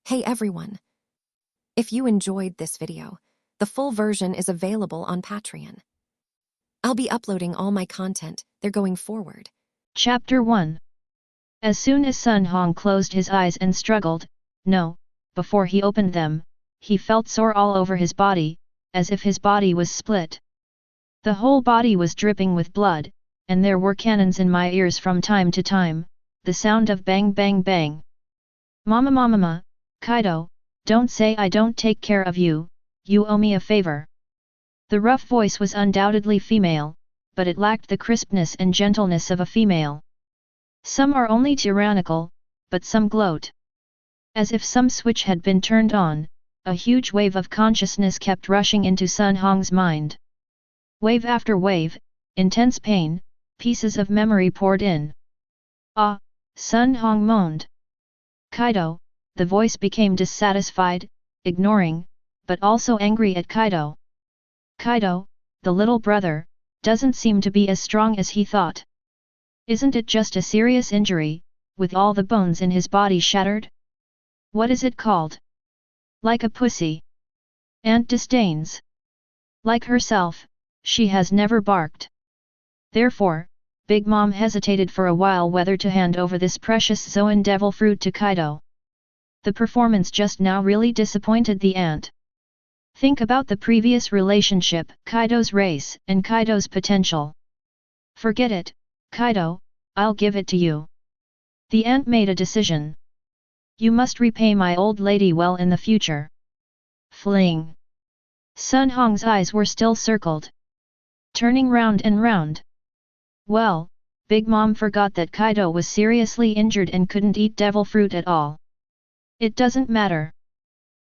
Hey everyone! If you enjoyed this video, the full version is available on Patreon. I'll be uploading all my content there going forward. Chapter 1. As soon as Sun Hong closed his eyes and struggled, before he opened them, he felt sore all over his body, as if his body was split. The whole body was dripping with blood, and there were cannons in my ears from time to time, the sound of bang bang bang. Mama, Kaido, don't say I don't take care of you, you owe me a favor. The rough voice was undoubtedly female, but it lacked the crispness and gentleness of a female. Some are only tyrannical, but some gloat. As if some switch had been turned on, a huge wave of consciousness kept rushing into Sun Hong's mind. Wave after wave, intense pain, pieces of memory poured in. Ah, Sun Hong moaned. Kaido, the voice became dissatisfied, ignoring, but also angry at Kaido. Kaido, the little brother, doesn't seem to be as strong as he thought. Isn't it just a serious injury, with all the bones in his body shattered? What is it called? Like a pussy. Aunt disdains. Like herself, she has never barked. Therefore, Big Mom hesitated for a while whether to hand over this precious Zoan devil fruit to Kaido. The performance just now really disappointed the aunt. Think about the previous relationship, Kaido's race, and Kaido's potential. Forget it, Kaido, I'll give it to you. The aunt made a decision. You must repay my old lady well in the future. Fling. Sun Hong's eyes were still circled, turning round and round. Well, Big Mom forgot that Kaido was seriously injured and couldn't eat devil fruit at all. It doesn't matter.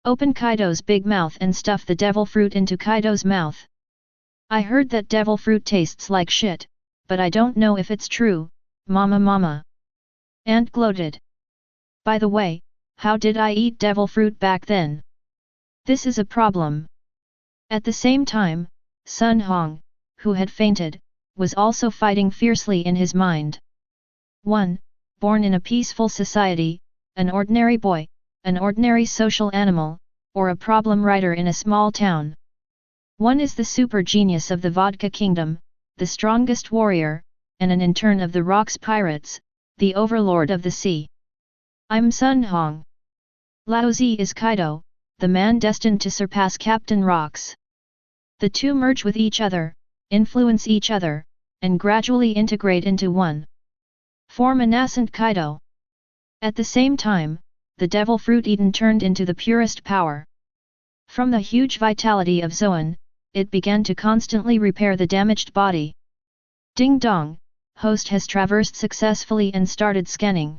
Open Kaido's big mouth and stuff the devil fruit into Kaido's mouth. I heard that devil fruit tastes like shit, but I don't know if it's true, mama. Aunt gloated. By the way, how did I eat devil fruit back then? This is a problem. At the same time, Sun Hong, who had fainted, was also fighting fiercely in his mind. 1. Born in a peaceful society, an ordinary boy, an ordinary social animal, or a problem writer in a small town. 1 is the super genius of the Vodka Kingdom, the strongest warrior, and an intern of the Rocks Pirates, the overlord of the sea. I'm Sun Hong. Laozi is Kaido, the man destined to surpass Captain Rocks. The two merge with each other, influence each other, and gradually integrate into one. Form a nascent Kaido. At the same time, the devil fruit eaten turned into the purest power. From the huge vitality of Zoan, it began to constantly repair the damaged body. Ding dong, host has traversed successfully and started scanning.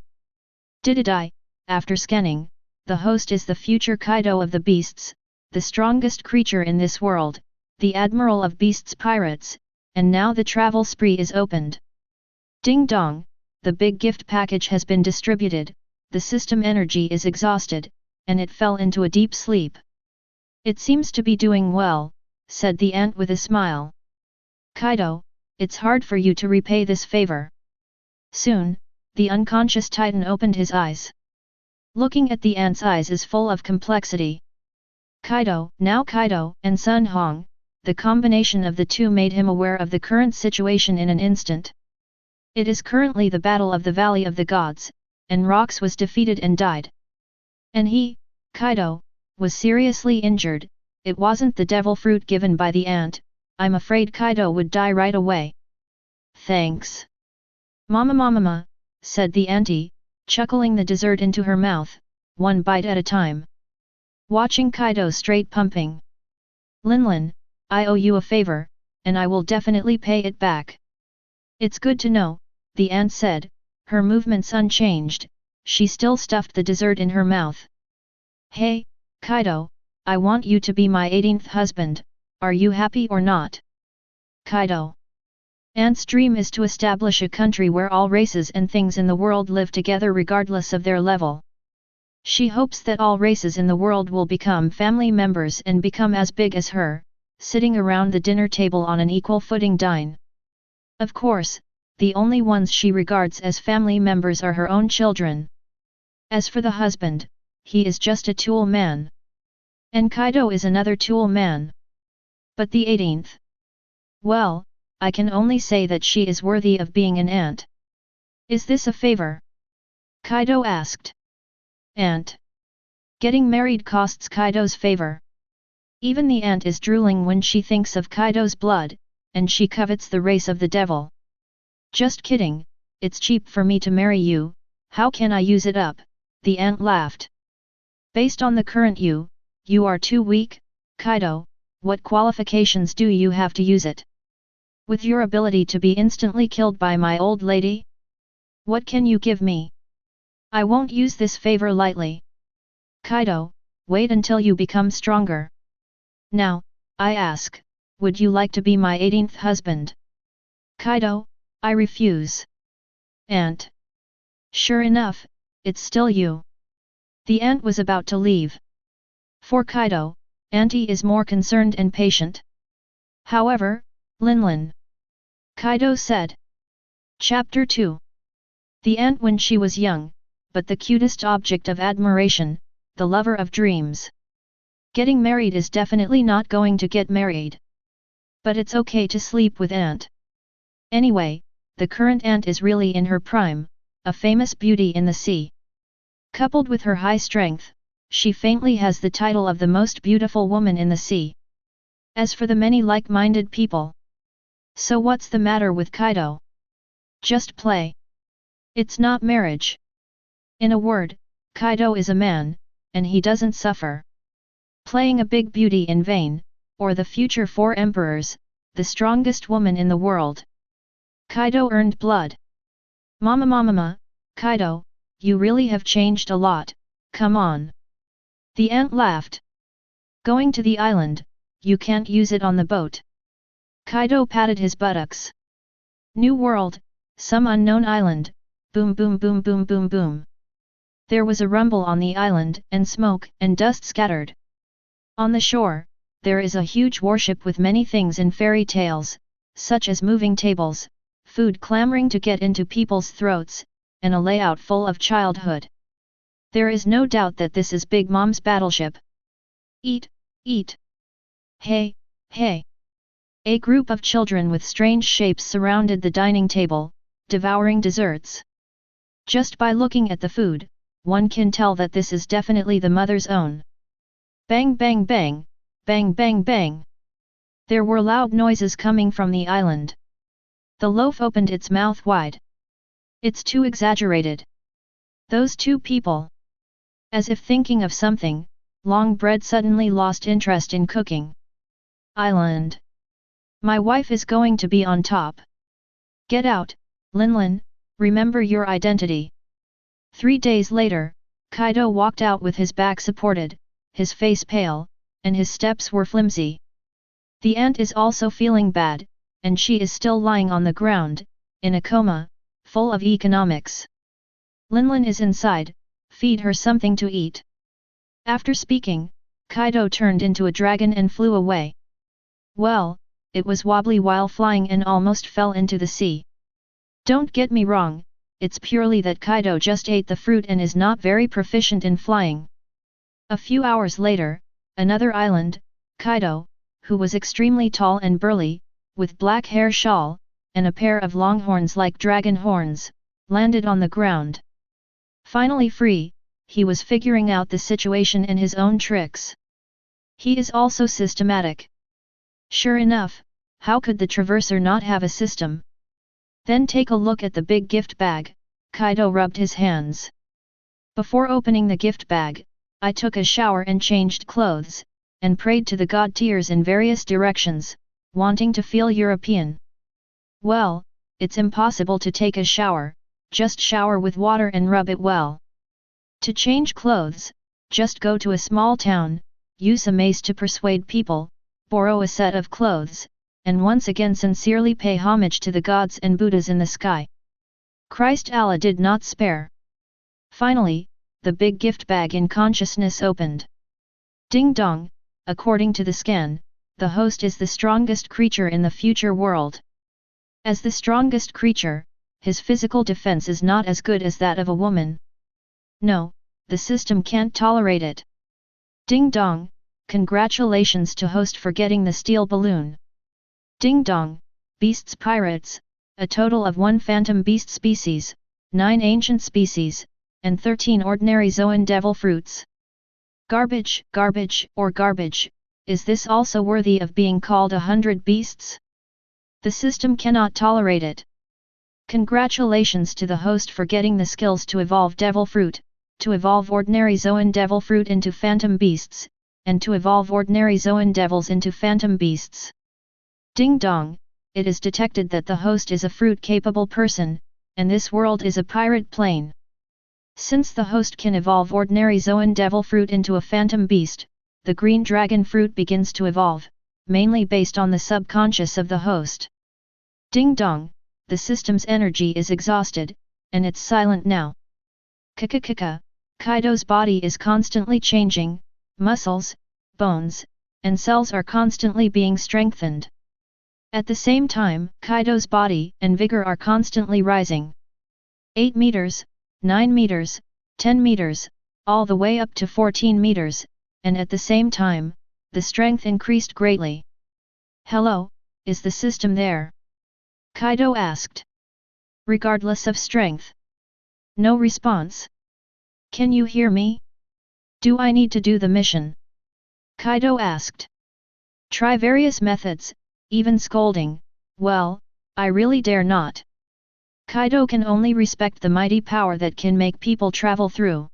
Dididai, after scanning, the host is the future Kaido of the beasts, the strongest creature in this world, the admiral of beasts pirates, and now the travel spree is opened. Ding dong, the big gift package has been distributed, the system energy is exhausted, and it fell into a deep sleep. It seems to be doing well, said the aunt with a smile. Kaido, it's hard for you to repay this favor. Soon, the unconscious titan opened his eyes. Looking at the ant's eyes is full of complexity. Kaido and Sun Hong, the combination of the two made him aware of the current situation in an instant. It is currently the battle of the Valley of the Gods, and Rocks was defeated and died. And he, Kaido, was seriously injured. It wasn't the devil fruit given by the ant. I'm afraid Kaido would die right away. Thanks. Mama, said the auntie, chuckling the dessert into her mouth, one bite at a time. Watching Kaido straight pumping. Linlin, I owe you a favor, and I will definitely pay it back. It's good to know, the aunt said, her movements unchanged. She still stuffed the dessert in her mouth. Hey, Kaido, I want you to be my 18th husband, are you happy or not? Kaido. Aunt's dream is to establish a country where all races and things in the world live together regardless of their level. She hopes that all races in the world will become family members and become as big as her, sitting around the dinner table on an equal footing dine. Of course, the only ones she regards as family members are her own children. As for the husband, he is just a tool man. And Kaido is another tool man. But the 18th? Well, I can only say that she is worthy of being an ant. Is this a favor? Kaido asked. Ant. Getting married costs Kaido's favor. Even the ant is drooling when she thinks of Kaido's blood, and she covets the race of the devil. Just kidding, it's cheap for me to marry you, how can I use it up? The ant laughed. Based on the current you are too weak, Kaido, what qualifications do you have to use it? With your ability to be instantly killed by my old lady? What can you give me? I won't use this favor lightly. Kaido, wait until you become stronger. Now, I ask, would you like to be my 18th husband? Kaido, I refuse. Ant. Sure enough, it's still you. The ant was about to leave. For Kaido, Auntie is more concerned and patient. However, Linlin. Kaido said. Chapter 2. The ant when she was young, but the cutest object of admiration, the lover of dreams. Getting married is definitely not going to get married. But it's okay to sleep with ant. Anyway, the current ant is really in her prime, a famous beauty in the sea. Coupled with her high strength, she faintly has the title of the most beautiful woman in the sea. As for the many like-minded people. So what's the matter with Kaido? Just play. It's not marriage. In a word, Kaido is a man, and he doesn't suffer. Playing a big beauty in vain, or the future 4 emperors, the strongest woman in the world. Kaido earned blood. Mama, Kaido, you really have changed a lot, come on. The ant laughed. Going to the island, you can't use it on the boat. Kaido patted his buttocks. New world, some unknown island, boom boom boom boom boom boom. There was a rumble on the island and smoke and dust scattered. On the shore, there is a huge warship with many things in fairy tales, such as moving tables, food clamoring to get into people's throats, and a layout full of childhood. There is no doubt that this is Big Mom's battleship. Eat, eat. Hey, hey. A group of children with strange shapes surrounded the dining table, devouring desserts. Just by looking at the food, one can tell that this is definitely the mother's own. Bang bang bang, bang bang bang. There were loud noises coming from the island. The loaf opened its mouth wide. It's too exaggerated. Those 2 people. As if thinking of something, Longbread suddenly lost interest in cooking. Island. My wife is going to be on top. Get out, Linlin, remember your identity. 3 days later, Kaido walked out with his back supported, his face pale, and his steps were flimsy. The ant is also feeling bad, and she is still lying on the ground, in a coma, full of economics. Linlin is inside, feed her something to eat. After speaking, Kaido turned into a dragon and flew away. Well, it was wobbly while flying and almost fell into the sea. Don't get me wrong, it's purely that Kaido just ate the fruit and is not very proficient in flying. A few hours later, another island, Kaido, who was extremely tall and burly, with black hair shawl, and a pair of long horns like dragon horns, landed on the ground. Finally free, he was figuring out the situation and his own tricks. He is also systematic. Sure enough, how could the Traverser not have a system? Then take a look at the big gift bag, Kaido rubbed his hands. Before opening the gift bag, I took a shower and changed clothes, and prayed to the god Tears in various directions, wanting to feel European. Well, it's impossible to take a shower, just shower with water and rub it well. To change clothes, just go to a small town, use a mace to persuade people, borrow a set of clothes, and once again sincerely pay homage to the gods and Buddhas in the sky. Christ Allah did not spare. Finally, the big gift bag in consciousness opened. Ding dong, according to the scan, the host is the strongest creature in the future world. As the strongest creature, his physical defense is not as good as that of a woman. No, the system can't tolerate it. Ding dong, congratulations to host for getting the steel balloon. Ding dong, beasts pirates, a total of 1 phantom beast species, 9 ancient species, and 13 ordinary Zoan devil fruits. Garbage, garbage, or garbage, is this also worthy of being called 100 beasts? The system cannot tolerate it. Congratulations to the host for getting the skills to evolve devil fruit, to evolve ordinary Zoan devil fruit into phantom beasts, and to evolve ordinary Zoan devils into phantom beasts. Ding dong, it is detected that the host is a fruit-capable person, and this world is a pirate plane. Since the host can evolve ordinary Zoan devil fruit into a phantom beast, the green dragon fruit begins to evolve, mainly based on the subconscious of the host. Ding dong, the system's energy is exhausted, and it's silent now. Kaka, Kaido's body is constantly changing, muscles, bones, and cells are constantly being strengthened. At the same time, Kaido's body and vigor are constantly rising. 8 meters, 9 meters, 10 meters, all the way up to 14 meters, and at the same time, the strength increased greatly. Hello, is the system there? Kaido asked. Regardless of strength. No response. Can you hear me? Do I need to do the mission? Kaido asked. Try various methods, even scolding. Well, I really dare not. Kaido can only respect the mighty power that can make people travel through.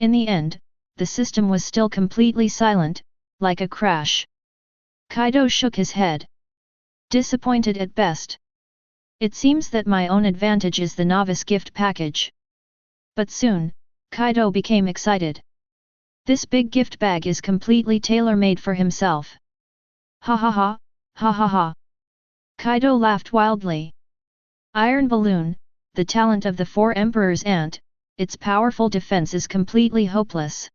In the end, the system was still completely silent, like a crash. Kaido shook his head. Disappointed at best. It seems that my own advantage is the novice gift package. But soon, Kaido became excited. This big gift bag is completely tailor-made for himself. Ha ha ha, ha ha ha. Kaido laughed wildly. Iron Balloon, the talent of the 4 Emperors' Ant, its powerful defense is completely hopeless.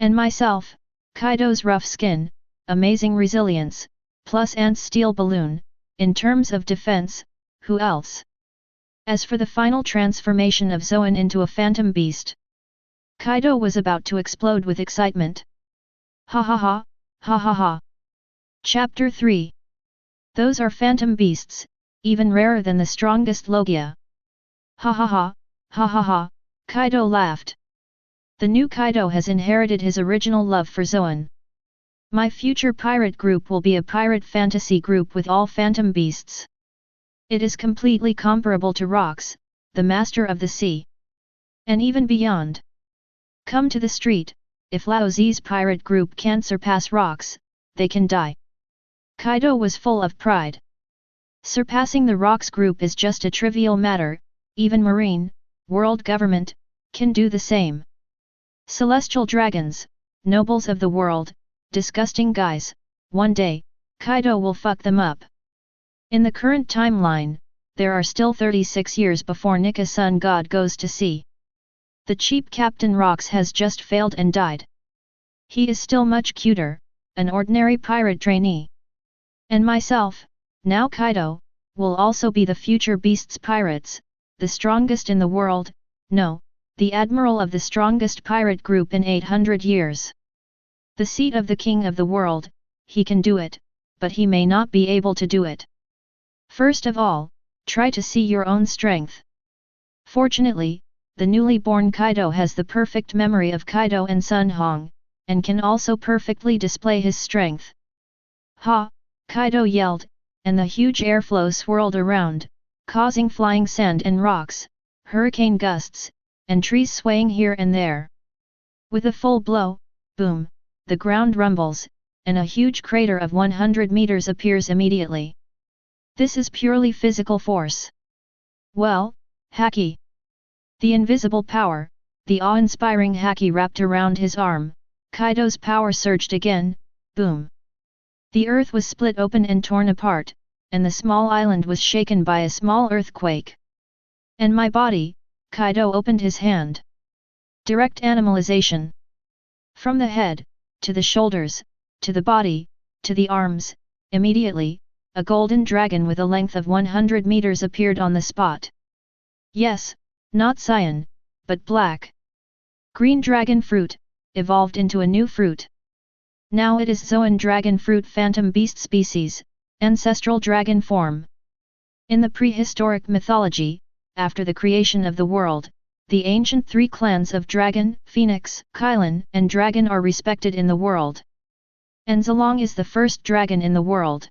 And myself, Kaido's rough skin, amazing resilience, plus Ant's steel balloon, in terms of defense, who else? As for the final transformation of Zoan into a phantom beast, Kaido was about to explode with excitement. Ha ha ha, ha ha ha. Chapter 3. Those are phantom beasts, even rarer than the strongest Logia. Ha ha ha, ha ha ha, Kaido laughed. The new Kaido has inherited his original love for Zoan. My future pirate group will be a pirate fantasy group with all phantom beasts. It is completely comparable to Rocks, the master of the sea. And even beyond. Come to the street, if Lao Zi's pirate group can't surpass Rocks, they can die. Kaido was full of pride. Surpassing the Rocks group is just a trivial matter, even Marine, world government, can do the same. Celestial dragons, nobles of the world, disgusting guys, one day, Kaido will fuck them up. In the current timeline, there are still 36 years before Nika Sun God goes to sea. The cheap Captain Rocks has just failed and died. He is still much cuter, an ordinary pirate trainee. And myself, now Kaido, will also be the future beasts pirates, the strongest in the world, no, the admiral of the strongest pirate group in 800 years. The seat of the king of the world, he can do it, but he may not be able to do it. First of all, try to see your own strength. Fortunately, the newly born Kaido has the perfect memory of Kaido and Sun Hong, and can also perfectly display his strength. Ha! Kaido yelled, and the huge airflow swirled around, causing flying sand and rocks, hurricane gusts, and trees swaying here and there. With a full blow, boom, the ground rumbles, and a huge crater of 100 meters appears immediately. This is purely physical force. Well, Haki. The invisible power, the awe-inspiring Haki wrapped around his arm, Kaido's power surged again, boom. The earth was split open and torn apart, and the small island was shaken by a small earthquake. And my body, Kaido opened his hand. Direct animalization. From the head, to the shoulders, to the body, to the arms, immediately, a golden dragon with a length of 100 meters appeared on the spot. Yes, not cyan, but black. Green dragon fruit, evolved into a new fruit. Now it is Zoan dragon fruit phantom beast species, ancestral dragon form. In the prehistoric mythology, after the creation of the world, the ancient three clans of Dragon, Phoenix, Kylan, and Dragon are respected in the world. And Zalong is the first dragon in the world.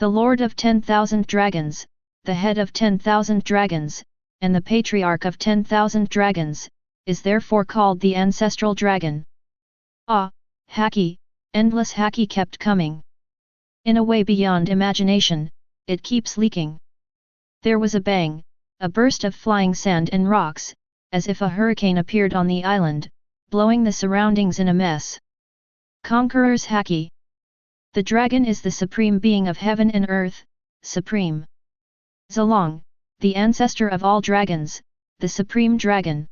The Lord of 10,000 Dragons, the head of 10,000 dragons, and the patriarch of 10,000 dragons, is therefore called the ancestral dragon. Ah, Haki, endless Haki kept coming. In a way beyond imagination, it keeps leaking. There was a bang, a burst of flying sand and rocks, as if a hurricane appeared on the island, blowing the surroundings in a mess. Conqueror's Haki. The dragon is the supreme being of heaven and earth, supreme. Zalong, the ancestor of all dragons, the supreme dragon.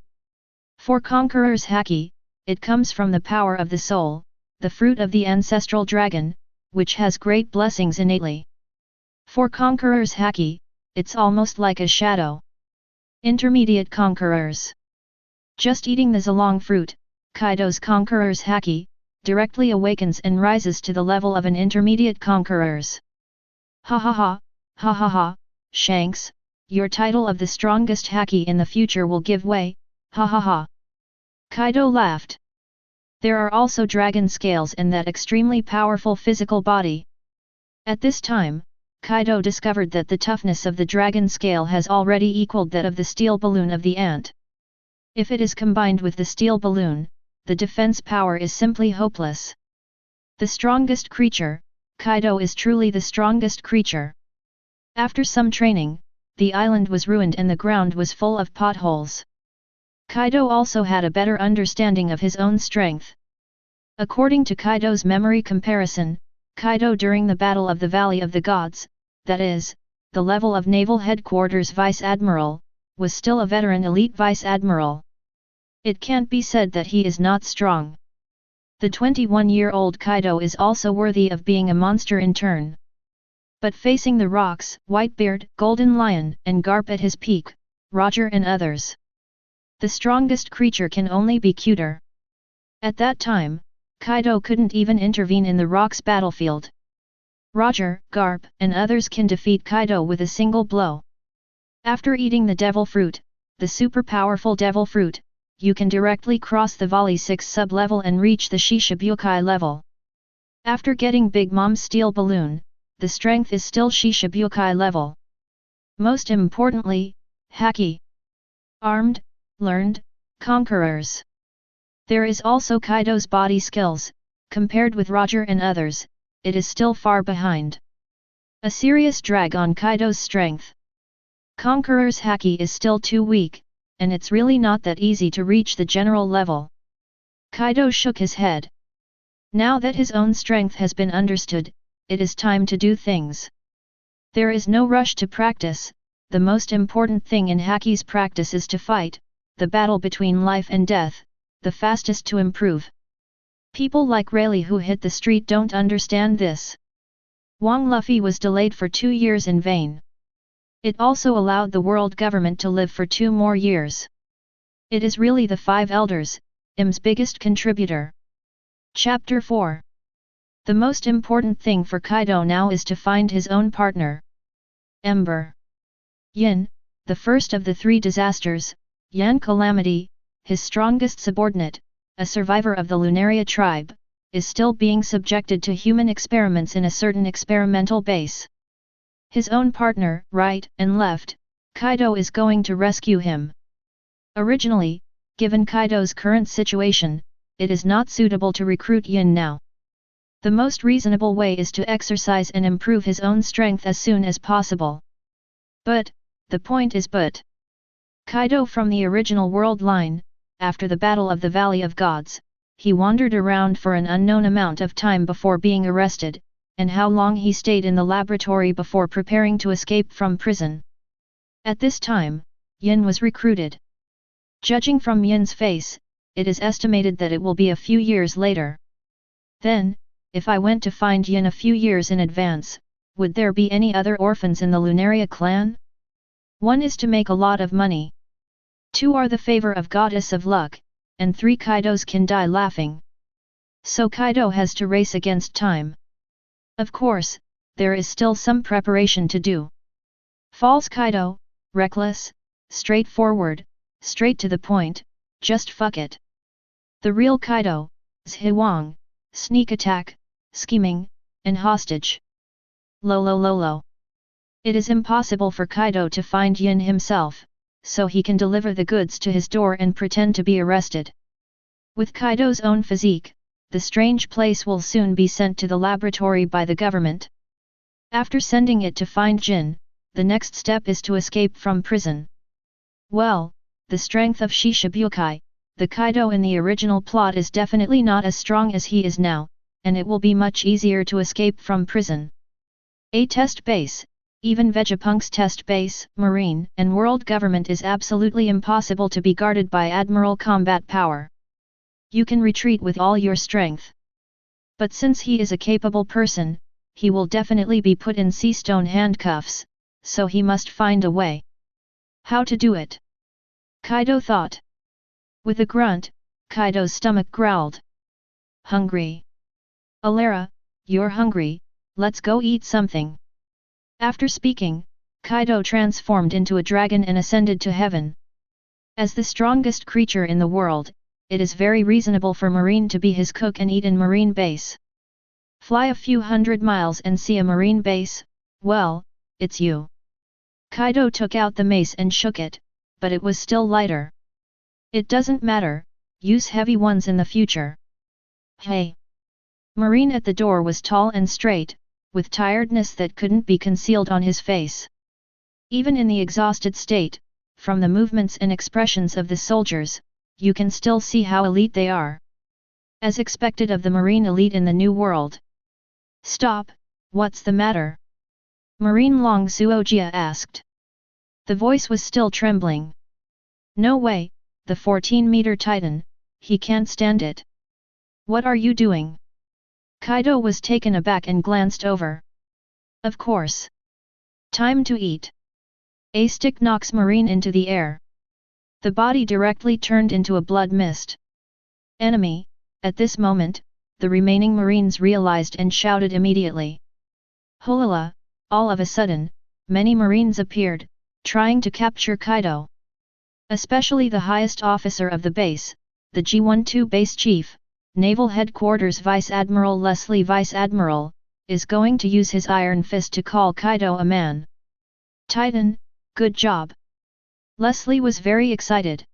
For Conqueror's Haki, it comes from the power of the soul, the fruit of the ancestral dragon, which has great blessings innately. For Conqueror's Haki, it's almost like a shadow. Intermediate Conquerors. Just eating the Zalong fruit, Kaido's Conqueror's Haki, directly awakens and rises to the level of an intermediate Conqueror's. Ha ha ha, Shanks, your title of the strongest Haki in the future will give way, ha ha ha. Kaido laughed. There are also dragon scales and that extremely powerful physical body. At this time, Kaido discovered that the toughness of the dragon scale has already equaled that of the steel balloon of the ant. If it is combined with the steel balloon, the defense power is simply hopeless. The strongest creature, Kaido is truly the strongest creature. After some training, the island was ruined and the ground was full of potholes. Kaido also had a better understanding of his own strength. According to Kaido's memory comparison, Kaido during the Battle of the Valley of the Gods, that is, the level of Naval Headquarters Vice Admiral, was still a veteran elite Vice Admiral. It can't be said that he is not strong. The 21-year-old Kaido is also worthy of being a monster in turn. But facing the Rocks, Whitebeard, Golden Lion, and Garp at his peak, Roger and others, the strongest creature can only be cuter. At that time, Kaido couldn't even intervene in the Rocks battlefield. Roger, Garp, and others can defeat Kaido with a single blow. After eating the devil fruit, the super powerful devil fruit, you can directly cross the Volley 6 sub-level and reach the Shishibukai level. After getting Big Mom's steel balloon, the strength is still Shishibukai level. Most importantly, Haki. Armed, learned, conquerors. There is also Kaido's body skills, compared with Roger and others, it is still far behind. A serious drag on Kaido's strength. Conqueror's Haki is still too weak, and it's really not that easy to reach the general level. Kaido shook his head. Now that his own strength has been understood, it is time to do things. There is no rush to practice, the most important thing in Haki's practice is to fight, the battle between life and death, the fastest to improve. People like Rayleigh who hit the street don't understand this. Wang Luffy was delayed for 2 years in vain. It also allowed the world government to live for 2 more years. It is really the 5 elders, M's biggest contributor. Chapter 4. The most important thing for Kaido now is to find his own partner. Ember. Yin, the first of the 3 disasters, Yan Calamity, his strongest subordinate, a survivor of the Lunaria tribe, is still being subjected to human experiments in a certain experimental base. His own partner, right and left, Kaido is going to rescue him. Originally, given Kaido's current situation, it is not suitable to recruit Yin now. The most reasonable way is to exercise and improve his own strength as soon as possible. But, the point is Kaido from the original world line, after the Battle of the Valley of Gods, he wandered around for an unknown amount of time before being arrested, and how long he stayed in the laboratory before preparing to escape from prison. At this time, Yin was recruited. Judging from Yin's face, it is estimated that it will be a few years later. Then, if I went to find Yin a few years in advance, would there be any other orphans in the Lunaria clan? 1 is to make a lot of money. 2 are the favor of Goddess of Luck, and 3 Kaidos can die laughing. So Kaido has to race against time. Of course, there is still some preparation to do. False Kaido, reckless, straightforward, straight to the point, just fuck it. The real Kaido, Zhiwang, sneak attack, scheming, and hostage. Lo. It is impossible for Kaido to find Yin himself, so he can deliver the goods to his door and pretend to be arrested. With Kaido's own physique, the strange place will soon be sent to the laboratory by the government. After sending it to find Jin, the next step is to escape from prison. Well, the strength of Shishibukai, the Kaido in the original plot is definitely not as strong as he is now, and it will be much easier to escape from prison. A test base, even Vegapunk's test base, Marine and World Government is absolutely impossible to be guarded by Admiral Combat Power. You can retreat with all your strength. But since he is a capable person, he will definitely be put in sea stone handcuffs, so he must find a way. How to do it? Kaido thought. With a grunt, Kaido's stomach growled. Hungry. Alara, you're hungry, let's go eat something. After speaking, Kaido transformed into a dragon and ascended to heaven. As the strongest creature in the world, it is very reasonable for Marine to be his cook and eat in Marine base. Fly a few hundred miles and see a Marine base, well, it's you. Kaido took out the mace and shook it, but it was still lighter. It doesn't matter, use heavy ones in the future. Hey! Marine at the door was tall and straight, with tiredness that couldn't be concealed on his face. Even in the exhausted state, from the movements and expressions of the soldiers, you can still see how elite they are. As expected of the Marine elite in the New World. Stop, what's the matter? Marine Long Suojia asked. The voice was still trembling. No way, the 14-meter Titan, he can't stand it. What are you doing? Kaido was taken aback and glanced over. Of course. Time to eat. A stick knocks Marine into the air. The body directly turned into a blood mist. Enemy, at this moment, the remaining Marines realized and shouted immediately. Holala, all of a sudden, many Marines appeared, trying to capture Kaido. Especially the highest officer of the base, the G12 base chief, Naval Headquarters Vice Admiral Leslie Vice Admiral, is going to use his iron fist to call Kaido a man. Titan, good job. Leslie was very excited.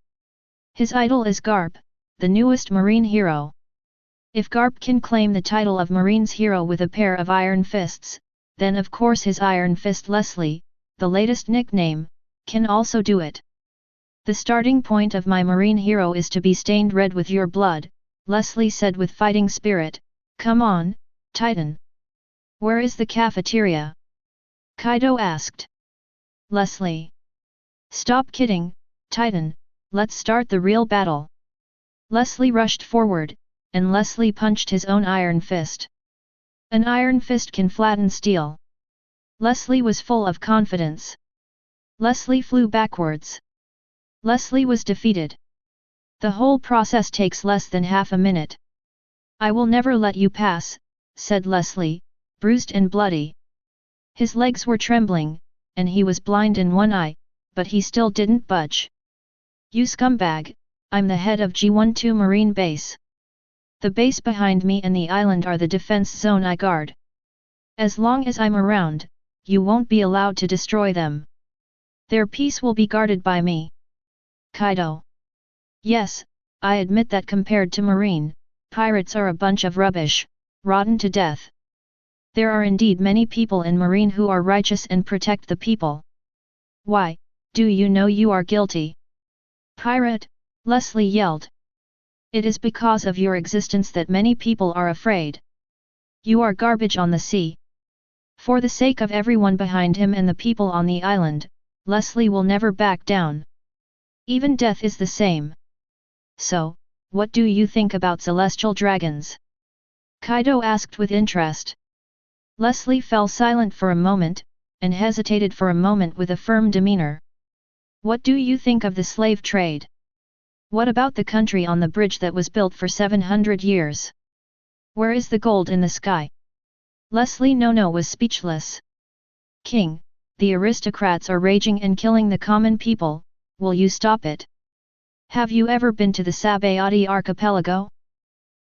His idol is Garp, the newest Marine hero. If Garp can claim the title of Marine's hero with a pair of iron fists, then of course his iron fist Leslie, the latest nickname, can also do it. The starting point of my Marine hero is to be stained red with your blood, Leslie said with fighting spirit. Come on, Titan. Where is the cafeteria? Kaido asked. Leslie. Stop kidding, Titan, let's start the real battle. Leslie rushed forward, and Leslie punched his own iron fist. An iron fist can flatten steel. Leslie was full of confidence. Leslie flew backwards. Leslie was defeated. The whole process takes less than half a minute. I will never let you pass, said Leslie, bruised and bloody. His legs were trembling, and he was blind in one eye, but he still didn't budge. You scumbag, I'm the head of G12 Marine Base. The base behind me and the island are the defense zone I guard. As long as I'm around, you won't be allowed to destroy them. Their peace will be guarded by me. Kaido. Yes, I admit that compared to Marine, pirates are a bunch of rubbish, rotten to death. There are indeed many people in Marine who are righteous and protect the people. Why, do you know you are guilty? Pirate, Leslie yelled. It is because of your existence that many people are afraid. You are garbage on the sea. For the sake of everyone behind him and the people on the island, Leslie will never back down. Even death is the same. So, what do you think about celestial dragons? Kaido asked with interest. Leslie fell silent for a moment, and hesitated for a moment with a firm demeanor. What do you think of the slave trade? What about the country on the bridge that was built for 700 years? Where is the gold in the sky? Leslie Nono was speechless. King, the aristocrats are raging and killing the common people, will you stop it? Have you ever been to the Sabayati archipelago?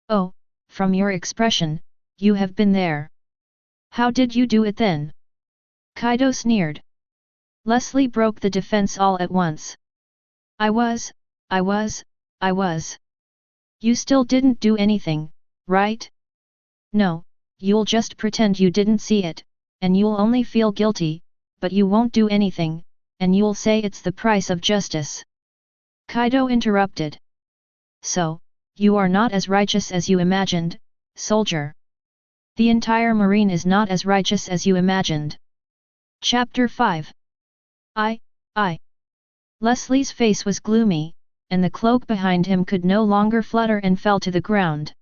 Oh, from your expression, you have been there. How did you do it then? Kaido sneered. Leslie broke the defense all at once. I was. You still didn't do anything, right? No, you'll just pretend you didn't see it, and you'll only feel guilty, but you won't do anything, and you'll say it's the price of justice. Kaido interrupted. So, you are not as righteous as you imagined, soldier. The entire marine is not as righteous as you imagined. Chapter 5. I. Leslie's face was gloomy, and the cloak behind him could no longer flutter and fell to the ground.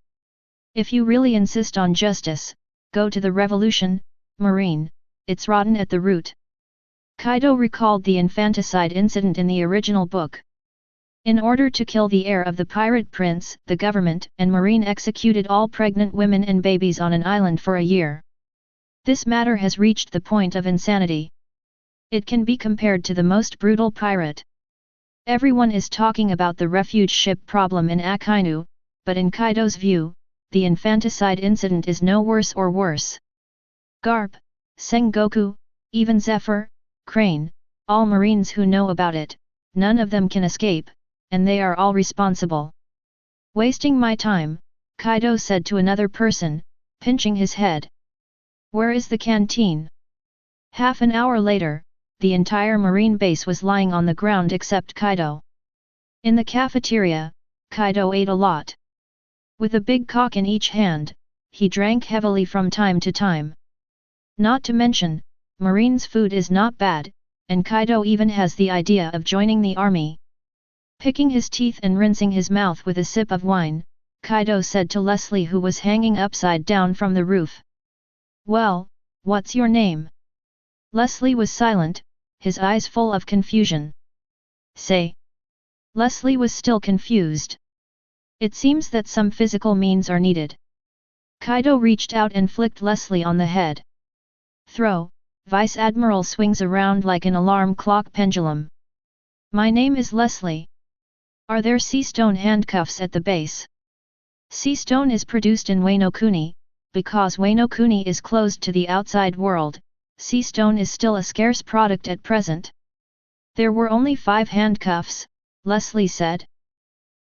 If you really insist on justice, go to the revolution, Marine, it's rotten at the root. Kaido recalled the infanticide incident in the original book. In order to kill the heir of the pirate prince, the government and Marine executed all pregnant women and babies on an island for a year. This matter has reached the point of insanity. It can be compared to the most brutal pirate. Everyone is talking about the refuge ship problem in Akainu, but in Kaido's view, the infanticide incident is no worse or worse. Garp, Sengoku, even Zephyr, Crane, all Marines who know about it, none of them can escape, and they are all responsible. Wasting my time, Kaido said to another person, pinching his head. Where is the canteen? Half an hour later, the entire Marine base was lying on the ground except Kaido. In the cafeteria, Kaido ate a lot. With a big cock in each hand, he drank heavily from time to time. Not to mention, Marine's food is not bad, and Kaido even has the idea of joining the army. Picking his teeth and rinsing his mouth with a sip of wine, Kaido said to Leslie, who was hanging upside down from the roof. Well, what's your name? Leslie was silent, his eyes full of confusion. Say. Leslie was still confused. It seems that some physical means are needed. Kaido reached out and flicked Leslie on the head. Throw, Vice Admiral swings around like an alarm clock pendulum. My name is Leslie. Are there sea stone handcuffs at the base? Sea stone is produced in Wano Kuni, because Wano Kuni is closed to the outside world. Sea stone is still a scarce product at present. There were only 5 handcuffs, Leslie said.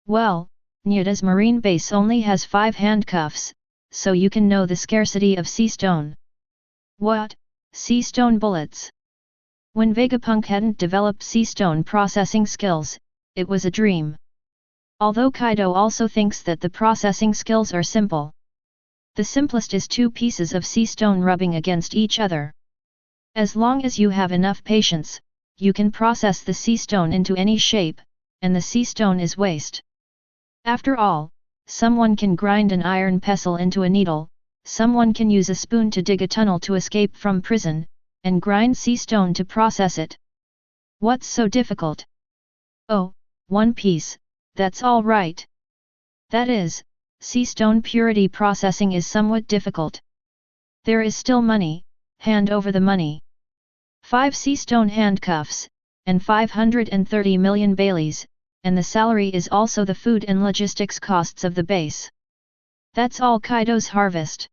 Well, Nyuda's marine base only has 5 handcuffs, so you can know the scarcity of sea stone. What? Sea stone bullets? When Vegapunk hadn't developed sea stone processing skills, it was a dream. Although Kaido also thinks that the processing skills are simple. The simplest is 2 pieces of sea stone rubbing against each other. As long as you have enough patience, you can process the sea stone into any shape, and the sea stone is waste. After all, someone can grind an iron pestle into a needle, someone can use a spoon to dig a tunnel to escape from prison, and grind sea stone to process it. What's so difficult? Oh, 1 piece, that's all right. That is, sea stone purity processing is somewhat difficult. There is still money, hand over the money. 5 sea stone handcuffs, and 530 million Baileys, and the salary is also the food and logistics costs of the base. That's all Kaido's harvest.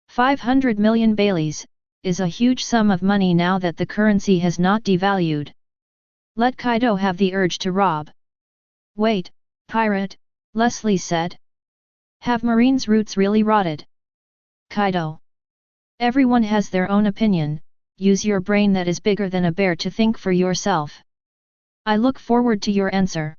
500 million Baileys, is a huge sum of money now that the currency has not devalued. Let Kaido have the urge to rob. Wait, pirate, Leslie said. Have Marine's roots really rotted? Kaido. Everyone has their own opinion, use your brain that is bigger than a bear to think for yourself. I look forward to your answer.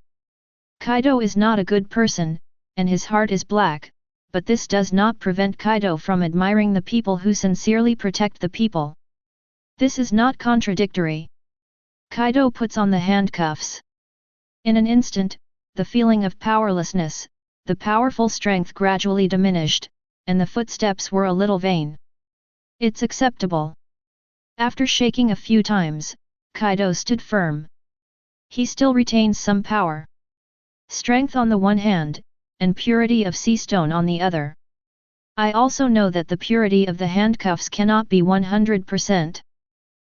Kaido is not a good person, and his heart is black, but this does not prevent Kaido from admiring the people who sincerely protect the people. This is not contradictory. Kaido puts on the handcuffs. In an instant, the feeling of powerlessness, the powerful strength gradually diminished, and the footsteps were a little vain. It's acceptable. After shaking a few times, Kaido stood firm. He still retains some power. Strength on the one hand, and purity of sea stone on the other. I also know that the purity of the handcuffs cannot be 100%.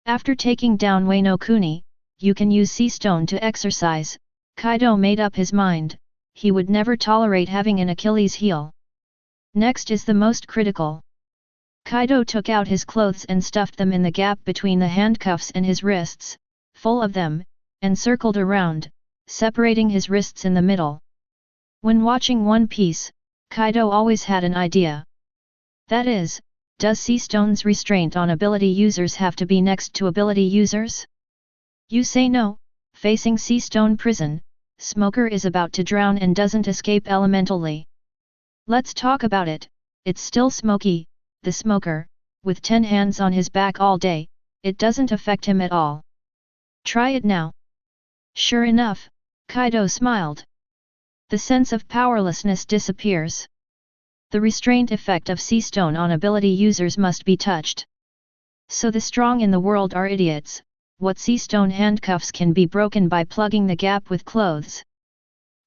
After taking down Wei no Kuni, you can use sea stone to exercise. Kaido made up his mind, he would never tolerate having an Achilles heel. Next is the most critical. Kaido took out his clothes and stuffed them in the gap between the handcuffs and his wrists, full of them, and circled around, separating his wrists in the middle. When watching One Piece, Kaido always had an idea. That is, does sea stone's restraint on ability users have to be next to ability users? You say no. Facing sea stone prison, Smoker is about to drown and doesn't escape elementally. Let's talk about it. It's still Smokey, the smoker, with 10 hands on his back all day. It doesn't affect him at all. Try it now. Sure enough, Kaido smiled. The sense of powerlessness disappears. The restraint effect of sea stone on ability users must be touched. So the strong in the world are idiots. What sea stone handcuffs can be broken by plugging the gap with clothes?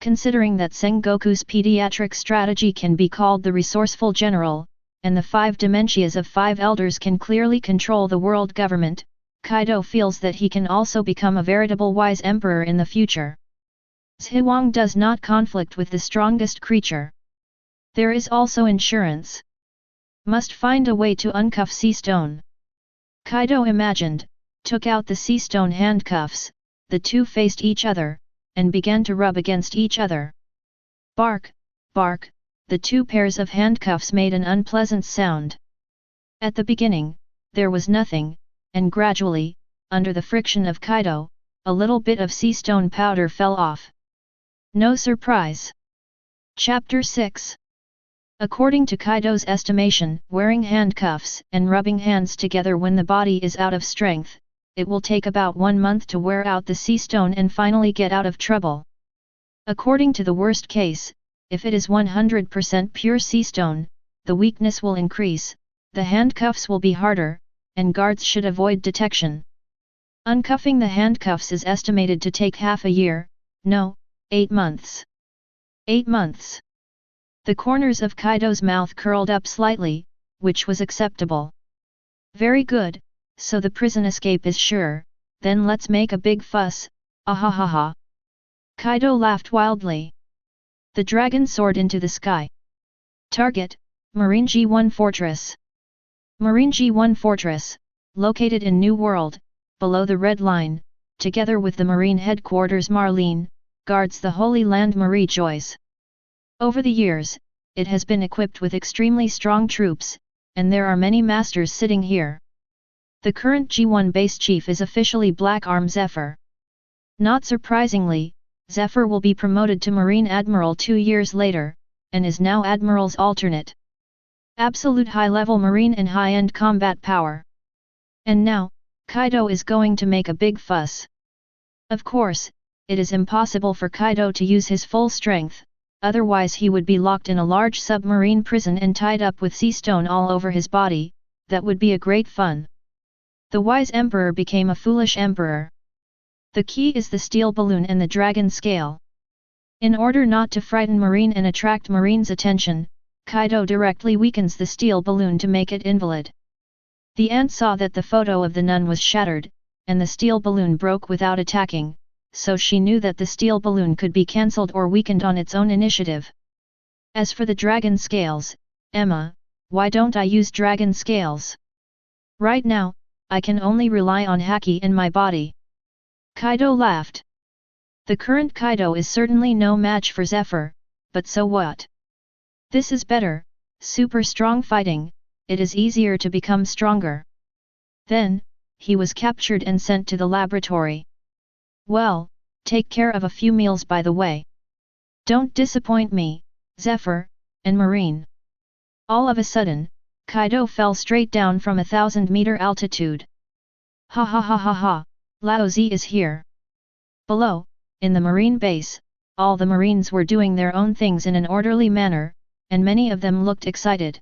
Considering that Sengoku's pediatric strategy can be called the resourceful general, and the 5 dementias of 5 elders can clearly control the world government, Kaido feels that he can also become a veritable wise emperor in the future. Zhiwang does not conflict with the strongest creature. There is also insurance. Must find a way to uncuff sea stone. Kaido imagined, took out the sea stone handcuffs, the two faced each other, and began to rub against each other. Bark, bark, the 2 pairs of handcuffs made an unpleasant sound. At the beginning, there was nothing, and gradually, under the friction of Kaido, a little bit of sea stone powder fell off. No surprise. Chapter 6. According to Kaido's estimation, wearing handcuffs and rubbing hands together when the body is out of strength, it will take about 1 month to wear out the sea stone and finally get out of trouble. According to the worst case, if it is 100% pure sea stone, the weakness will increase, the handcuffs will be harder, and guards should avoid detection. Uncuffing the handcuffs is estimated to take half a year, no, 8 months. 8 months. The corners of Kaido's mouth curled up slightly, which was acceptable. Very good, so the prison escape is sure, then let's make a big fuss, ahahaha. Kaido laughed wildly. The dragon soared into the sky. Target, Marine G1 Fortress. Marine G1 Fortress, located in New World, below the Red Line, together with the Marine Headquarters Marlene, guards the Holy Land Marie Joyce. Over the years, it has been equipped with extremely strong troops, and there are many masters sitting here. The current G1 base chief is officially Black Arm Zephyr. Not surprisingly, Zephyr will be promoted to Marine Admiral 2 years later, and is now Admiral's alternate. Absolute high-level marine and high-end combat power. And now, Kaido is going to make a big fuss. Of course, it is impossible for Kaido to use his full strength, otherwise he would be locked in a large submarine prison and tied up with sea stone all over his body. That would be a great fun. The wise emperor became a foolish emperor. The key is the steel balloon and the dragon scale. In order not to frighten Marine and attract Marine's attention, Kaido directly weakens the steel balloon to make it invalid. The ant saw that the photo of the nun was shattered, and the steel balloon broke without attacking, so she knew that the steel balloon could be cancelled or weakened on its own initiative. As for the dragon scales, Emma, why don't I use dragon scales? Right now, I can only rely on haki in my body. Kaido laughed. The current Kaido is certainly no match for Zephyr, but so what? This is better, super strong fighting, it is easier to become stronger. Then, he was captured and sent to the laboratory. Well, take care of a few meals by the way. Don't disappoint me, Zephyr, and Marine. All of a sudden, Kaido fell straight down from 1,000-meter altitude. Ha ha ha ha ha, Lao Zi is here. Below, in the marine base, all the marines were doing their own things in an orderly manner, and many of them looked excited.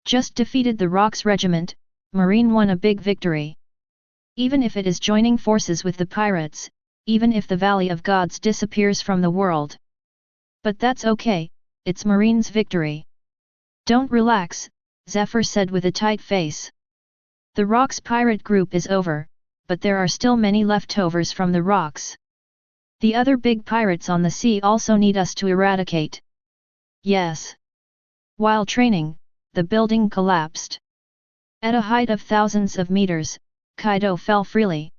Just defeated the Rocks Regiment, Marine won a big victory. Even if it is joining forces with the pirates, even if the Valley of Gods disappears from the world, But that's okay, it's Marine's victory. Don't relax, Zephyr said with a tight face. The Rocks pirate group is over, but there are still many leftovers from the Rocks. The other big pirates on the sea also need us to eradicate. Yes. While training, the building collapsed. At a height of thousands of meters, Kaido fell freely.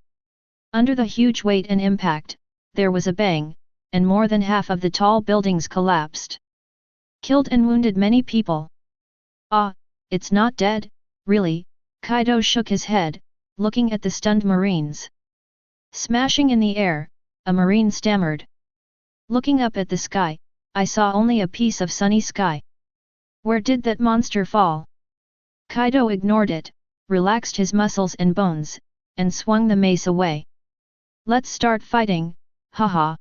Under the huge weight and impact, there was a bang, and more than half of the tall buildings collapsed. Killed and wounded many people. Ah, it's not dead, really, Kaido shook his head, looking at the stunned Marines. Smashing in the air, a Marine stammered. Looking up at the sky, I saw only a piece of sunny sky. Where did that monster fall? Kaido ignored it, relaxed his muscles and bones, and swung the mace away. Let's start fighting, haha.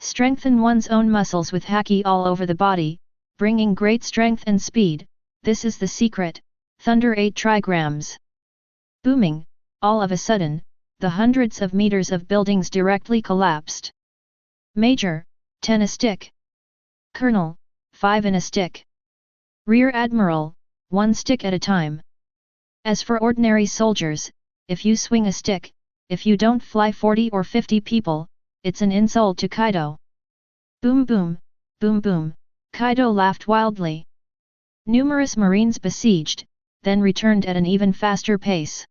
Strengthen one's own muscles with haki all over the body, bringing great strength and speed, this is the secret, Thunder 8 trigrams. Booming, all of a sudden, the hundreds of meters of buildings directly collapsed. Major, 10 a stick. Colonel, 5 in a stick. Rear Admiral, 1 stick at a time. As for ordinary soldiers, if you swing a stick, if you don't fly 40 or 50 people, it's an insult to Kaido. Boom boom, boom boom, Kaido laughed wildly. Numerous Marines besieged, then returned at an even faster pace.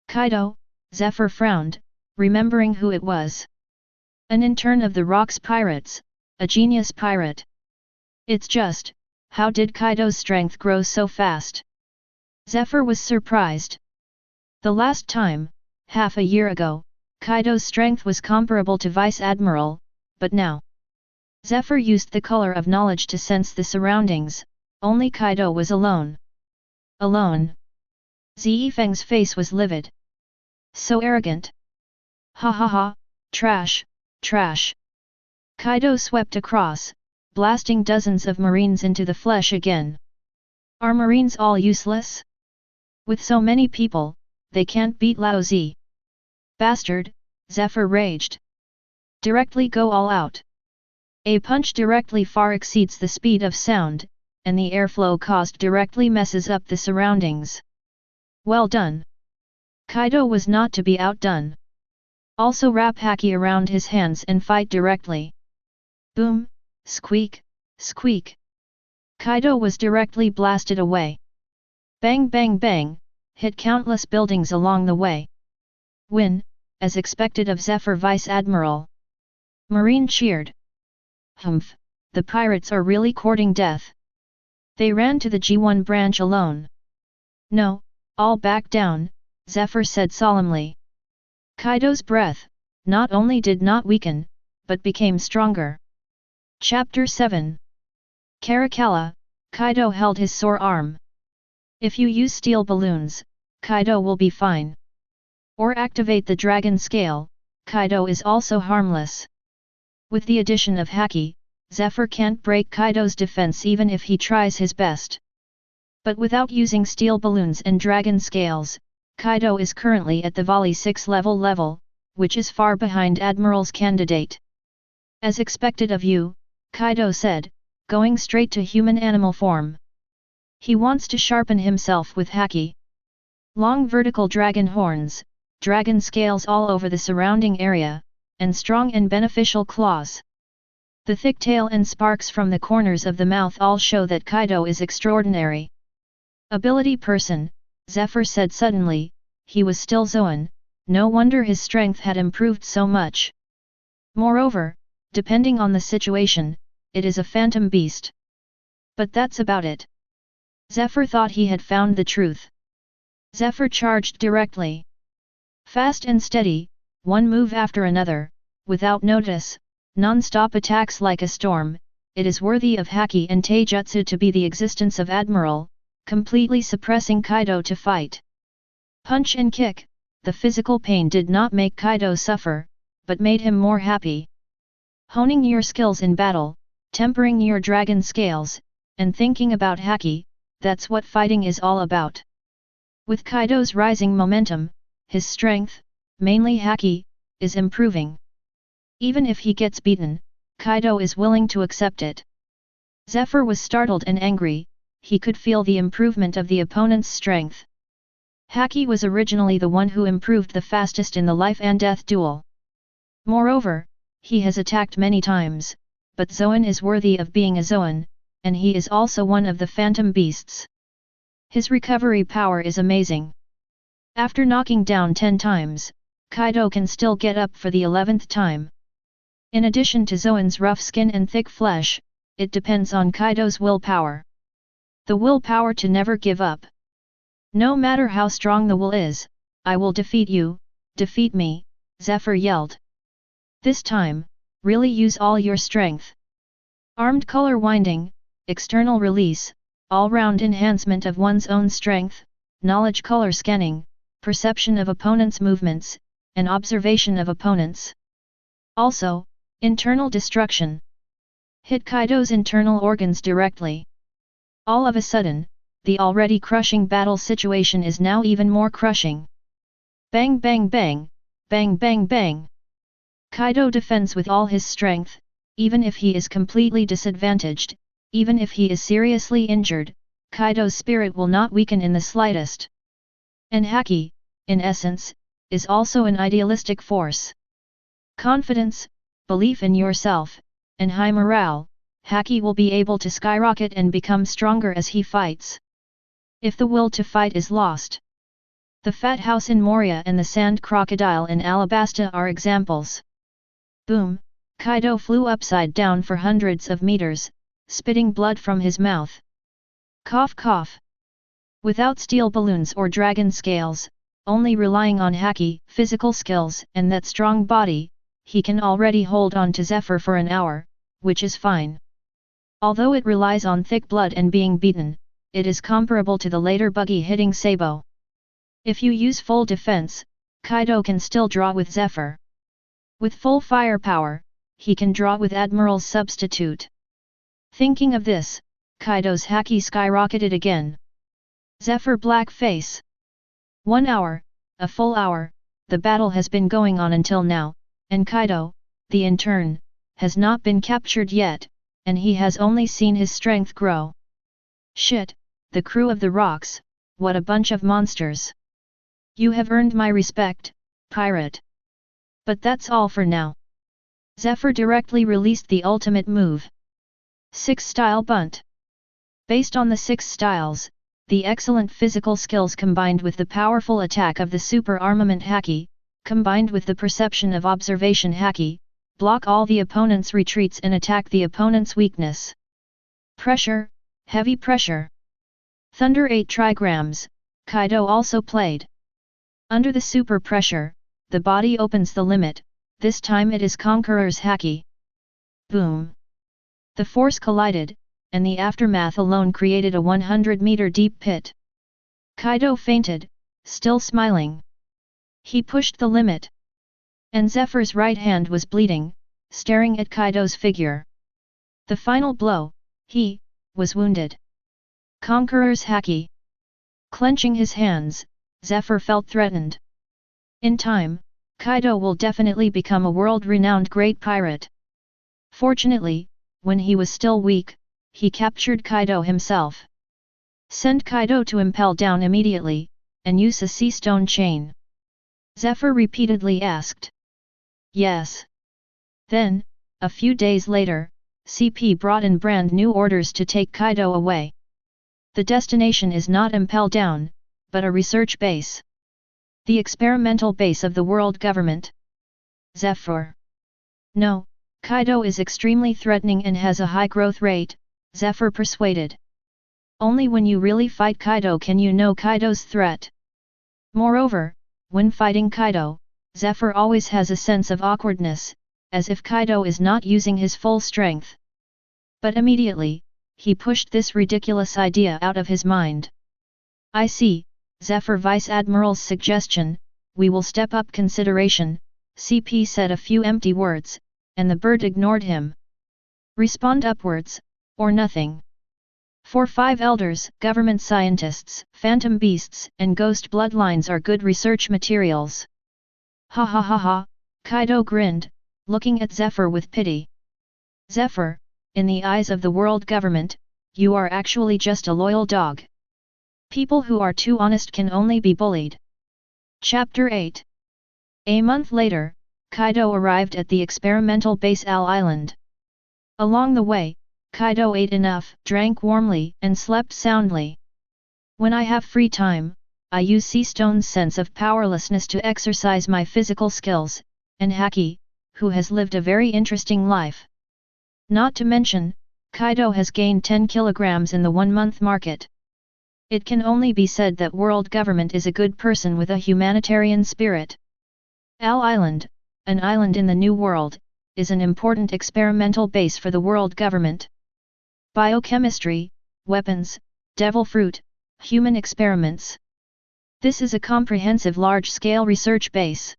Kaido, Zephyr frowned, remembering who it was. An intern of the Rocks pirates, a genius pirate. It's just, how did Kaido's strength grow so fast? Zephyr was surprised. The last time, half a year ago, Kaido's strength was comparable to Vice Admiral, but now. Zephyr used the color of knowledge to sense the surroundings, only Kaido was alone. Alone. Zhifeng's face was livid. So arrogant. Ha ha ha, trash, trash. Kaido swept across, blasting dozens of Marines into the flesh again. Are Marines all useless? With so many people, they can't beat Lao Zi. Bastard, Zephyr raged. Directly go all out. A punch directly far exceeds the speed of sound, and the airflow caused directly messes up the surroundings. Well done. Kaido was not to be outdone. Also wrap haki around his hands and fight directly. Boom, squeak, squeak. Kaido was directly blasted away. Bang bang bang, hit countless buildings along the way. Win, as expected of Zephyr Vice Admiral. Marine cheered. Humph, the pirates are really courting death. They ran to the G1 branch alone. No, all back down, Zephyr said solemnly. Kaido's breath, not only did not weaken, but became stronger. Chapter 7. Caracalla, Kaido held his sore arm. If you use steel balloons, Kaido will be fine. Or activate the dragon scale, Kaido is also harmless. With the addition of haki, Zephyr can't break Kaido's defense even if he tries his best. But without using steel balloons and dragon scales, Kaido is currently at the Volley 6 level, which is far behind Admiral's candidate. As expected of you, Kaido said, going straight to human animal form. He wants to sharpen himself with haki. Long vertical dragon horns, dragon scales all over the surrounding area, and strong and beneficial claws. The thick tail and sparks from the corners of the mouth all show that Kaido is extraordinary. Ability person, Zephyr said suddenly, he was still Zoan, no wonder his strength had improved so much. Moreover, depending on the situation, it is a phantom beast. But that's about it. Zephyr thought he had found the truth. Zephyr charged directly. Fast and steady, one move after another, without notice, non-stop attacks like a storm, it is worthy of haki and taijutsu to be the existence of Admiral, completely suppressing Kaido to fight. Punch and kick, the physical pain did not make Kaido suffer, but made him more happy. Honing your skills in battle, tempering your dragon scales, and thinking about haki, that's what fighting is all about. With Kaido's rising momentum, his strength, mainly haki, is improving. Even if he gets beaten, Kaido is willing to accept it. Zephyr was startled and angry, he could feel the improvement of the opponent's strength. Haki was originally the one who improved the fastest in the life and death duel. Moreover, he has attacked many times, but Zoan is worthy of being a Zoan, and he is also one of the phantom beasts. His recovery power is amazing. After knocking down 10 times, Kaido can still get up for the 11th time. In addition to Zoan's rough skin and thick flesh, it depends on Kaido's willpower. The willpower to never give up. No matter how strong the will is, I will defeat you, defeat me, Zephyr yelled. This time, really use all your strength. Armed color winding, external release, all-round enhancement of one's own strength, knowledge color scanning, perception of opponents' movements, and observation of opponents. Also, internal destruction. Hit Kaido's internal organs directly. All of a sudden, the already crushing battle situation is now even more crushing. Bang bang bang, bang bang bang. Kaido defends with all his strength, even if he is completely disadvantaged, even if he is seriously injured, Kaido's spirit will not weaken in the slightest. And Haki, in essence, is also an idealistic force. Confidence, belief in yourself, and high morale, Haki will be able to skyrocket and become stronger as he fights. If the will to fight is lost. The Fat House in Moria and the Sand Crocodile in Alabasta are examples. Boom, Kaido flew upside down for hundreds of meters, spitting blood from his mouth. Cough cough. Without steel balloons or dragon scales, only relying on Haki, physical skills and that strong body, he can already hold on to Zephyr for an hour, which is fine. Although it relies on thick blood and being beaten, it is comparable to the later buggy hitting Sabo. If you use full defense, Kaido can still draw with Zephyr. With full firepower, he can draw with Admiral's substitute. Thinking of this, Kaido's Haki skyrocketed again. Zephyr black face. 1 hour, a full hour, the battle has been going on until now, and Kaido, the intern, has not been captured yet, and he has only seen his strength grow. Shit, the crew of the rocks, what a bunch of monsters. You have earned my respect, pirate. But that's all for now. Zephyr directly released the ultimate move. 6-style bunt. Based on the 6 styles, the excellent physical skills combined with the powerful attack of the super armament Haki, combined with the perception of observation Haki, block all the opponent's retreats and attack the opponent's weakness. Pressure, heavy pressure. Thunder 8 trigrams, Kaido also played. Under the super pressure, the body opens the limit, this time it is Conqueror's Haki. Boom. The force collided, and the aftermath alone created a 100-meter deep pit. Kaido fainted, still smiling. He pushed the limit. And Zephyr's right hand was bleeding, staring at Kaido's figure. The final blow, he was wounded. Conqueror's Haki. Clenching his hands, Zephyr felt threatened. In time, Kaido will definitely become a world-renowned great pirate. Fortunately, when he was still weak, he captured Kaido himself. Send Kaido to impel down immediately, and use a sea stone chain. Zephyr repeatedly asked. Yes. Then, a few days later, CP brought in brand new orders to take Kaido away. The destination is not impel down, but a research base. The experimental base of the world government. Zephyr. No, Kaido is extremely threatening and has a high growth rate, Zephyr persuaded. Only when you really fight Kaido can you know Kaido's threat. Moreover, when fighting Kaido, Zephyr always has a sense of awkwardness, as if Kaido is not using his full strength. But immediately, he pushed this ridiculous idea out of his mind. I see, Zephyr Vice Admiral's suggestion, we will step up consideration, CP said a few empty words, and the bird ignored him. Respond upwards, or nothing. For 5 elders, government scientists, phantom beasts, and ghost bloodlines are good research materials. Ha ha ha ha, Kaido grinned, looking at Zephyr with pity. Zephyr, in the eyes of the world government, you are actually just a loyal dog. People who are too honest can only be bullied. Chapter 8. A month later, Kaido arrived at the experimental base Al Island. Along the way, Kaido ate enough, drank warmly, and slept soundly. When I have free time, I use Sea Stone's sense of powerlessness to exercise my physical skills, and Haki, who has lived a very interesting life. Not to mention, Kaido has gained 10 kilograms in the 1-month market. It can only be said that world government is a good person with a humanitarian spirit. Al Island, an island in the New World, is an important experimental base for the world government. Biochemistry, weapons, devil fruit, human experiments. This is a comprehensive large-scale research base.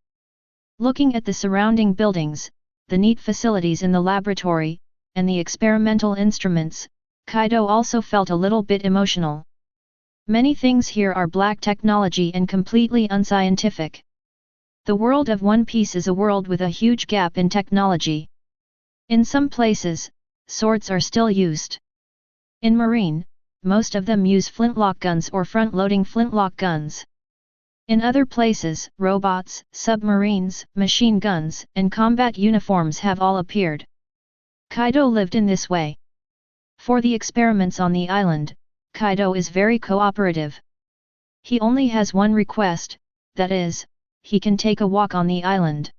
Looking at the surrounding buildings, the neat facilities in the laboratory, and the experimental instruments, Kaido also felt a little bit emotional. Many things here are black technology and completely unscientific. The world of One Piece is a world with a huge gap in technology. In some places, swords are still used. In Marine, most of them use flintlock guns or front-loading flintlock guns. In other places, robots, submarines, machine guns, and combat uniforms have all appeared. Kaido lived in this way. For the experiments on the island, Kaido is very cooperative. He only has one request, that is, he can take a walk on the island.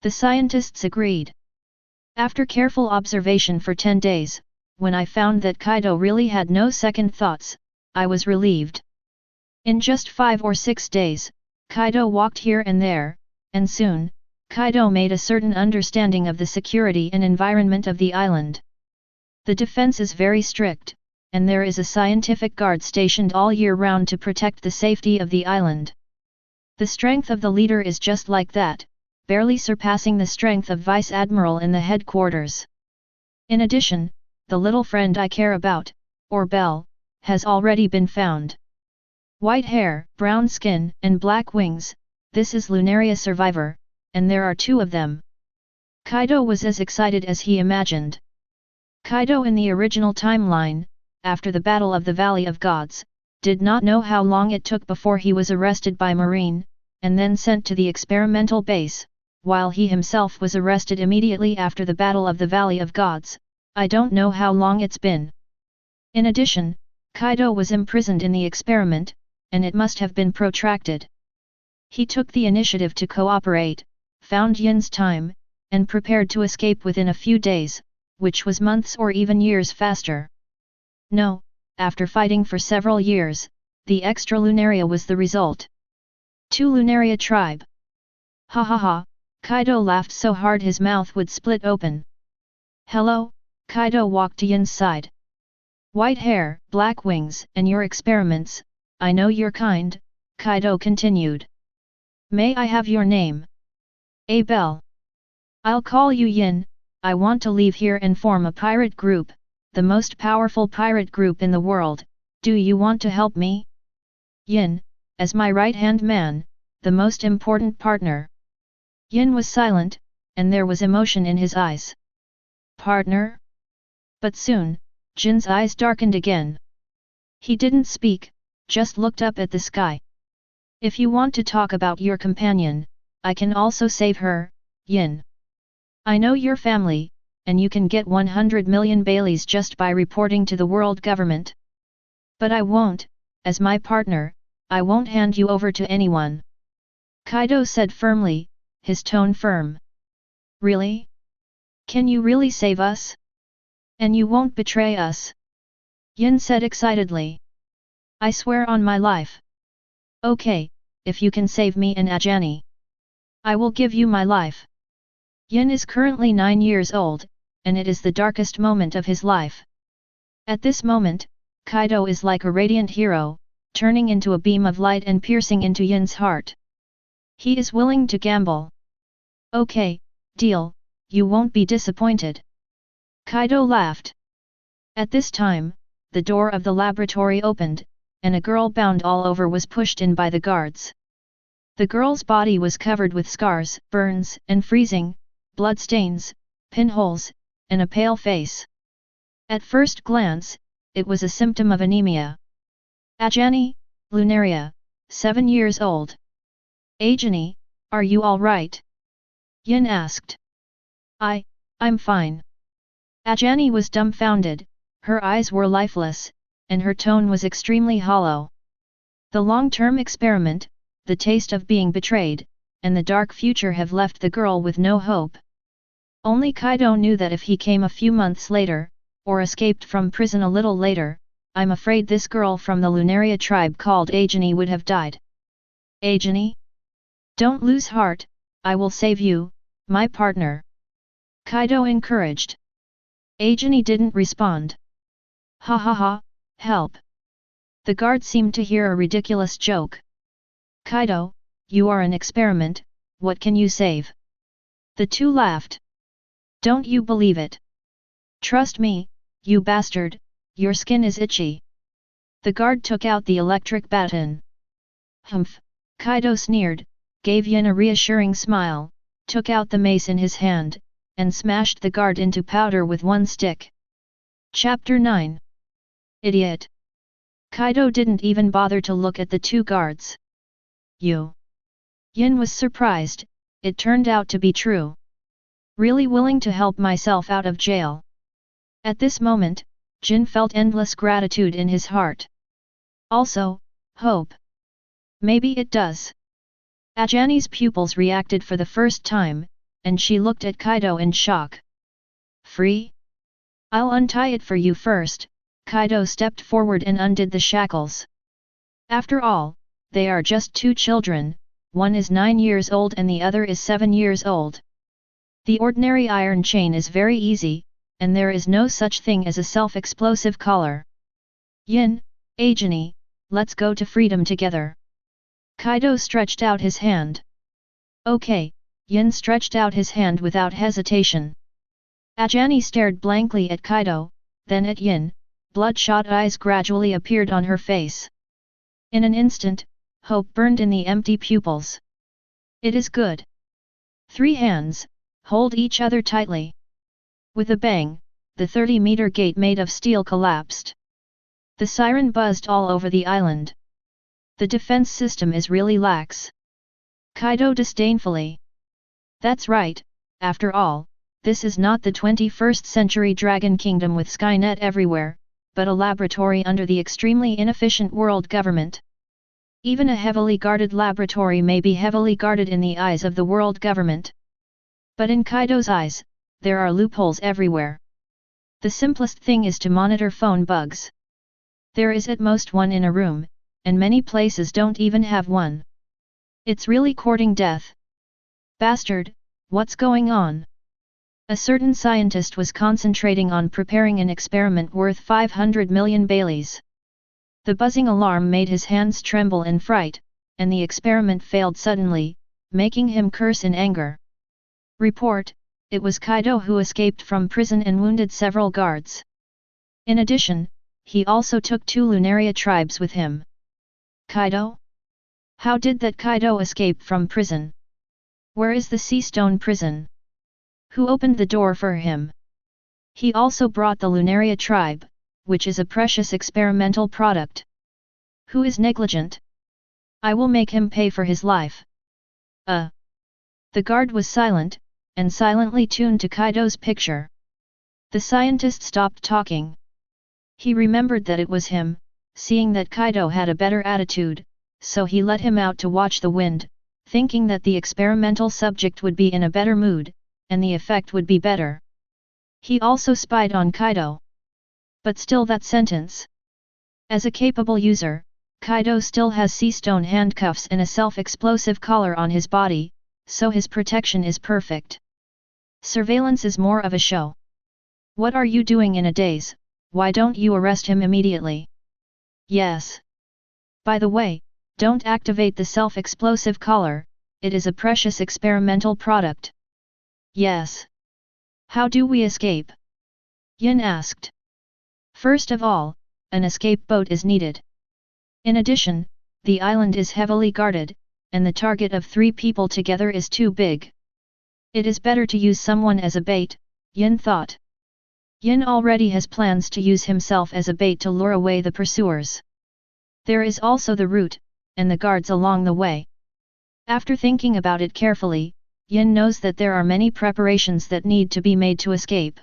The scientists agreed. After careful observation for 10 days, when I found that Kaido really had no second thoughts, I was relieved. In just 5 or 6 days, Kaido walked here and there, and soon, Kaido made a certain understanding of the security and environment of the island. The defense is very strict, and there is a scientific guard stationed all year round to protect the safety of the island. The strength of the leader is just like that, barely surpassing the strength of Vice Admiral in the headquarters. In addition, the little friend I care about, or Belle, has already been found. White hair, brown skin, and black wings, this is Lunaria Survivor, and there are 2 of them. Kaido was as excited as he imagined. Kaido in the original timeline, after the Battle of the Valley of Gods, did not know how long it took before he was arrested by Marine, and then sent to the experimental base, while he himself was arrested immediately after the Battle of the Valley of Gods. I don't know how long it's been. In addition, Kaido was imprisoned in the experiment, and it must have been protracted. He took the initiative to cooperate, found Yin's time, and prepared to escape within a few days, which was months or even years faster. No, after fighting for several years, the extra Lunaria was the result. 2 Lunaria tribe. Ha ha ha, Kaido laughed so hard his mouth would split open. Hello, Kaido walked to Yin's side. White hair, black wings, and your experiments, I know you're kind, Kaido continued. May I have your name? Belle. I'll call you Yin. I want to leave here and form a pirate group, the most powerful pirate group in the world. Do you want to help me? Yin, as my right-hand man, the most important partner. Yin was silent, and there was emotion in his eyes. Partner? But soon, Jin's eyes darkened again. He didn't speak, just looked up at the sky. If you want to talk about your companion, I can also save her, Yin. I know your family, and you can get 100 million Baileys just by reporting to the world government. But I won't, as my partner, I won't hand you over to anyone. Kaido said firmly, his tone firm. Really? Can you really save us? And you won't betray us? Yin said excitedly. I swear on my life. Okay, if you can save me and Ajani, I will give you my life. Yin is currently 9 years old, and it is the darkest moment of his life. At this moment, Kaido is like a radiant hero, turning into a beam of light and piercing into Yin's heart. He is willing to gamble. Okay, deal, you won't be disappointed. Kaido laughed. At this time, the door of the laboratory opened, and a girl bound all over was pushed in by the guards. The girl's body was covered with scars, burns, and freezing, bloodstains, pinholes, and a pale face. At first glance, it was a symptom of anemia. Ajani, Lunaria, 7 years old. Ajani, are you all right? Yin asked. I'm fine. Ajani was dumbfounded, her eyes were lifeless, and her tone was extremely hollow. The long-term experiment, the taste of being betrayed, and the dark future have left the girl with no hope. Only Kaido knew that if he came a few months later, or escaped from prison a little later, I'm afraid this girl from the Lunaria tribe called Ajani would have died. Ajani? Don't lose heart, I will save you, my partner. Kaido encouraged. Ajani didn't respond. Ha ha ha, help. The guard seemed to hear a ridiculous joke. Kaido, you are an experiment, what can you save? The two laughed. Don't you believe it? Trust me, you bastard, your skin is itchy. The guard took out the electric baton. Humph, Kaido sneered, gave Yin a reassuring smile, took out the mace in his hand, and smashed the guard into powder with one stick. Chapter 9. Idiot. Kaido didn't even bother to look at the two guards. You. Yin was surprised, it turned out to be true. Really willing to help myself out of jail. At this moment, Jin felt endless gratitude in his heart. Also, hope. Maybe it does. Ajani's pupils reacted for the first time, and she looked at Kaido in shock. Free? I'll untie it for you first. Kaido stepped forward and undid the shackles. After all, they are just two children, one is 9 years old and the other is 7 years old. The ordinary iron chain is very easy, and there is no such thing as a self-explosive collar. Yin, Ajani, let's go to freedom together. Kaido stretched out his hand. Okay, Yin stretched out his hand without hesitation. Ajani stared blankly at Kaido, then at Yin, bloodshot eyes gradually appeared on her face. In an instant, hope burned in the empty pupils. It is good. 3 hands, hold each other tightly. With a bang, the 30-meter gate made of steel collapsed. The siren buzzed all over the island. The defense system is really lax. Kaido disdainfully. That's right, after all, this is not the 21st century Dragon Kingdom with Skynet everywhere, but a laboratory under the extremely inefficient world government. Even a heavily guarded laboratory may be heavily guarded in the eyes of the world government. But in Kaido's eyes, there are loopholes everywhere. The simplest thing is to monitor phone bugs. There is at most one in a room, and many places don't even have one. It's really courting death. Bastard, what's going on? A certain scientist was concentrating on preparing an experiment worth 500 million Baileys. The buzzing alarm made his hands tremble in fright, and the experiment failed suddenly, making him curse in anger. Report, it was Kaido who escaped from prison and wounded several guards. In addition, he also took 2 Lunaria tribes with him. Kaido? How did that Kaido escape from prison? Where is the Sea Stone prison? Who opened the door for him? He also brought the Lunaria tribe, which is a precious experimental product. Who is negligent? I will make him pay for his life. The guard was silent, and silently tuned to Kaido's picture. The scientist stopped talking. He remembered that it was him, seeing that Kaido had a better attitude, so he let him out to watch the wind, thinking that the experimental subject would be in a better mood, and the effect would be better. He also spied on Kaido. But still that sentence. As a capable user, Kaido still has sea stone handcuffs and a self-explosive collar on his body, so his protection is perfect. Surveillance is more of a show. What are you doing in a daze? Why don't you arrest him immediately? Yes. By the way, don't activate the self-explosive collar, it is a precious experimental product. Yes. How do we escape? Yin asked. First of all, an escape boat is needed. In addition, the island is heavily guarded, and the target of 3 people together is too big. It is better to use someone as a bait, Yin thought. Yin already has plans to use himself as a bait to lure away the pursuers. There is also the route, and the guards along the way. After thinking about it carefully, Yin knows that there are many preparations that need to be made to escape.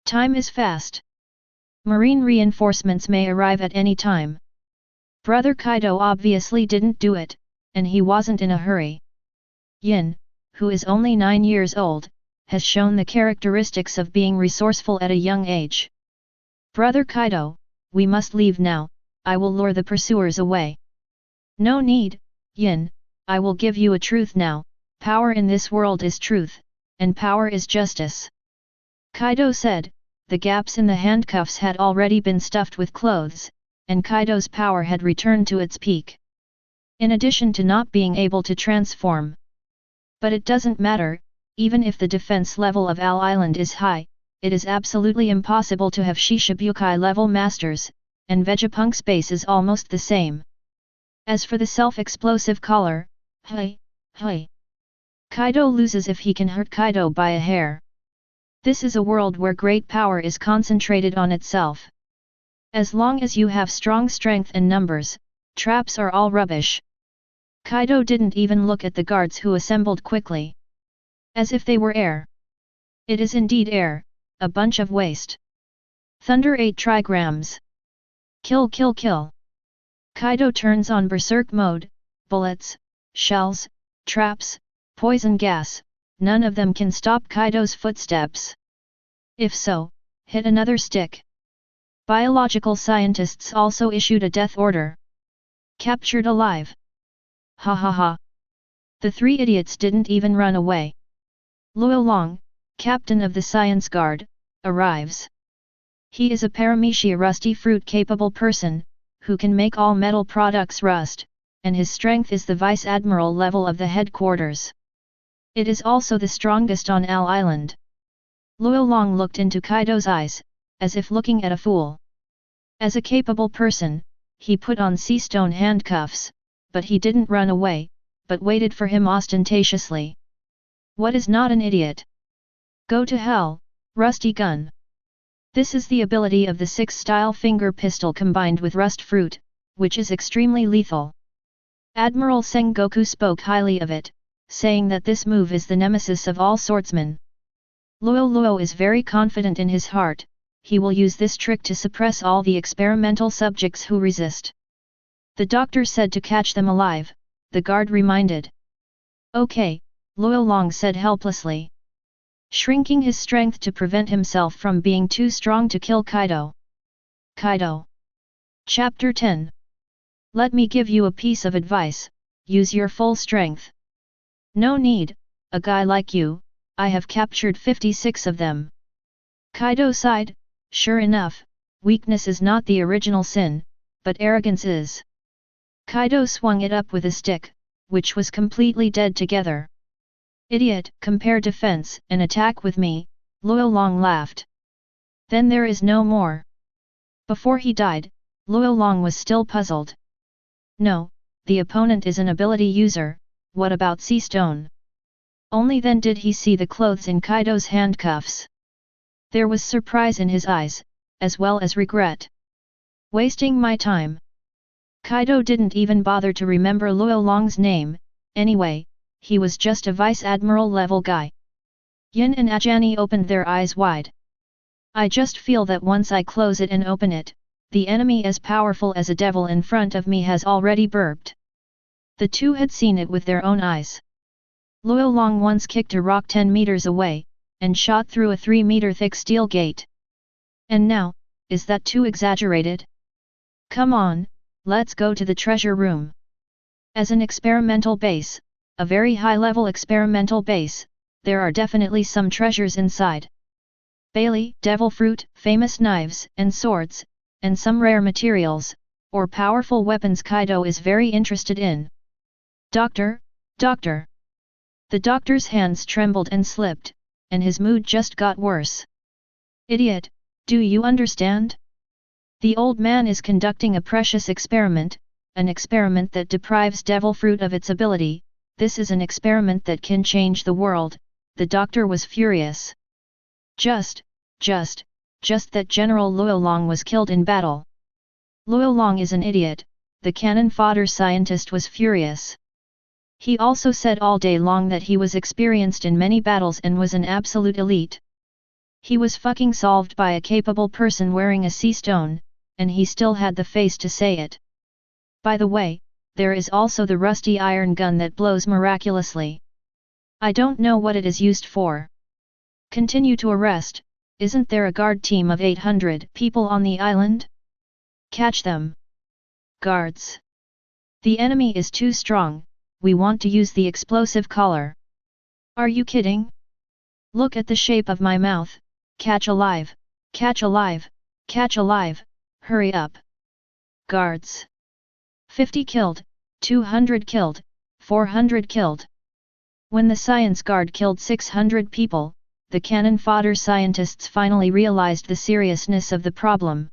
Time is fast. Marine reinforcements may arrive at any time. Brother Kaido obviously didn't do it, and he wasn't in a hurry. Yin, who is only 9 years old, has shown the characteristics of being resourceful at a young age. Brother Kaido, we must leave now, I will lure the pursuers away. No need, Yin, I will give you a truth now, power in this world is truth, and power is justice. Kaido said, the gaps in the handcuffs had already been stuffed with clothes, and Kaido's power had returned to its peak. In addition to not being able to transform. But it doesn't matter, even if the defense level of Al Island is high, it is absolutely impossible to have Shishibukai level masters, and Vegapunk's base is almost the same. As for the self-explosive collar, hey. Kaido loses if he can hurt Kaido by a hair. This is a world where great power is concentrated on itself. As long as you have strong strength and numbers, traps are all rubbish. Kaido didn't even look at the guards who assembled quickly. As if they were air. It is indeed air, a bunch of waste. Thunder 8 trigrams. Kill. Kaido turns on berserk mode, bullets, shells, traps, poison gas, none of them can stop Kaido's footsteps. If so, hit another stick. Biological scientists also issued a death order. Captured alive. Ha ha ha. The 3 idiots didn't even run away. Luo Long, captain of the science guard, arrives. He is a paramecia rusty fruit capable person, who can make all metal products rust, and his strength is the vice admiral level of the headquarters. It is also the strongest on Al Island. Luo Long looked into Kaido's eyes, as if looking at a fool. As a capable person, he put on sea stone handcuffs, but he didn't run away, but waited for him ostentatiously. What is not an idiot? Go to hell, rusty gun. This is the ability of the 6-style finger pistol combined with rust fruit, which is extremely lethal. Admiral Sengoku spoke highly of it, saying that this move is the nemesis of all swordsmen. Luo is very confident in his heart, he will use this trick to suppress all the experimental subjects who resist. The doctor said to catch them alive, the guard reminded. Okay, Luo Long said helplessly. Shrinking his strength to prevent himself from being too strong to kill Kaido. Kaido. Chapter 10. Let me give you a piece of advice, use your full strength. No need, a guy like you, I have captured 56 of them. Kaido sighed, sure enough, weakness is not the original sin, but arrogance is. Kaido swung it up with a stick, which was completely dead together. Idiot, compare defense and attack with me, Luo Long laughed. Then there is no more. Before he died, Luo Long was still puzzled. No, the opponent is an ability user, what about Sea Stone? Only then did he see the clothes in Kaido's handcuffs. There was surprise in his eyes, as well as regret. Wasting my time. Kaido didn't even bother to remember Luo Long's name, anyway, he was just a vice admiral level guy. Yin and Ajani opened their eyes wide. I just feel that once I close it and open it, the enemy as powerful as a devil in front of me has already burped. The two had seen it with their own eyes. Luo Long once kicked a rock 10 meters away, and shot through a 3-meter thick steel gate. And now, is that too exaggerated? Come on, let's go to the treasure room. As an experimental base, a very high-level experimental base, there are definitely some treasures inside. Bailey, devil fruit, famous knives and swords, and some rare materials, or powerful weapons Kaido is very interested in. Doctor, doctor. The doctor's hands trembled and slipped, and his mood just got worse. Idiot, do you understand? The old man is conducting a precious experiment, an experiment that deprives devil fruit of its ability. This is an experiment that can change the world, the doctor was furious. Just, just that General Luolong was killed in battle. Luolong is an idiot, the cannon fodder scientist was furious. He also said all day long that he was experienced in many battles and was an absolute elite. He was fucking solved by a capable person wearing a sea stone, and he still had the face to say it. By the way, there is also the rusty iron gun that blows miraculously. I don't know what it is used for. Continue to arrest, isn't there a guard team of 800 people on the island? Catch them. Guards. The enemy is too strong, we want to use the explosive collar. Are you kidding? Look at the shape of my mouth, catch alive, catch alive, catch alive, hurry up. Guards. 50 killed, 200 killed, 400 killed. When the science guard killed 600 people, the cannon fodder scientists finally realized the seriousness of the problem.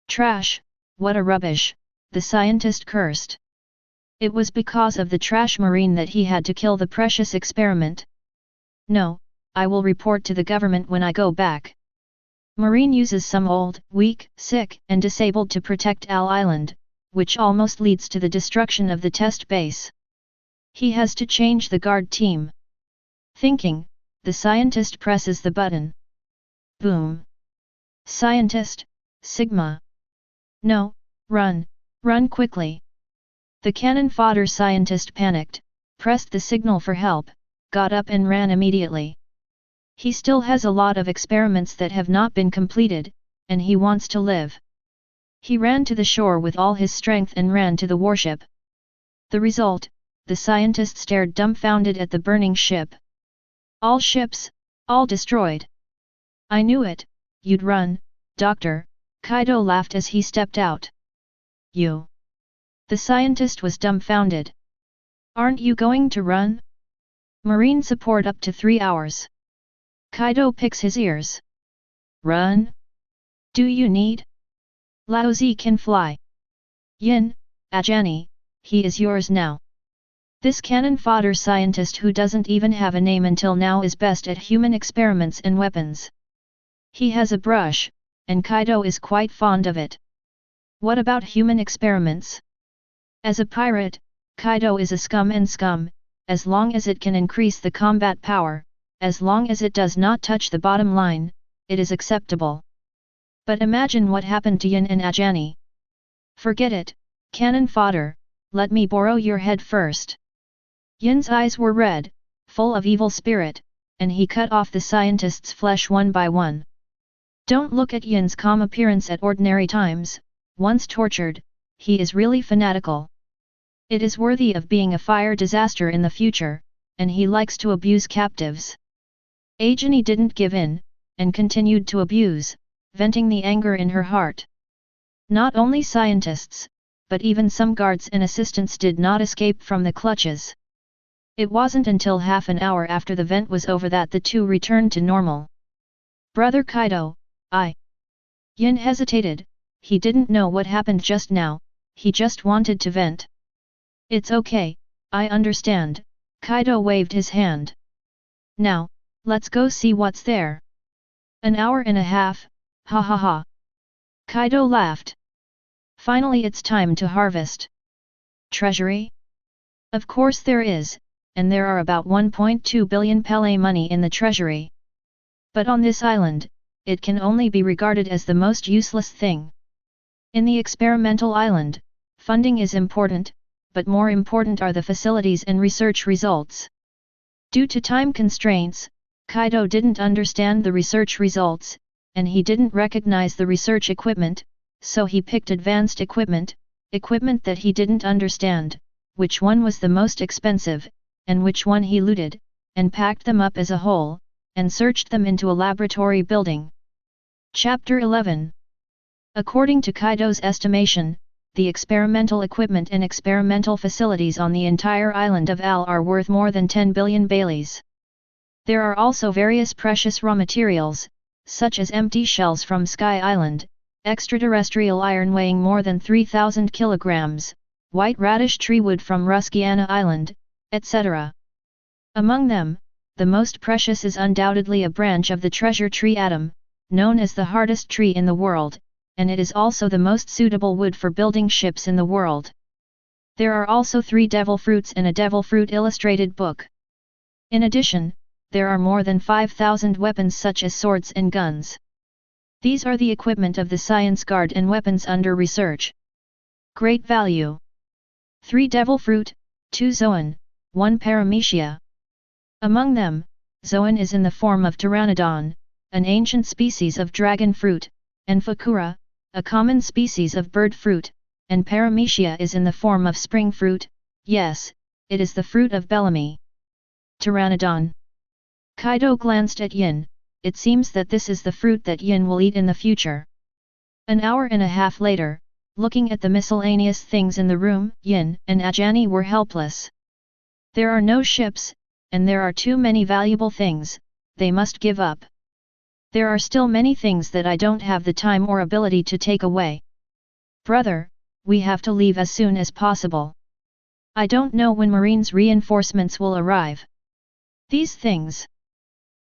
Trash, what a rubbish, the scientist cursed. It was because of the trash marine that he had to kill the precious experiment. No, I will report to the government when I go back. Marine uses some old, weak, sick, and disabled to protect Al Island, which almost leads to the destruction of the test base. He has to change the guard team. Thinking, the scientist presses the button. Boom. Scientist, Sigma. No, run, run quickly. The cannon fodder scientist panicked, pressed the signal for help, got up and ran immediately. He still has a lot of experiments that have not been completed, and he wants to live. He ran to the shore with all his strength and ran to the warship. The result, the scientist stared dumbfounded at the burning ship. All ships, all destroyed. I knew it, you'd run, Doctor, Kaido laughed as he stepped out. You. The scientist was dumbfounded. Aren't you going to run? Marine support up to 3 hours. Kaido picks his ears. Run? Do you need? Laozi can fly. Yin, Ajani, he is yours now. This cannon fodder scientist who doesn't even have a name until now is best at human experiments and weapons. He has a brush, and Kaido is quite fond of it. What about human experiments? As a pirate, Kaido is a scum and scum, as long as it can increase the combat power, as long as it does not touch the bottom line, it is acceptable. But imagine what happened to Yin and Ajani. Forget it, cannon fodder, let me borrow your head first. Yin's eyes were red, full of evil spirit, and he cut off the scientist's flesh one by one. Don't look at Yin's calm appearance at ordinary times, once tortured, he is really fanatical. It is worthy of being a fire disaster in the future, and he likes to abuse captives. Ajani didn't give in, and continued to abuse, venting the anger in her heart. Not only scientists, but even some guards and assistants did not escape from the clutches. It wasn't until half an hour after the vent was over that the two returned to normal. Brother Kaido, Yin hesitated, he didn't know what happened just now, he just wanted to vent. It's okay, I understand, Kaido waved his hand. Now, let's go see what's there. An hour and a half, ha ha ha. Kaido laughed. Finally it's time to harvest. Treasury? Of course there is, and there are about 1.2 billion Pele money in the treasury. But on this island, it can only be regarded as the most useless thing. In the experimental island, funding is important, but more important are the facilities and research results. Due to time constraints, Kaido didn't understand the research results, and he didn't recognize the research equipment, so he picked advanced equipment that he didn't understand, which one was the most expensive, and which one he looted, and packed them up as a whole, and searched them into a laboratory building. Chapter 11. According to Kaido's estimation, the experimental equipment and experimental facilities on the entire island of Al are worth more than 10 billion Baileys. There are also various precious raw materials, such as empty shells from Sky Island, extraterrestrial iron weighing more than 3,000 kilograms, white radish tree wood from Ruskiana Island, etc. Among them, the most precious is undoubtedly a branch of the treasure tree atom, known as the hardest tree in the world, and it is also the most suitable wood for building ships in the world. There are also 3 devil fruits and a devil fruit illustrated book. In addition, there are more than 5,000 weapons such as swords and guns. These are the equipment of the Science Guard and weapons under research. Great value. 3 devil fruit, 2 zoan, 1 paramecia. Among them, zoan is in the form of pteranodon, an ancient species of dragon fruit, and fakura, a common species of bird fruit, and paramecia is in the form of spring fruit. Yes, it is the fruit of Bellamy. Pteranodon. Kaido glanced at Yin. It seems that this is the fruit that Yin will eat in the future. An hour and a half later, looking at the miscellaneous things in the room, Yin and Ajani were helpless. There are no ships, and there are too many valuable things, they must give up. There are still many things that I don't have the time or ability to take away. Brother, we have to leave as soon as possible. I don't know when Marine's reinforcements will arrive. These things.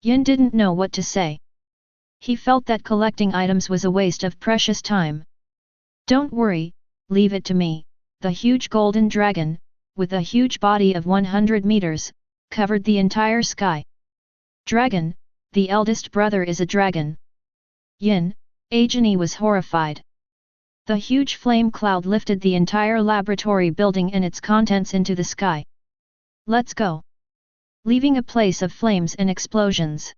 Yin didn't know what to say. He felt that collecting items was a waste of precious time. Don't worry, leave it to me. The huge golden dragon, with a huge body of 100 meters, covered the entire sky. Dragon, the eldest brother is a dragon. Yin, Ajani was horrified. The huge flame cloud lifted the entire laboratory building and its contents into the sky. Let's go. Leaving a place of flames and explosions.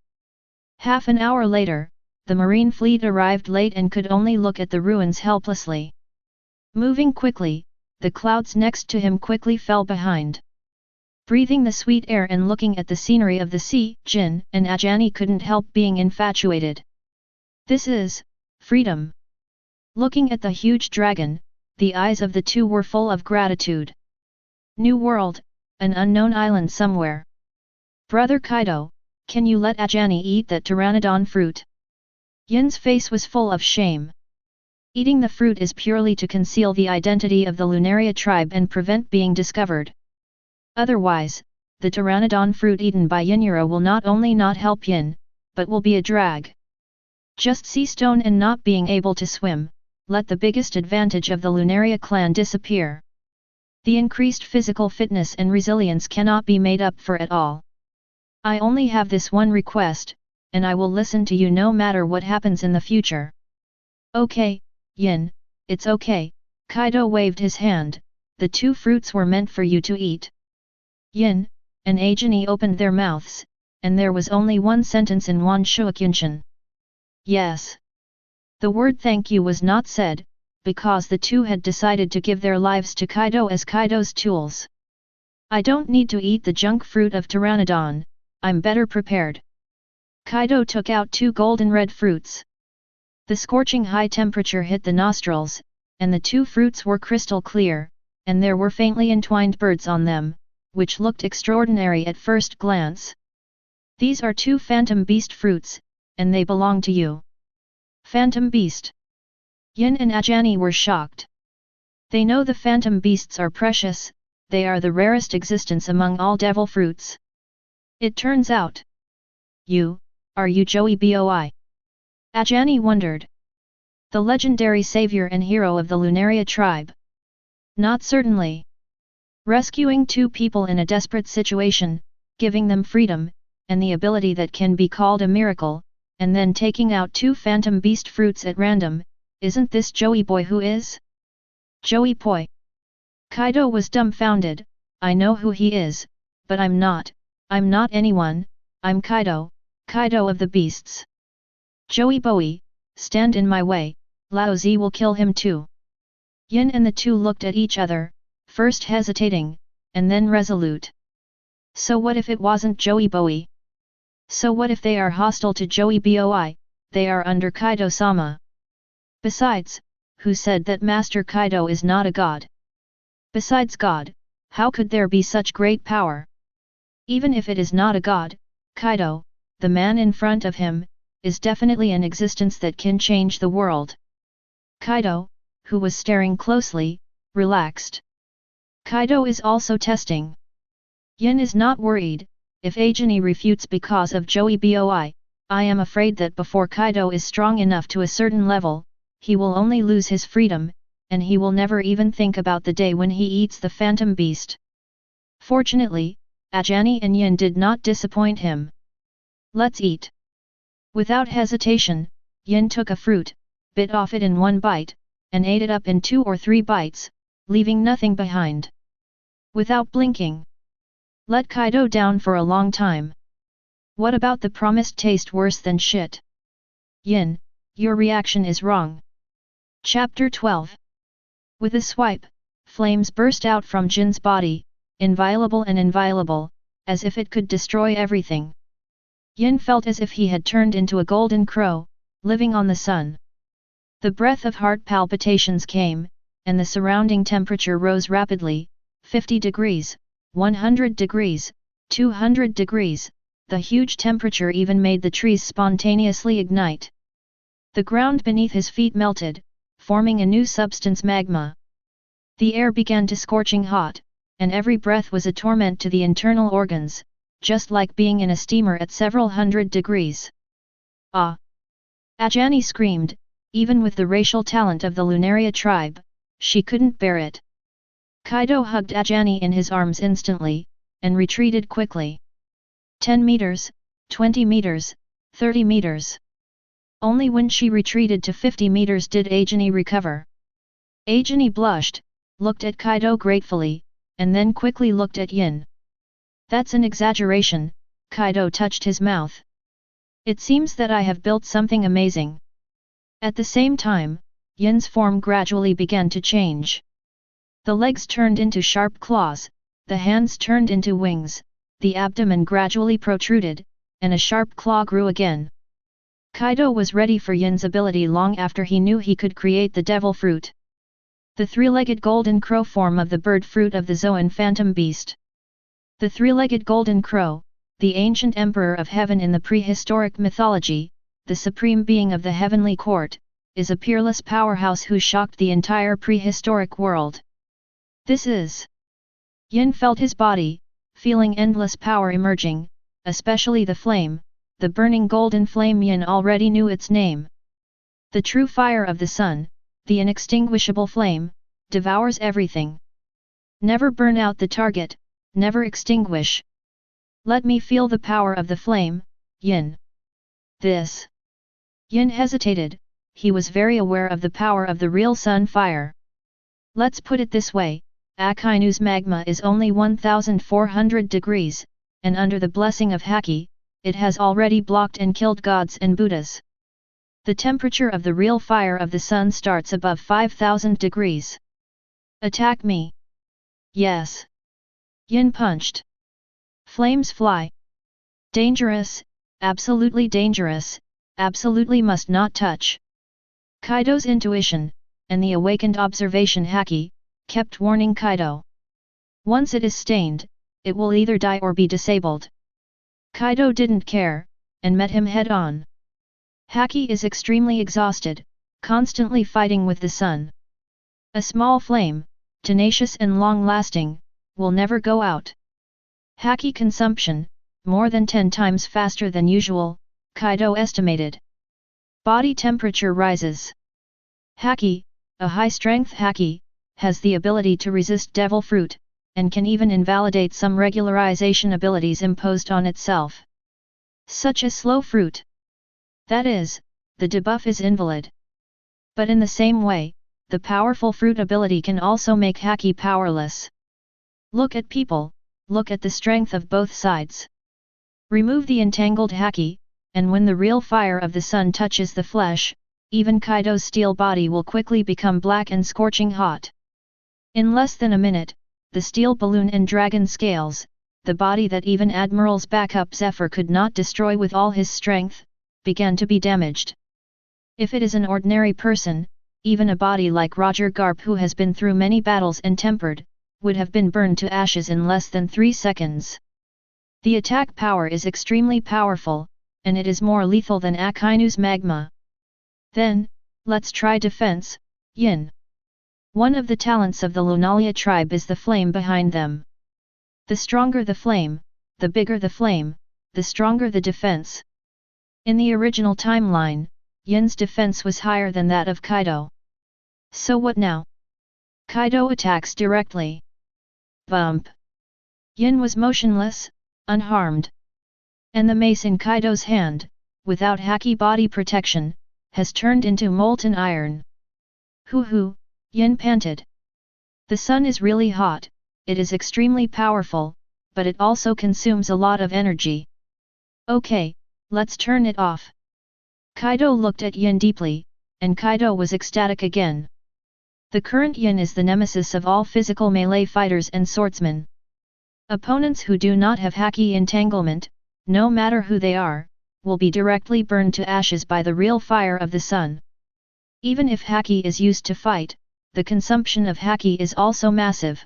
Half an hour later, the marine fleet arrived late and could only look at the ruins helplessly. Moving quickly, the clouds next to him quickly fell behind. Breathing the sweet air and looking at the scenery of the sea, Jin and Ajani couldn't help being infatuated. This is freedom. Looking at the huge dragon, the eyes of the two were full of gratitude. New world, an unknown island somewhere. Brother Kaido, can you let Ajani eat that pteranodon fruit? Yin's face was full of shame. Eating the fruit is purely to conceal the identity of the Lunaria tribe and prevent being discovered. Otherwise, the pteranodon fruit eaten by Yinuro will not only not help Yin, but will be a drag. Just sea stone and not being able to swim, let the biggest advantage of the Lunaria clan disappear. The increased physical fitness and resilience cannot be made up for at all. I only have this one request, and I will listen to you no matter what happens in the future. Okay, Yin, it's okay. Kaido waved his hand, the 2 fruits were meant for you to eat. Yin and Ajani opened their mouths, and there was only one sentence in Wan Shuakyunshan. Yes. The word thank you was not said, because the 2 had decided to give their lives to Kaido as Kaido's tools. I don't need to eat the junk fruit of pteranodon, I'm better prepared. Kaido took out 2 golden red fruits. The scorching high temperature hit the nostrils, and the 2 fruits were crystal clear, and there were faintly entwined birds on them, which looked extraordinary at first glance. These are 2 phantom beast fruits, and they belong to you. Phantom beast. Yin and Ajani were shocked. They know the phantom beasts are precious, they are the rarest existence among all devil fruits. It turns out. Are you Joey Boi? Ajani wondered. The legendary savior and hero of the Lunaria tribe? Not certainly. Rescuing 2 people in a desperate situation, giving them freedom, and the ability that can be called a miracle, and then taking out 2 phantom beast fruits at random, isn't this Joey Boy who is? Joey Boy. Kaido was dumbfounded, I know who he is, but I'm not anyone, I'm Kaido, Kaido of the beasts. Joey Boy, stand in my way, Lao Zi will kill him too. Yin and the 2 looked at each other, first hesitating, and then resolute. So what if it wasn't Joey Boy? So what if they are hostile to Joey Boi, they are under Kaido-sama? Besides, who said that Master Kaido is not a god? Besides God, how could there be such great power? Even if it is not a god, Kaido, the man in front of him, is definitely an existence that can change the world. Kaido, who was staring closely, relaxed. Kaido is also testing. Yin is not worried, if Ajani refutes because of Joey Boi, I am afraid that before Kaido is strong enough to a certain level, he will only lose his freedom, and he will never even think about the day when he eats the phantom beast. Fortunately, Ajani and Yin did not disappoint him. Let's eat. Without hesitation, Yin took a fruit, bit off it in one bite, and ate it up in 2 or 3 bites, leaving nothing behind. Without blinking. Let Kaido down for a long time. What about the promised taste worse than shit? Yin, your reaction is wrong. Chapter 12. With a swipe, flames burst out from Jin's body, inviolable and inviolable, as if it could destroy everything. Yin felt as if he had turned into a golden crow, living on the sun. The breath of heart palpitations came, and the surrounding temperature rose rapidly, 50 degrees, 100 degrees, 200 degrees, the huge temperature even made the trees spontaneously ignite. The ground beneath his feet melted, forming a new substance, magma. The air began to scorching hot, and every breath was a torment to the internal organs, just like being in a steamer at several hundred degrees. Ah! Ajani screamed, even with the racial talent of the Lunaria tribe, she couldn't bear it. Kaido hugged Ajani in his arms instantly, and retreated quickly. 10 meters, 20 meters, 30 meters. Only when she retreated to 50 meters did Ajani recover. Ajani blushed, looked at Kaido gratefully, and then quickly looked at Yin. That's an exaggeration, Kaido touched his mouth. It seems that I have built something amazing. At the same time, Yin's form gradually began to change. The legs turned into sharp claws, the hands turned into wings, the abdomen gradually protruded, and a sharp claw grew again. Kaido was ready for Yin's ability long after he knew he could create the devil fruit. The three-legged golden crow form of the bird fruit of the Zoan phantom beast. The three-legged golden crow, the ancient emperor of heaven in the prehistoric mythology, the supreme being of the heavenly court, is a peerless powerhouse who shocked the entire prehistoric world. This is... Yin felt his body, feeling endless power emerging, especially the flame, the burning golden flame. Yin already knew its name. The true fire of the sun, the inextinguishable flame, devours everything. Never burn out the target, never extinguish. Let me feel the power of the flame, Yin. This. Yin hesitated, he was very aware of the power of the real sun fire. Let's put it this way, Akainu's magma is only 1400 degrees, and under the blessing of Haki, it has already blocked and killed gods and Buddhas. The temperature of the real fire of the sun starts above 5000 degrees. Attack me. Yes. Yin punched. Flames fly. Dangerous, absolutely dangerous, absolutely must not touch. Kaido's intuition, and the awakened observation Haki, kept warning Kaido. Once it is stained, it will either die or be disabled. Kaido didn't care, and met him head-on. Haki is extremely exhausted, constantly fighting with the sun. A small flame, tenacious and long-lasting, will never go out. Haki consumption, more than 10 times faster than usual, Kaido estimated. Body temperature rises. Haki, a high-strength Haki, has the ability to resist devil fruit, and can even invalidate some regularization abilities imposed on itself. Such as slow fruit. That is, the debuff is invalid. But in the same way, the powerful fruit ability can also make Haki powerless. Look at people, look at the strength of both sides. Remove the entangled Haki, and when the real fire of the sun touches the flesh, even Kaido's steel body will quickly become black and scorching hot. In less than a minute, the steel balloon and dragon scales, the body that even Admiral's backup Zephyr could not destroy with all his strength, began to be damaged. If it is an ordinary person, even a body like Roger Garp who has been through many battles and tempered, would have been burned to ashes in less than 3 seconds. The attack power is extremely powerful, and it is more lethal than Akainu's magma. Then, let's try defense, Yin. One of the talents of the Lunalia tribe is the flame behind them. The stronger the flame, the bigger the flame, the stronger the defense. In the original timeline, Yin's defense was higher than that of Kaido. So what now? Kaido attacks directly. Bump! Yin was motionless, unharmed. And the mace in Kaido's hand, without haki body protection, has turned into molten iron. Hoo, Yin panted. The sun is really hot, it is extremely powerful, but it also consumes a lot of energy. Okay, let's turn it off. Kaido looked at Yin deeply, and Kaido was ecstatic again. The current Yin is the nemesis of all physical melee fighters and swordsmen. Opponents who do not have haki entanglement, no matter who they are, will be directly burned to ashes by the real fire of the sun. Even if haki is used to fight, the consumption of haki is also massive.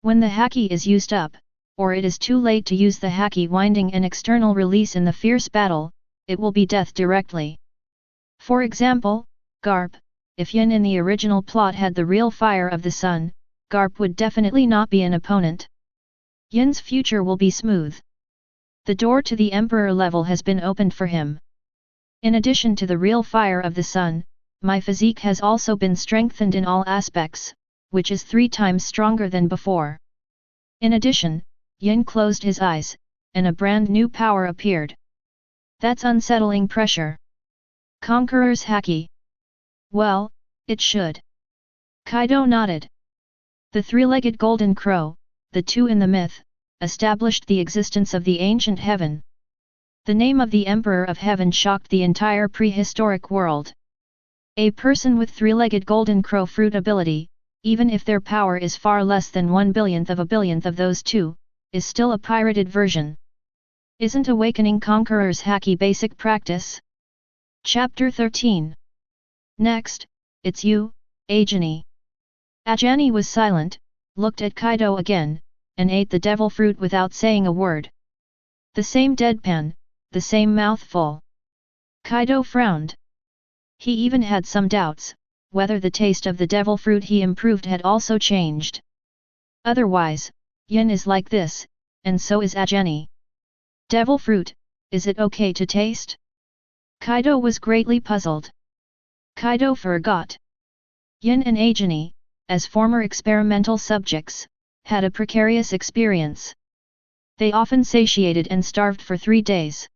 When the haki is used up, or it is too late to use the haki winding an external release in the fierce battle, it will be death directly. For example, Garp, if Yin in the original plot had the real fire of the sun, Garp would definitely not be an opponent. Yin's future will be smooth. The door to the Emperor level has been opened for him. In addition to the real fire of the sun, my physique has also been strengthened in all aspects, which is 3 times stronger than before. In addition, Yin closed his eyes, and a brand new power appeared. That's unsettling pressure. Conqueror's haki. Well, it should. Kaido nodded. The 3-legged golden crow, the 2 in the myth, established the existence of the ancient heaven. The name of the Emperor of Heaven shocked the entire prehistoric world. A person with 3-legged golden crow fruit ability, even if their power is far less than 1/1000th of a billionth of those 2, is still a pirated version. Isn't awakening Conqueror's haki basic practice? Chapter 13. Next, it's you, Ajani. Ajani was silent, looked at Kaido again, and ate the devil fruit without saying a word. The same deadpan, the same mouthful. Kaido frowned. He even had some doubts, whether the taste of the devil fruit he improved had also changed. Otherwise, Yin is like this, and so is Ajani. Devil fruit, is it okay to taste? Kaido was greatly puzzled. Kaido forgot. Yin and Ajani, as former experimental subjects, had a precarious experience. They often satiated and starved for 3 days.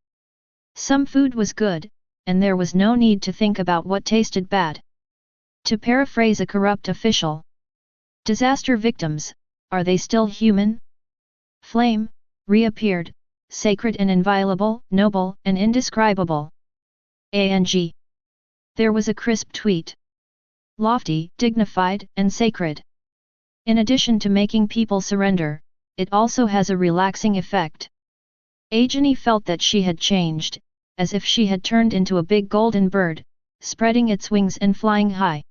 Some food was good, and there was no need to think about what tasted bad. To paraphrase a corrupt official. Disaster victims, are they still human? Flame, reappeared, sacred and inviolable, noble and indescribable. ANG. There was a crisp tweet. Lofty, dignified, and sacred. In addition to making people surrender, it also has a relaxing effect. Ajani felt that she had changed, as if she had turned into a big golden bird, spreading its wings and flying high.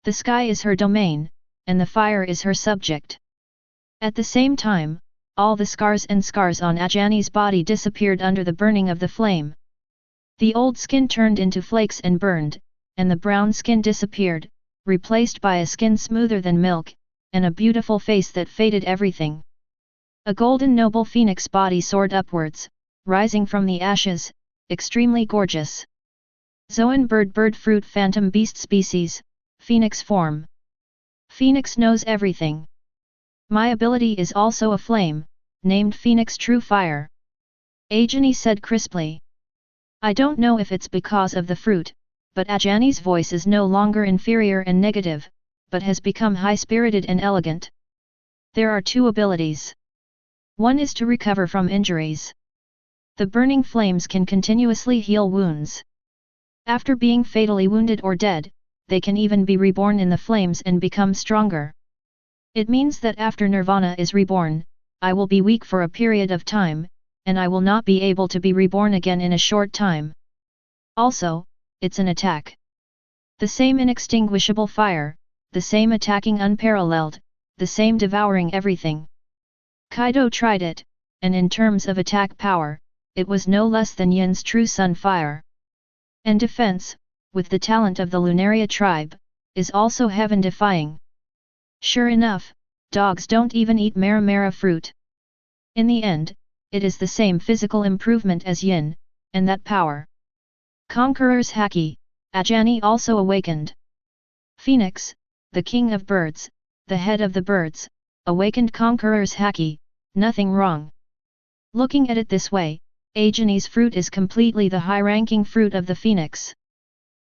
The sky is her domain, and the fire is her subject. At the same time, all the scars on Ajani's body disappeared under the burning of the flame. The old skin turned into flakes and burned, and the brown skin disappeared, replaced by a skin smoother than milk, and a beautiful face that faded everything. A golden noble phoenix body soared upwards, rising from the ashes, extremely gorgeous. Zoan bird fruit phantom beast species, phoenix form. Phoenix knows everything. My ability is also a flame, named Phoenix True Fire. Ajani said crisply. I don't know if it's because of the fruit, but Ajani's voice is no longer inferior and negative, but has become high-spirited and elegant. There are 2 abilities. One is to recover from injuries. The burning flames can continuously heal wounds. After being fatally wounded or dead, they can even be reborn in the flames and become stronger. It means that after Nirvana is reborn, I will be weak for a period of time, and I will not be able to be reborn again in a short time. Also, it's an attack. The same inextinguishable fire, the same attacking unparalleled, the same devouring everything. Kaido tried it, and in terms of attack power, it was no less than Yin's true sun fire. And defense, with the talent of the Lunaria tribe, is also heaven-defying. Sure enough, dogs don't even eat Maramara fruit. In the end, it is the same physical improvement as Yin, and that power. Conqueror's haki, Ajani also awakened. Phoenix, the king of birds, the head of the birds, awakened Conqueror's haki, nothing wrong. Looking at it this way, Ajani's fruit is completely the high-ranking fruit of the phoenix.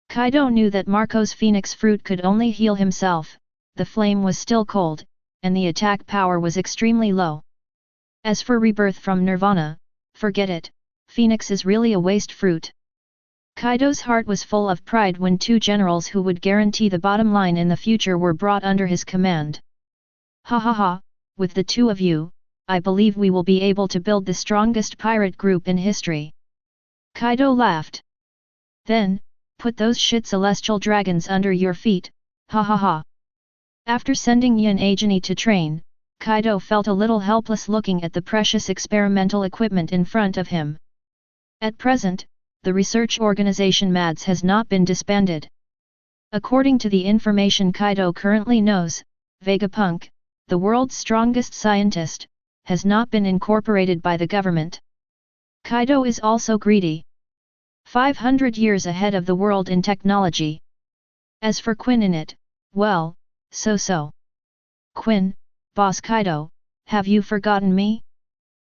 Kaido knew that Marco's phoenix fruit could only heal himself, the flame was still cold, and the attack power was extremely low. As for rebirth from nirvana, forget it, phoenix is really a waste fruit. Kaido's heart was full of pride when two generals who would guarantee the bottom line in the future were brought under his command. Ha ha ha, with the two of you, I believe we will be able to build the strongest pirate group in history. Kaido laughed. Then, put those shit celestial dragons under your feet, ha ha ha. After sending Yin Ajani to train, Kaido felt a little helpless looking at the precious experimental equipment in front of him. At present, the research organization MADS has not been disbanded. According to the information Kaido currently knows, Vegapunk, the world's strongest scientist, has not been incorporated by the government. Kaido is also greedy. 500 years ahead of the world in technology. As for Quinn in it, well, so. Quinn, Boss Kaido, have you forgotten me?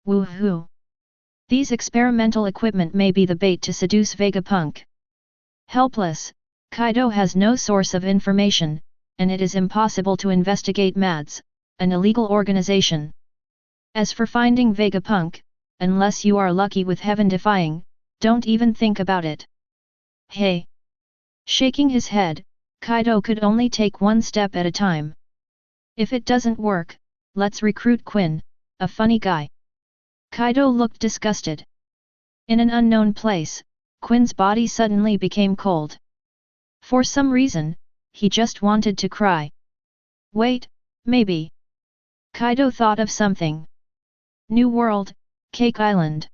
Woohoo! These experimental equipment may be the bait to seduce Vegapunk. Helpless, Kaido has no source of information, and it is impossible to investigate MADS, an illegal organization. As for finding Vegapunk, unless you are lucky with heaven-defying, don't even think about it. Hey! Shaking his head, Kaido could only take one step at a time. If it doesn't work, let's recruit Quinn, a funny guy. Kaido looked disgusted. In an unknown place, Quinn's body suddenly became cold. For some reason, he just wanted to cry. Wait, maybe. Kaido thought of something. New World, Cake Island.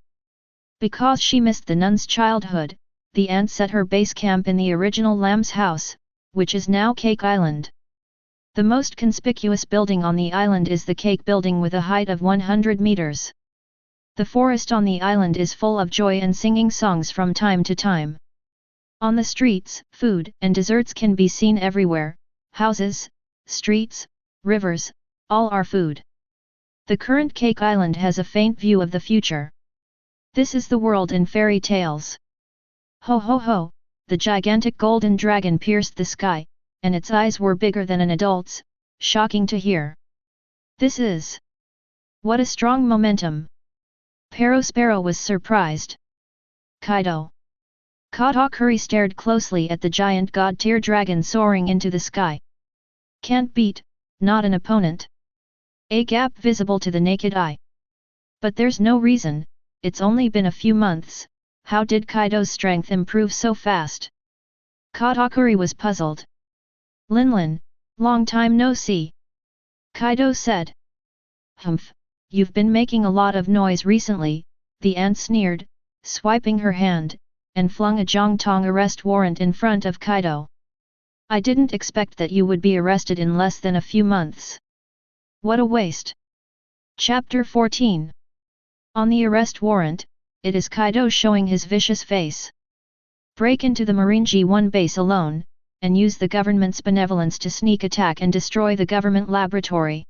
Because she missed the nun's childhood, the ant set her base camp in the original Lamb's house, which is now Cake Island. The most conspicuous building on the island is the Cake Building with a height of 100 meters. The forest on the island is full of joy and singing songs from time to time. On the streets, food and desserts can be seen everywhere, houses, streets, rivers, all are food. The current Cake Island has a faint view of the future. This is the world in fairy tales. Ho ho ho, the gigantic golden dragon pierced the sky, and its eyes were bigger than an adult's, shocking to hear. This is... what a strong momentum! Sparrow was surprised. Kaido. Katakuri stared closely at the giant god-tier dragon soaring into the sky. Can't beat, not an opponent. A gap visible to the naked eye. But there's no reason, it's only been a few months, how did Kaido's strength improve so fast? Katakuri was puzzled. Linlin, long time no see. Kaido said. Humph. You've been making a lot of noise recently, the ant sneered, swiping her hand, and flung a Zhongtong arrest warrant in front of Kaido. I didn't expect that you would be arrested in less than a few months. What a waste! Chapter 14. On the arrest warrant, it is Kaido showing his vicious face. Break into the Marine G1 base alone, and use the government's benevolence to sneak attack and destroy the government laboratory.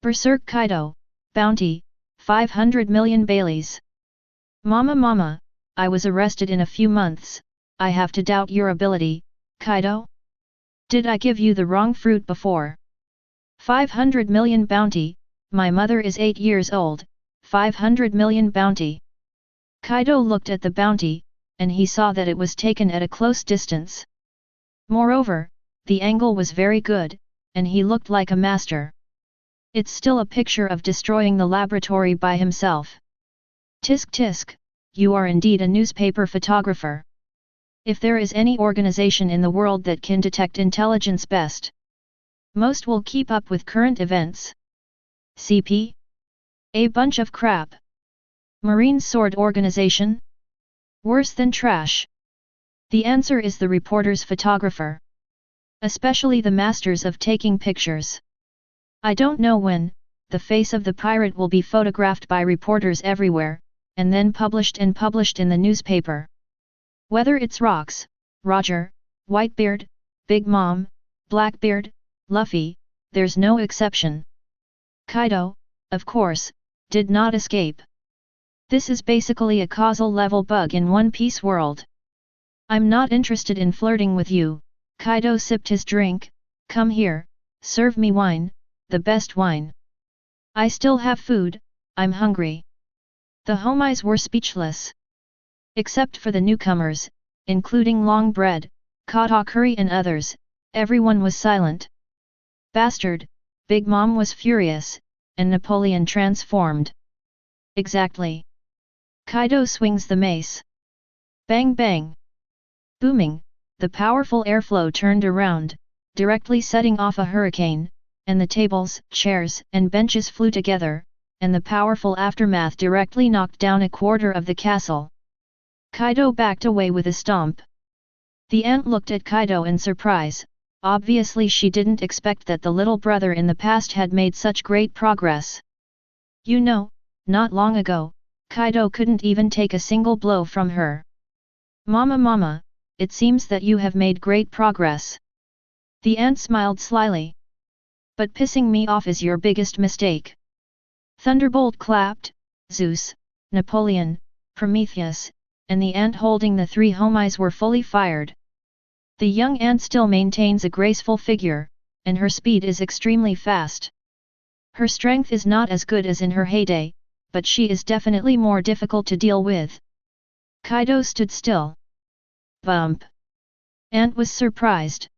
Berserk Kaido. Bounty, 500 million Baileys. Mama, I was arrested in a few months, I have to doubt your ability, Kaido? Did I give you the wrong fruit before? 500 million bounty, my mother is 8 years old, 500 million bounty. Kaido looked at the bounty, and he saw that it was taken at a close distance. Moreover, the angle was very good, and he looked like a master. It's still a picture of destroying the laboratory by himself. Tisk tisk, you are indeed a newspaper photographer. If there is any organization in the world that can detect intelligence best, most will keep up with current events. CP? A bunch of crap. Marine Sword Organization? Worse than trash. The answer is the reporter's photographer. Especially the masters of taking pictures. I don't know when, the face of the pirate will be photographed by reporters everywhere, and then published in the newspaper. Whether it's Rocks, Roger, Whitebeard, Big Mom, Blackbeard, Luffy, there's no exception. Kaido, of course, did not escape. This is basically a causal level bug in One Piece world. I'm not interested in flirting with you. Kaido sipped his drink. Come here, serve me wine, the best wine. I still have food, I'm hungry. The homies were speechless. Except for the newcomers, including Longbread, Katakuri and others, everyone was silent. Bastard, Big Mom was furious, and Napoleon transformed. Exactly. Kaido swings the mace. Bang bang. Booming, the powerful airflow turned around, directly setting off a hurricane, and the tables, chairs, and benches flew together, and the powerful aftermath directly knocked down a quarter of the castle. Kaido backed away with a stomp. The ant looked at Kaido in surprise. Obviously she didn't expect that the little brother in the past had made such great progress. You know, not long ago, Kaido couldn't even take a single blow from her. Mama, it seems that you have made great progress. The ant smiled slyly. But pissing me off is your biggest mistake. Thunderbolt clapped. Zeus, Napoleon, Prometheus, and the ant holding the three homies were fully fired. The young ant still maintains a graceful figure, and her speed is extremely fast. Her strength is not as good as in her heyday, but she is definitely more difficult to deal with. Kaido stood still. Bump. Ant was surprised.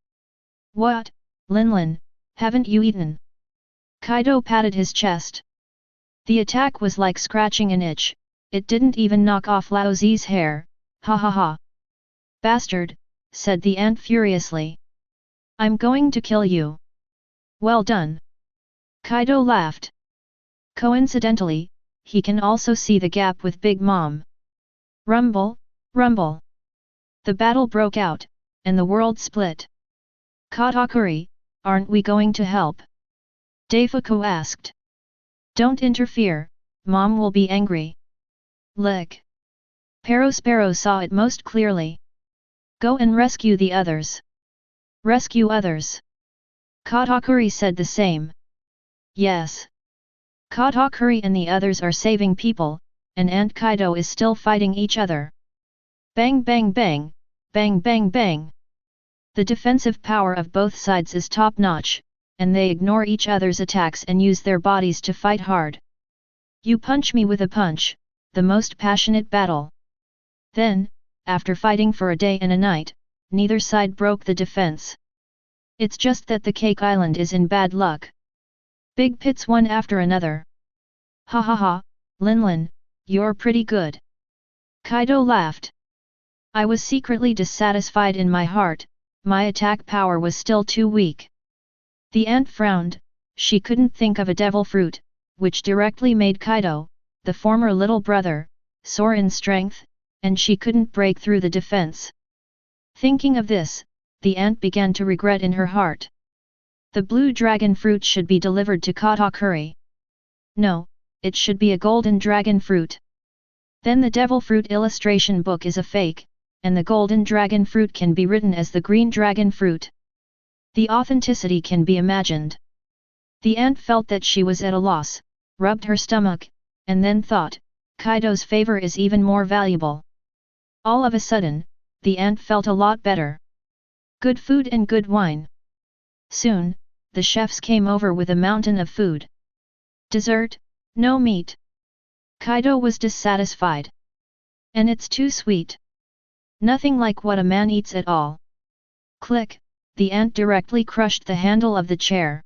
What, Linlin, haven't you eaten? Kaido patted his chest. The attack was like scratching an itch, it didn't even knock off Lao Zi's hair, ha ha ha. Bastard, said the ant furiously. I'm going to kill you. Well done. Kaido laughed. Coincidentally, he can also see the gap with Big Mom. Rumble, rumble. The battle broke out, and the world split. Katakuri, aren't we going to help? Daifuku asked. Don't interfere, Mom will be angry. Lick. Perospero saw it most clearly. Go and rescue the others. Rescue others. Katakuri said the same. Yes. Katakuri and the others are saving people, and Aunt Kaido is still fighting each other. Bang bang bang, bang bang bang. The defensive power of both sides is top-notch, and they ignore each other's attacks and use their bodies to fight hard. You punch me with a punch, the most passionate battle. Then, after fighting for a day and a night, neither side broke the defense. It's just that the Cake Island is in bad luck. Big pits one after another. Ha ha ha, Linlin, you're pretty good. Kaido laughed. I was secretly dissatisfied in my heart, my attack power was still too weak. The ant frowned, she couldn't think of a devil fruit, which directly made Kaido, the former little brother, soar in strength, and she couldn't break through the defense. Thinking of this, the ant began to regret in her heart. The blue dragon fruit should be delivered to Katakuri. No, it should be a golden dragon fruit. Then the devil fruit illustration book is a fake, and the golden dragon fruit can be written as the green dragon fruit. The authenticity can be imagined. The ant felt that she was at a loss, rubbed her stomach, and then thought, Kaido's favor is even more valuable. All of a sudden, the ant felt a lot better. Good food and good wine. Soon, the chefs came over with a mountain of food. Dessert, no meat. Kaido was dissatisfied. And it's too sweet. Nothing like what a man eats at all. Click, the ant directly crushed the handle of the chair.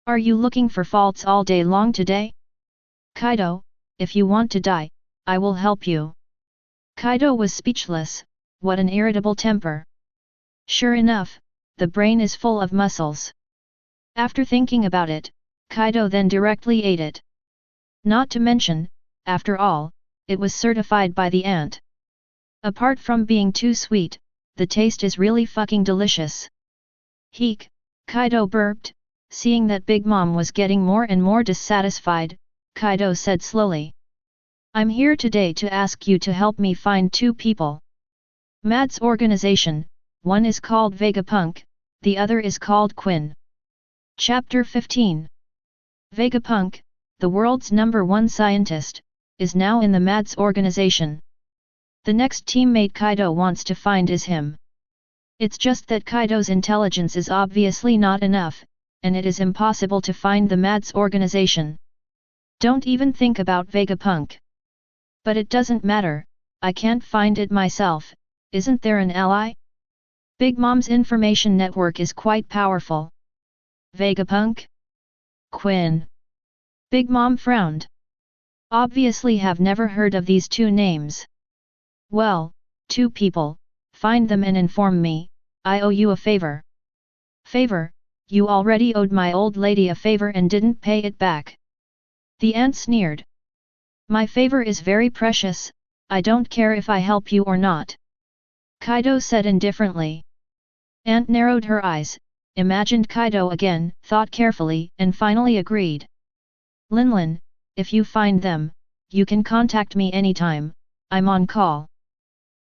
Are you looking for faults all day long today? Kaido, if you want to die, I will help you. Kaido was speechless, what an irritable temper. Sure enough, the brain is full of muscles. After thinking about it, Kaido then directly ate it. Not to mention, after all, it was certified by the ant. Apart from being too sweet, the taste is really fucking delicious. Heek, Kaido burped, seeing that Big Mom was getting more and more dissatisfied, Kaido said slowly. I'm here today to ask you to help me find two people. Mad's organization, one is called Vegapunk, the other is called Quinn. Chapter 15. Vegapunk, the world's #1 scientist, is now in the Mad's organization. The next teammate Kaido wants to find is him. It's just that Kaido's intelligence is obviously not enough, and it is impossible to find the Mad's organization. Don't even think about Vegapunk. But it doesn't matter, I can't find it myself, isn't there an ally? Big Mom's information network is quite powerful. Vegapunk? Quinn. Big Mom frowned. Obviously have never heard of these two names. Well, two people, find them and inform me, I owe you a favor. Favor? You already owed my old lady a favor and didn't pay it back. The ant sneered. My favor is very precious, I don't care if I help you or not. Kaido said indifferently. Ant narrowed her eyes, imagined Kaido again, thought carefully, and finally agreed. Linlin, if you find them, you can contact me anytime, I'm on call.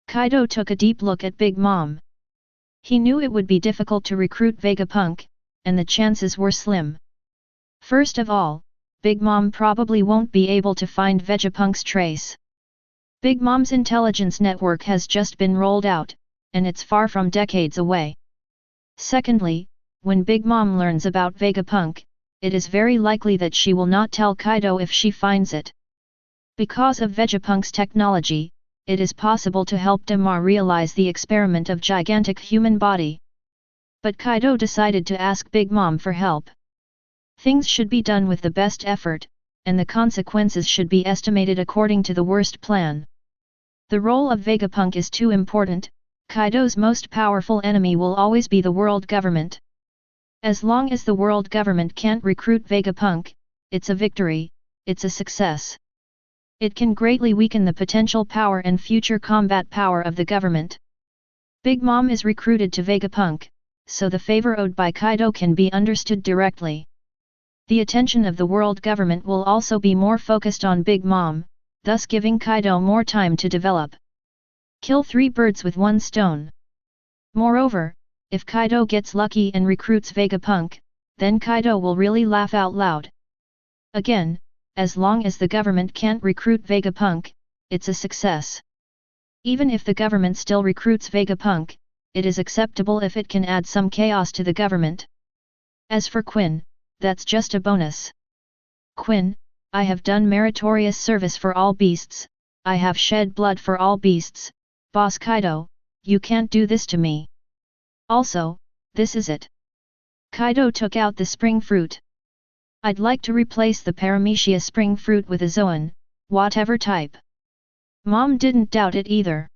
Kaido took a deep look at Big Mom. He knew it would be difficult to recruit Vegapunk, and the chances were slim. First of all, Big Mom probably won't be able to find Vegapunk's trace. Big Mom's intelligence network has just been rolled out, and it's far from decades away. Secondly, when Big Mom learns about Vegapunk, it is very likely that she will not tell Kaido if she finds it. Because of Vegapunk's technology, it is possible to help Damar realize the experiment of gigantic human body. But Kaido decided to ask Big Mom for help. Things should be done with the best effort, and the consequences should be estimated according to the worst plan. The role of Vegapunk is too important. Kaido's most powerful enemy will always be the world government. As long as the world government can't recruit Vegapunk, it's a victory, it's a success. It can greatly weaken the potential power and future combat power of the government. Big Mom is recruited to Vegapunk, so the favor owed by Kaido can be understood directly. The attention of the world government will also be more focused on Big Mom, thus giving Kaido more time to develop. Kill 3 birds with 1 stone. Moreover, if Kaido gets lucky and recruits Vegapunk, then Kaido will really laugh out loud. Again, as long as the government can't recruit Vegapunk, it's a success. Even if the government still recruits Vegapunk, it is acceptable if it can add some chaos to the government. As for Quinn, that's just a bonus. Quinn, I have done meritorious service for all beasts, I have shed blood for all beasts, Boss Kaido, you can't do this to me. Also, this is it. Kaido took out the spring fruit. I'd like to replace the Paramecia spring fruit with a Zoan, whatever type. Mom didn't doubt it either.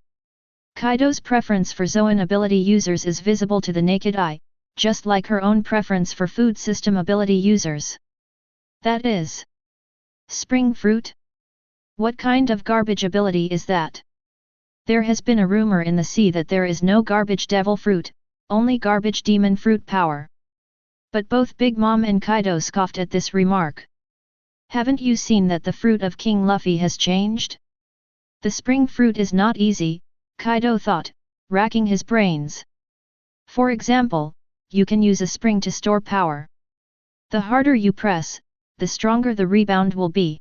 Kaido's preference for Zoan ability users is visible to the naked eye, just like her own preference for food system ability users. That is spring fruit? What kind of garbage ability is that? There has been a rumor in the sea that there is no garbage devil fruit, only garbage demon fruit power. But both Big Mom and Kaido scoffed at this remark. Haven't you seen that the fruit of King Luffy has changed? The spring fruit is not easy, Kaido thought, racking his brains. For example, you can use a spring to store power. The harder you press, the stronger the rebound will be.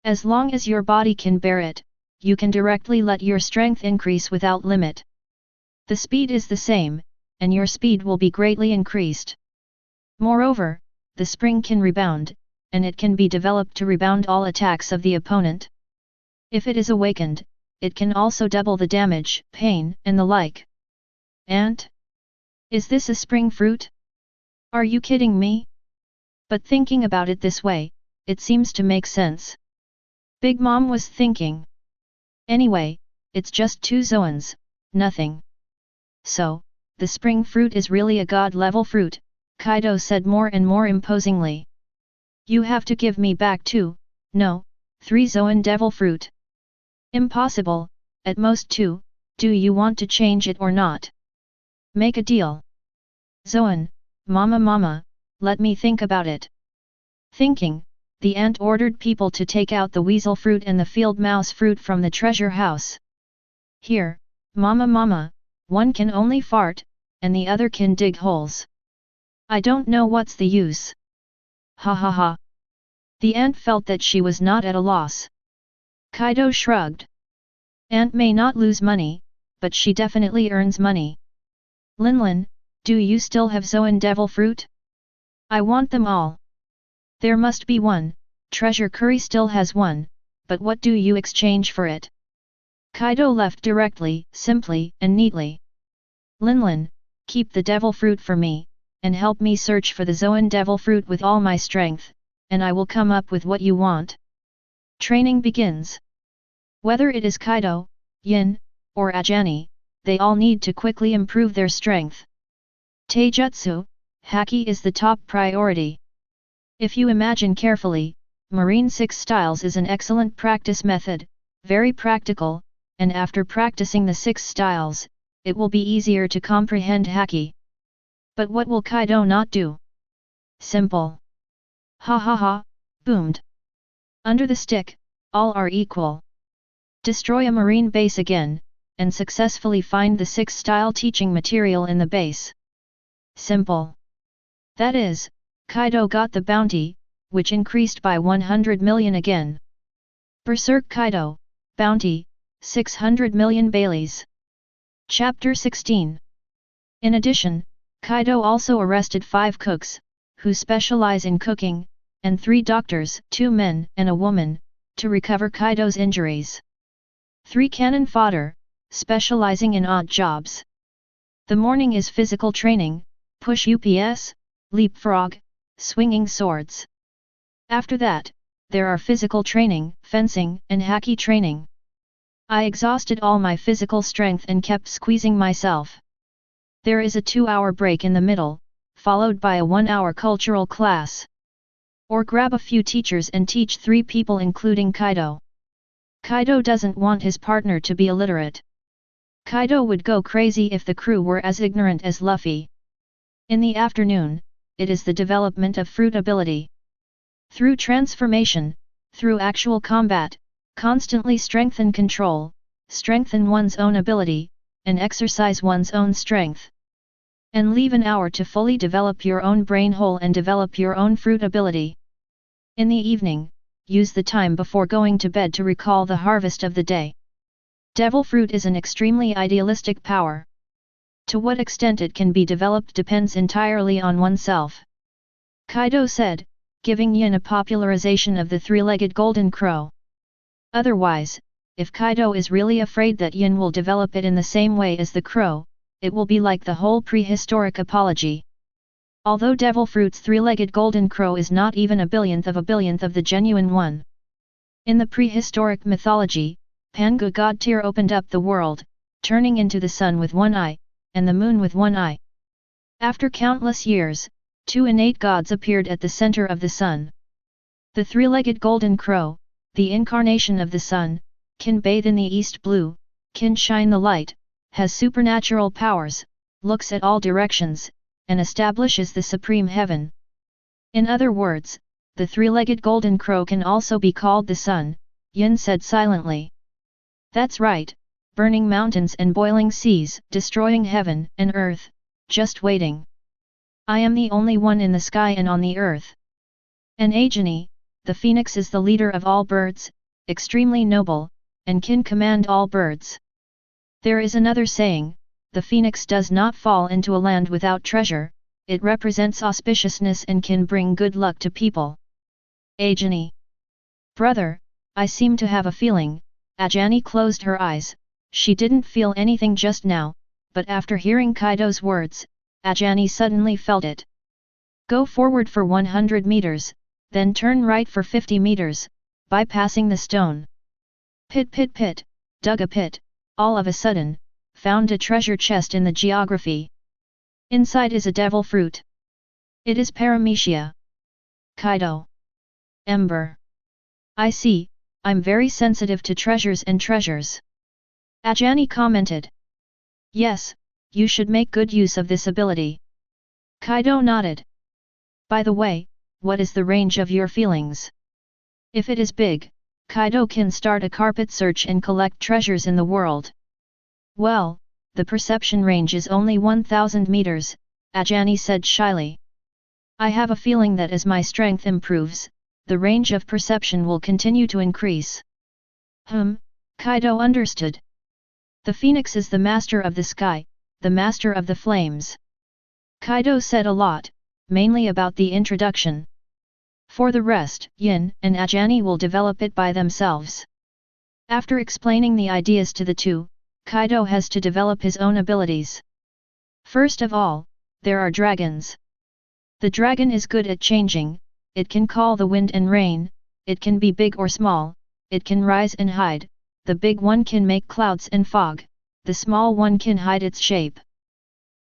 As long as your body can bear it, you can directly let your strength increase without limit. The speed is the same, and your speed will be greatly increased. Moreover, the spring can rebound, and it can be developed to rebound all attacks of the opponent. If it is awakened, it can also double the damage, pain, and the like. Ant? Is this a spring fruit? Are you kidding me? But thinking about it this way, it seems to make sense. Big Mom was thinking. Anyway, it's just 2 Zoans, nothing. So, the spring fruit is really a god-level fruit, Kaido said more and more imposingly. You have to give me back 2, no, 3 Zoan devil fruit. Impossible, at most 2, do you want to change it or not? Make a deal. Zoan, mama, let me think about it. Thinking, the ant ordered people to take out the weasel fruit and the field mouse fruit from the treasure house. Here, mama, one can only fart, and the other can dig holes. I don't know what's the use. Ha ha ha. The ant felt that she was not at a loss. Kaido shrugged. Ant may not lose money, but she definitely earns money. Linlin, do you still have Zoan devil fruit? I want them all. There must be one, treasure curry still has one, but what do you exchange for it? Kaido left directly, simply, and neatly. Linlin, keep the devil fruit for me, and help me search for the Zoan devil fruit with all my strength, and I will come up with what you want. Training begins. Whether it is Kaido, Yin, or Ajani, they all need to quickly improve their strength. Taijutsu, Haki is the top priority. If you imagine carefully, Marine 6 Styles is an excellent practice method, very practical, and after practicing the 6 styles, it will be easier to comprehend Haki. But what will Kaido not do? Simple. Ha ha ha, boomed. Under the stick, all are equal. Destroy a marine base again, and successfully find the 6 style teaching material in the base. Simple. That is, Kaido got the bounty, which increased by 100 million again. Berserk Kaido, bounty, 600 million Baileys. Chapter 16. In addition, Kaido also arrested 5 cooks, who specialize in cooking, and 3 doctors, 2 men and a woman, to recover Kaido's injuries. 3 cannon fodder, specializing in odd jobs. The morning is physical training, push UPS, leapfrog, swinging swords. After that, there are physical training, fencing, and haki training. I exhausted all my physical strength and kept squeezing myself. There is a 2-hour break in the middle, followed by a 1-hour cultural class. Or grab a few teachers and teach 3 people including Kaido. Kaido doesn't want his partner to be illiterate. Kaido would go crazy if the crew were as ignorant as Luffy. In the afternoon, it is the development of fruit ability. Through transformation, through actual combat, constantly strengthen control, strengthen one's own ability, and exercise one's own strength. And leave an hour to fully develop your own brain hole and develop your own fruit ability. In the evening, use the time before going to bed to recall the harvest of the day. Devil fruit is an extremely idealistic power. To what extent it can be developed depends entirely on oneself. Kaido said, giving Yin a popularization of the 3-legged golden crow. Otherwise, if Kaido is really afraid that Yin will develop it in the same way as the crow, it will be like the whole prehistoric apology. Although devil fruit's 3-legged golden crow is not even a billionth of the genuine one. In the prehistoric mythology, Pangu god Tyr opened up the world, turning into the sun with 1 eye, and the moon with 1 eye. After countless years, 2 innate gods appeared at the center of the sun. The 3-legged golden crow, the incarnation of the sun, can bathe in the east blue, can shine the light, has supernatural powers, looks at all directions, and establishes the supreme heaven. In other words, the 3-legged golden crow can also be called the sun, Yin said silently. That's right, burning mountains and boiling seas, destroying heaven and earth, just waiting. I am the only one in the sky and on the earth. An Ajani, the phoenix is the leader of all birds, extremely noble, and can command all birds. There is another saying, the phoenix does not fall into a land without treasure, it represents auspiciousness and can bring good luck to people. Ajani. Brother, I seem to have a feeling. Ajani closed her eyes, she didn't feel anything just now, but after hearing Kaido's words, Ajani suddenly felt it. Go forward for 100 meters, then turn right for 50 meters, bypassing the stone. Pit, dug a pit, all of a sudden, found a treasure chest in the geography. Inside is a devil fruit. It is paramecia. Kaido. Ember. I see, I'm very sensitive to treasures and treasures. Ajani commented. Yes, you should make good use of this ability. Kaido nodded. By the way, what is the range of your feelings? If it is big, Kaido can start a carpet search and collect treasures in the world. Well, the perception range is only 1000 meters, Ajani said shyly. I have a feeling that as my strength improves, the range of perception will continue to increase. Kaido understood. The phoenix is the master of the sky, the master of the flames. Kaido said a lot, mainly about the introduction. For the rest, Yin and Ajani will develop it by themselves. After explaining the ideas to the two, Kaido has to develop his own abilities. First of all, there are dragons. The dragon is good at changing, it can call the wind and rain, it can be big or small, it can rise and hide, the big one can make clouds and fog, the small one can hide its shape.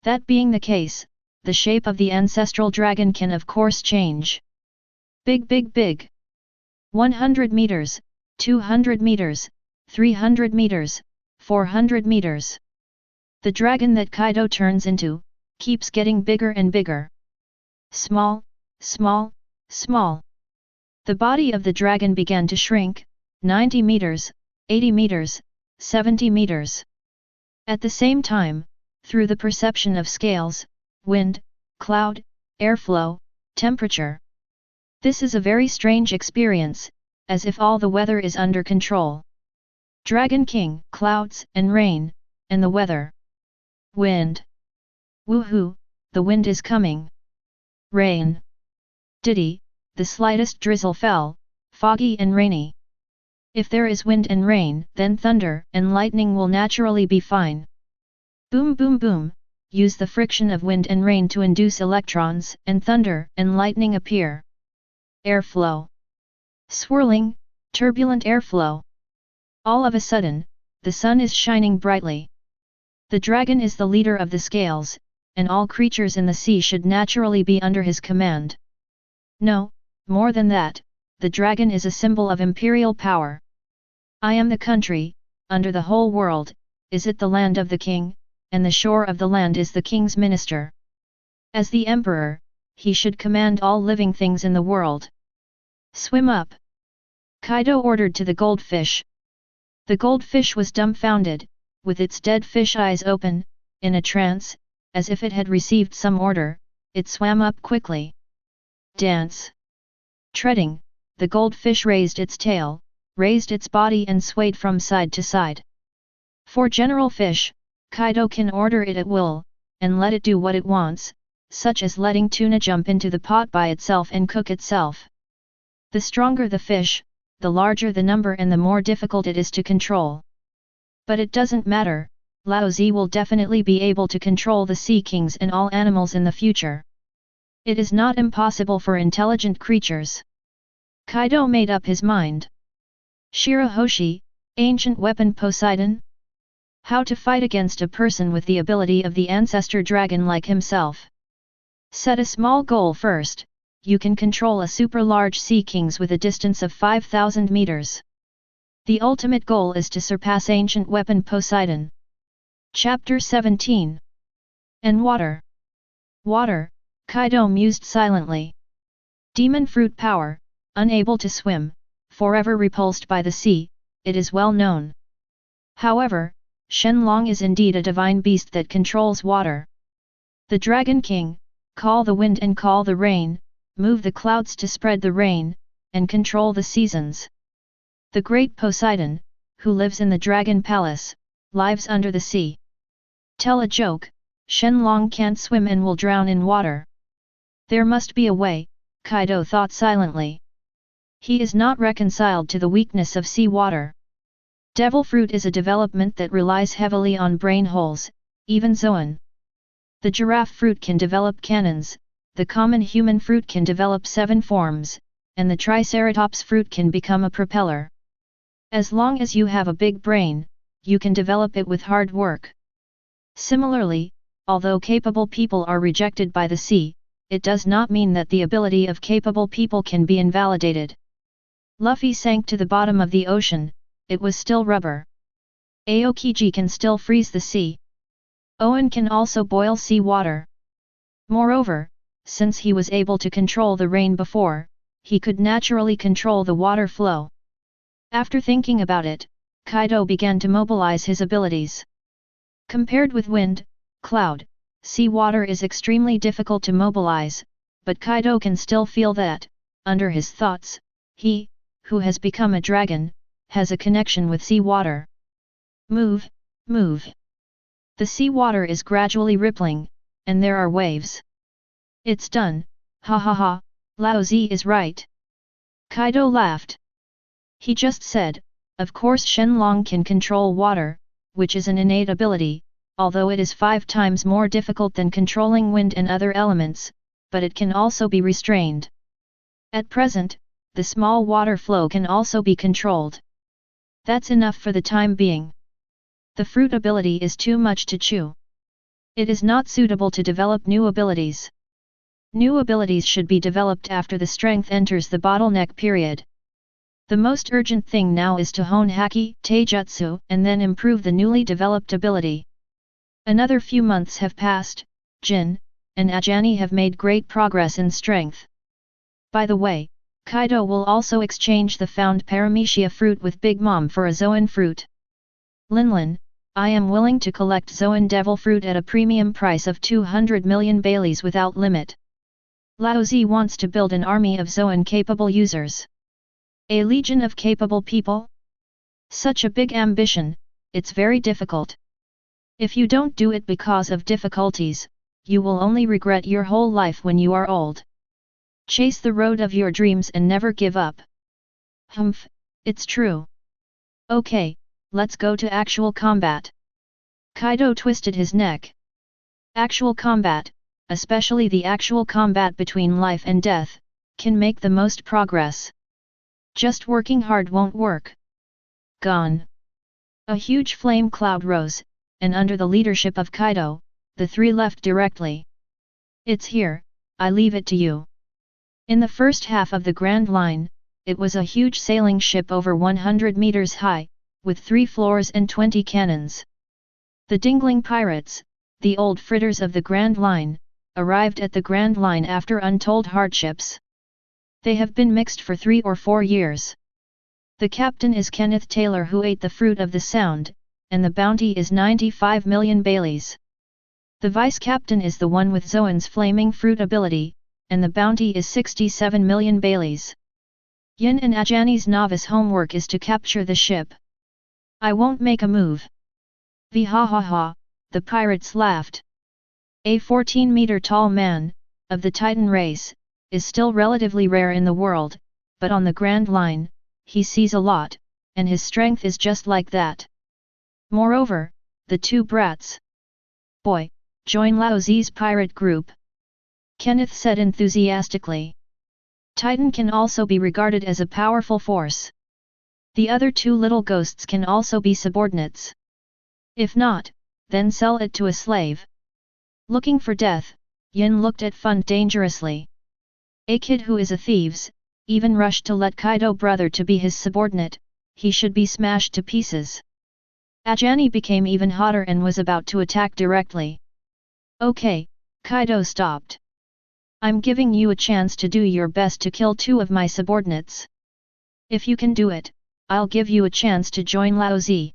That being the case, the shape of the ancestral dragon can of course change. Big. 100 meters, 200 meters, 300 meters, 400 meters. The dragon that Kaido turns into, keeps getting bigger and bigger. Small. The body of the dragon began to shrink, 90 meters, 80 meters, 70 meters. At the same time, through the perception of scales, wind, cloud, airflow, temperature. This is a very strange experience, as if all the weather is under control. Dragon King, clouds and rain, and the weather. Wind. Woohoo, the wind is coming. Rain. Diddy, the slightest drizzle fell, foggy and rainy. If there is wind and rain, then thunder and lightning will naturally be fine. Boom, use the friction of wind and rain to induce electrons, and thunder and lightning appear. Airflow. Swirling, turbulent airflow. All of a sudden, the sun is shining brightly. The dragon is the leader of the scales, and all creatures in the sea should naturally be under his command. No, more than that, the dragon is a symbol of imperial power. I am the country, under the whole world, is it the land of the king, and the shore of the land is the king's minister. As the emperor, he should command all living things in the world. Swim up! Kaido ordered to the goldfish. The goldfish was dumbfounded, with its dead fish eyes open, in a trance, as if it had received some order, it swam up quickly. Dance. Treading, the goldfish raised its tail, raised its body and swayed from side to side. For general fish, Kaido can order it at will, and let it do what it wants, such as letting tuna jump into the pot by itself and cook itself. The stronger the fish, the larger the number and the more difficult it is to control. But it doesn't matter, Lao Zi will definitely be able to control the sea kings and all animals in the future. It is not impossible for intelligent creatures. Kaido made up his mind. Shirahoshi, ancient weapon Poseidon? How to fight against a person with the ability of the ancestor dragon like himself. Set a small goal first, you can control a super large sea kings with a distance of 5000 meters. The ultimate goal is to surpass ancient weapon Poseidon. Chapter 17. And water. Water, Kaido mused silently. Demon fruit power, unable to swim, forever repulsed by the sea, it is well known. However, Shenlong is indeed a divine beast that controls water. The Dragon King, call the wind and call the rain, move the clouds to spread the rain, and control the seasons. The great Poseidon, who lives in the Dragon Palace, lives under the sea. Tell a joke, Shenlong can't swim and will drown in water. There must be a way, Kaido thought silently. He is not reconciled to the weakness of sea water. Devil fruit is a development that relies heavily on brain holes, even Zoan. The giraffe fruit can develop cannons, the common human fruit can develop 7 forms, and the triceratops fruit can become a propeller. As long as you have a big brain, you can develop it with hard work. Similarly, although capable people are rejected by the sea, it does not mean that the ability of capable people can be invalidated. Luffy sank to the bottom of the ocean, it was still rubber. Aokiji can still freeze the sea. Owen can also boil sea water. Moreover, since he was able to control the rain before, he could naturally control the water flow. After thinking about it, Kaido began to mobilize his abilities. Compared with wind, cloud, sea water is extremely difficult to mobilize, but Kaido can still feel that, under his thoughts, he, who has become a dragon, has a connection with sea water. Move, move. The sea water is gradually rippling, and there are waves. It's done, ha ha ha, Lao Zi is right. Kaido laughed. He just said, of course Shenlong can control water, which is an innate ability, although it is 5 times more difficult than controlling wind and other elements, but it can also be restrained. At present, the small water flow can also be controlled. That's enough for the time being. The fruit ability is too much to chew. It is not suitable to develop new abilities. New abilities should be developed after the strength enters the bottleneck period. The most urgent thing now is to hone Haki, Taijutsu, and then improve the newly developed ability. Another few months have passed. Jin and Ajani have made great progress in strength. By the way, Kaido will also exchange the found Paramecia fruit with Big Mom for a Zoan fruit. Linlin, I am willing to collect Zoan Devil fruit at a premium price of 200 million Baileys without limit. Lao Zi wants to build an army of Zoan capable users. A legion of capable people? Such a big ambition, it's very difficult. If you don't do it because of difficulties, you will only regret your whole life when you are old. Chase the road of your dreams and never give up. Humph, it's true. Okay, let's go to actual combat. Kaido twisted his neck. Actual combat, especially the actual combat between life and death, can make the most progress. Just working hard won't work. Gone. A huge flame cloud rose, and under the leadership of Kaido, the 3 left directly. It's here, I leave it to you. In the first half of the Grand Line, it was a huge sailing ship over 100 meters high, with 3 floors and 20 cannons. The Dingling pirates, the old fritters of the Grand Line, arrived at the Grand Line after untold hardships. They have been mixed for 3 or 4 years. The captain is Kenneth Taylor, who ate the fruit of the sound, and the bounty is 95 million Baileys. The vice-captain is the one with Zoan's flaming fruit ability, and the bounty is 67 million Baileys. Yin and Ajani's novice homework is to capture the ship. I won't make a move. Ha ha ha, the pirates laughed. A 14-meter-tall man, of the Titan race, is still relatively rare in the world, but on the Grand Line, he sees a lot, and his strength is just like that. Moreover, the 2 brats. Boy, join Lao Zi's pirate group. Kenneth said enthusiastically. Titan can also be regarded as a powerful force. The other 2 little ghosts can also be subordinates. If not, then sell it to a slave. Looking for death, Yin looked at Fun dangerously. A kid who is a thieves, even rushed to let Kaido brother to be his subordinate, he should be smashed to pieces. Ajani became even hotter and was about to attack directly. Okay, Kaido stopped. I'm giving you a chance to do your best to kill 2 of my subordinates. If you can do it, I'll give you a chance to join Lao Zi.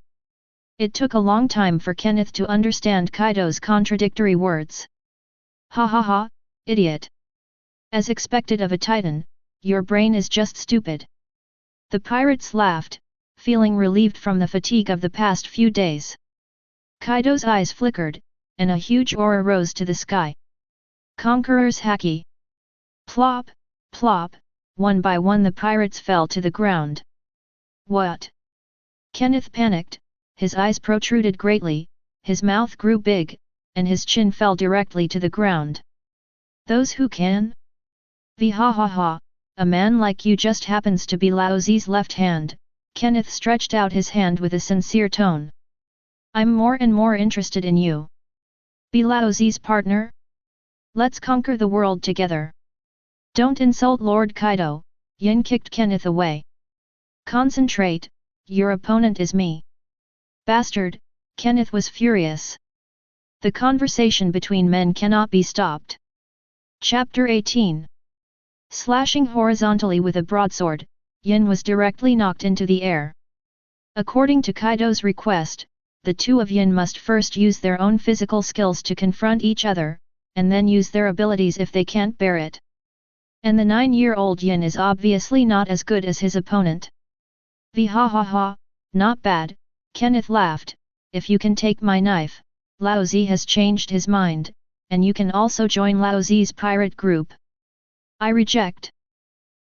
It took a long time for Kenneth to understand Kaido's contradictory words. Ha ha ha, idiot. As expected of a Titan, your brain is just stupid. The pirates laughed, feeling relieved from the fatigue of the past few days. Kaido's eyes flickered, and a huge aura rose to the sky. Conqueror's Haki. Plop, plop, one by one the pirates fell to the ground. What? Kenneth panicked, his eyes protruded greatly, his mouth grew big, and his chin fell directly to the ground. Those who can? Ha ha ha, a man like you just happens to be Lao Zi's left hand. Kenneth stretched out his hand with a sincere tone. I'm more and more interested in you. Be Lao Zi's partner? Let's conquer the world together. Don't insult Lord Kaido, Yin kicked Kenneth away. Concentrate, your opponent is me. Bastard, Kenneth was furious. The conversation between men cannot be stopped. Chapter 18 Slashing horizontally with a broadsword, Yin was directly knocked into the air. According to Kaido's request, the two of Yin must first use their own physical skills to confront each other, and then use their abilities if they can't bear it. And the 9-year-old Yin is obviously not as good as his opponent. Ha ha ha, not bad, Kenneth laughed, if you can take my knife, Lao Zi has changed his mind, and you can also join Lao Zi's pirate group. I reject.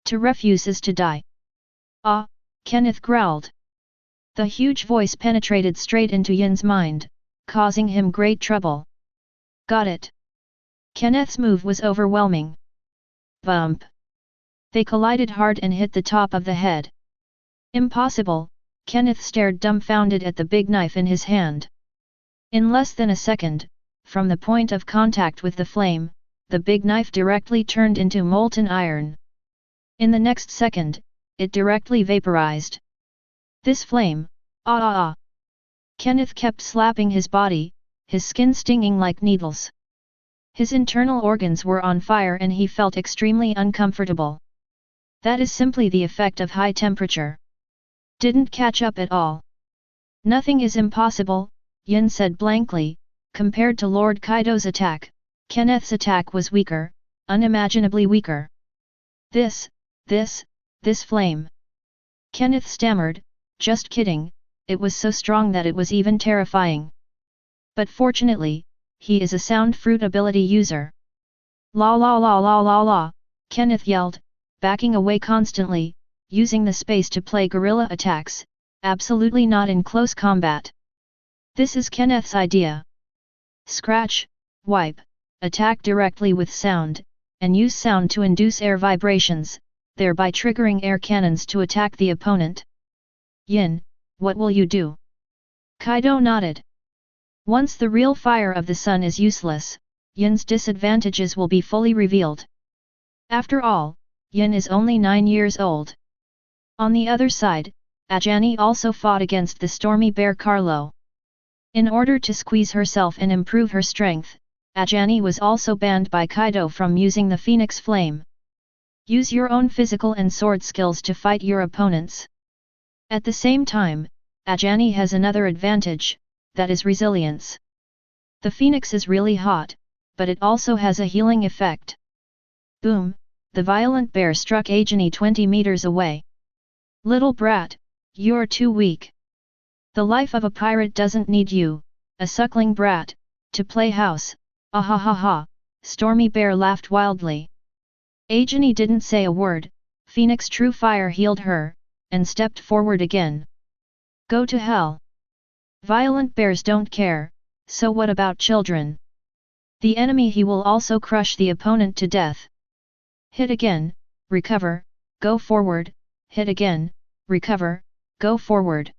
To refuse is to die. Ah, Kenneth growled. The huge voice penetrated straight into Yin's mind, causing him great trouble. Got it. Kenneth's move was overwhelming. Bump. They collided hard and hit the top of the head. Impossible, Kenneth stared dumbfounded at the big knife in his hand. In less than a second, from the point of contact with the flame, the big knife directly turned into molten iron. In the next second, it directly vaporized. This flame, ah ah ah! Kenneth kept slapping his body, his skin stinging like needles. His internal organs were on fire and he felt extremely uncomfortable. That is simply the effect of high temperature. Didn't catch up at all. Nothing is impossible, Yin said blankly. Compared to Lord Kaido's attack, Kenneth's attack was weaker, unimaginably weaker. This flame. Kenneth stammered, just kidding, it was so strong that it was even terrifying. But fortunately, he is a sound fruit ability user. La la la la la la, Kenneth yelled, backing away constantly, using the space to play guerrilla attacks, absolutely not in close combat. This is Kenneth's idea. Scratch, wipe, attack directly with sound, and use sound to induce air vibrations, thereby triggering air cannons to attack the opponent. Yin, what will you do? Kaido nodded. Once the real fire of the sun is useless, Yin's disadvantages will be fully revealed. After all, Yin is only 9 years old. On the other side, Ajani also fought against the stormy bear Carlo. In order to squeeze herself and improve her strength, Ajani was also banned by Kaido from using the Phoenix Flame. Use your own physical and sword skills to fight your opponents. At the same time, Ajani has another advantage, that is resilience. The Phoenix is really hot, but it also has a healing effect. Boom, the violent bear struck Ajani 20 meters away. Little brat, you're too weak. The life of a pirate doesn't need you, a suckling brat, to play house. Ah ha ha ha, Stormy Bear laughed wildly. Ajani didn't say a word, Phoenix True Fire healed her, and stepped forward again. Go to hell. Violent bears don't care, so what about children? The enemy he will also crush the opponent to death. Hit again, recover, go forward, hit again, recover, go forward.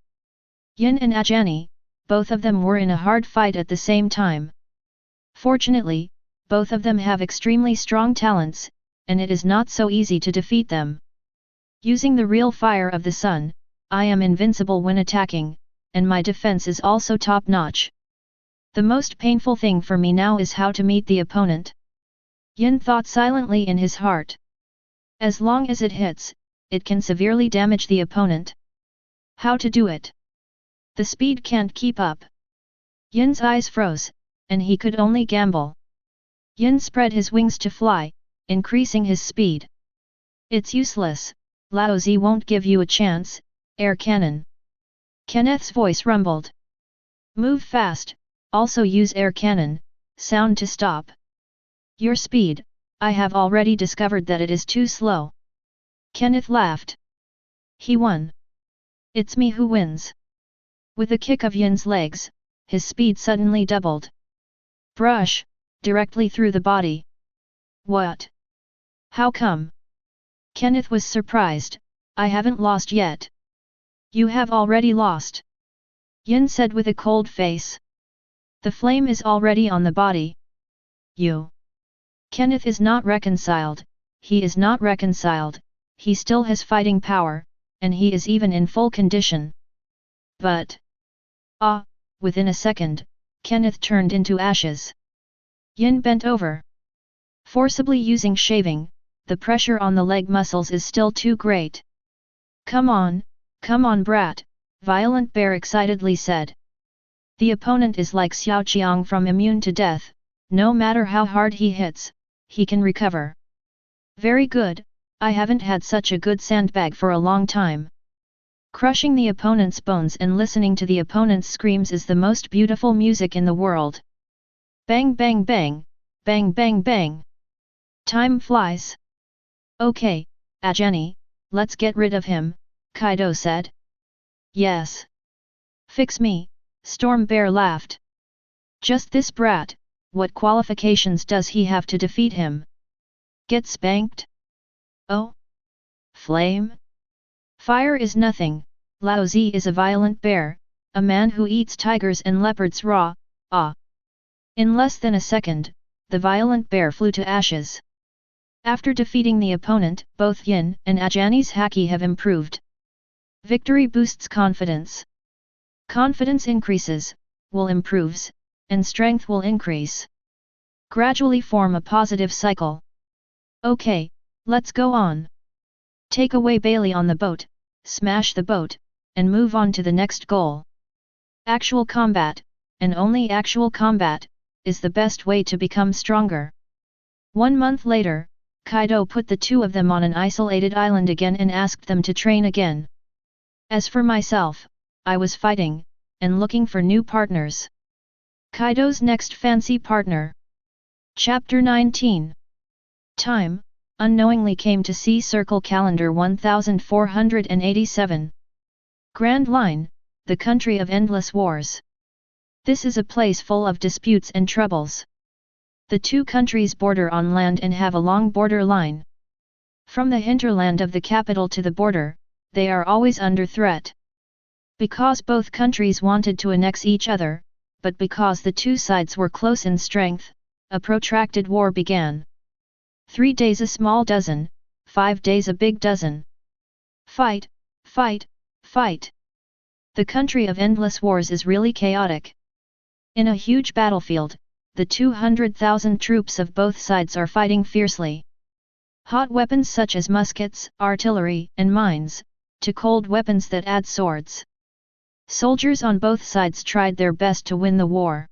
Yin and Ajani, both of them were in a hard fight at the same time. Fortunately, both of them have extremely strong talents, and it is not so easy to defeat them. Using the real fire of the sun, I am invincible when attacking, and my defense is also top-notch. The most painful thing for me now is how to meet the opponent. Yin thought silently in his heart. As long as it hits, it can severely damage the opponent. How to do it? The speed can't keep up. Yin's eyes froze, and he could only gamble. Yin spread his wings to fly, increasing his speed. It's useless, Lao Zi won't give you a chance, air cannon. Kenneth's voice rumbled. Move fast, also use air cannon, sound to stop. Your speed, I have already discovered that it is too slow. Kenneth laughed. He won. It's me who wins. With a kick of Yin's legs, his speed suddenly doubled. Brush, directly through the body. What? How come? Kenneth was surprised. I haven't lost yet. You have already lost. Yin said with a cold face. The flame is already on the body. You. Kenneth is not reconciled, he is not reconciled, he still has fighting power, and he is even in full condition. But... within a second, Kenneth turned into ashes. Yin bent over. Forcibly using shaving, the pressure on the leg muscles is still too great. Come on, brat, Violent Bear excitedly said. The opponent is like Xiaoqiang from Immune to Death, no matter how hard he hits, he can recover. Very good, I haven't had such a good sandbag for a long time. Crushing the opponent's bones and listening to the opponent's screams is the most beautiful music in the world. Bang bang bang, bang bang bang. Time flies. Okay, Ajeni, let's get rid of him, Kaido said. Yes. Fix me, Storm Bear laughed. Just this brat, what qualifications does he have to defeat him? Get spanked? Oh? Flame? Fire is nothing, Lao Zi is a violent bear, a man who eats tigers and leopards raw, ah. In less than a second, the violent bear flew to ashes. After defeating the opponent, both Yin and Ajani's haki have improved. Victory boosts confidence. Confidence increases, will improves, and strength will increase. Gradually form a positive cycle. Okay, let's go on. Take away Bailey on the boat, smash the boat, and move on to the next goal. Actual combat, and only actual combat, is the best way to become stronger. 1 month later, Kaido put the two of them on an isolated island again and asked them to train again. As for myself, I was fighting, and looking for new partners. Kaido's next fancy partner. Chapter 19. Time, unknowingly came to see Circle Calendar 1487. Grand Line, the country of endless wars. This is a place full of disputes and troubles. The two countries border on land and have a long border line. From the hinterland of the capital to the border, they are always under threat. Because both countries wanted to annex each other, but because the two sides were close in strength, a protracted war began. 3 days a small dozen, 5 days a big dozen. Fight, fight, fight. The country of endless wars is really chaotic. In a huge battlefield, the 200,000 troops of both sides are fighting fiercely. Hot weapons such as muskets, artillery, and mines, to cold weapons that add swords. Soldiers on both sides tried their best to win the war.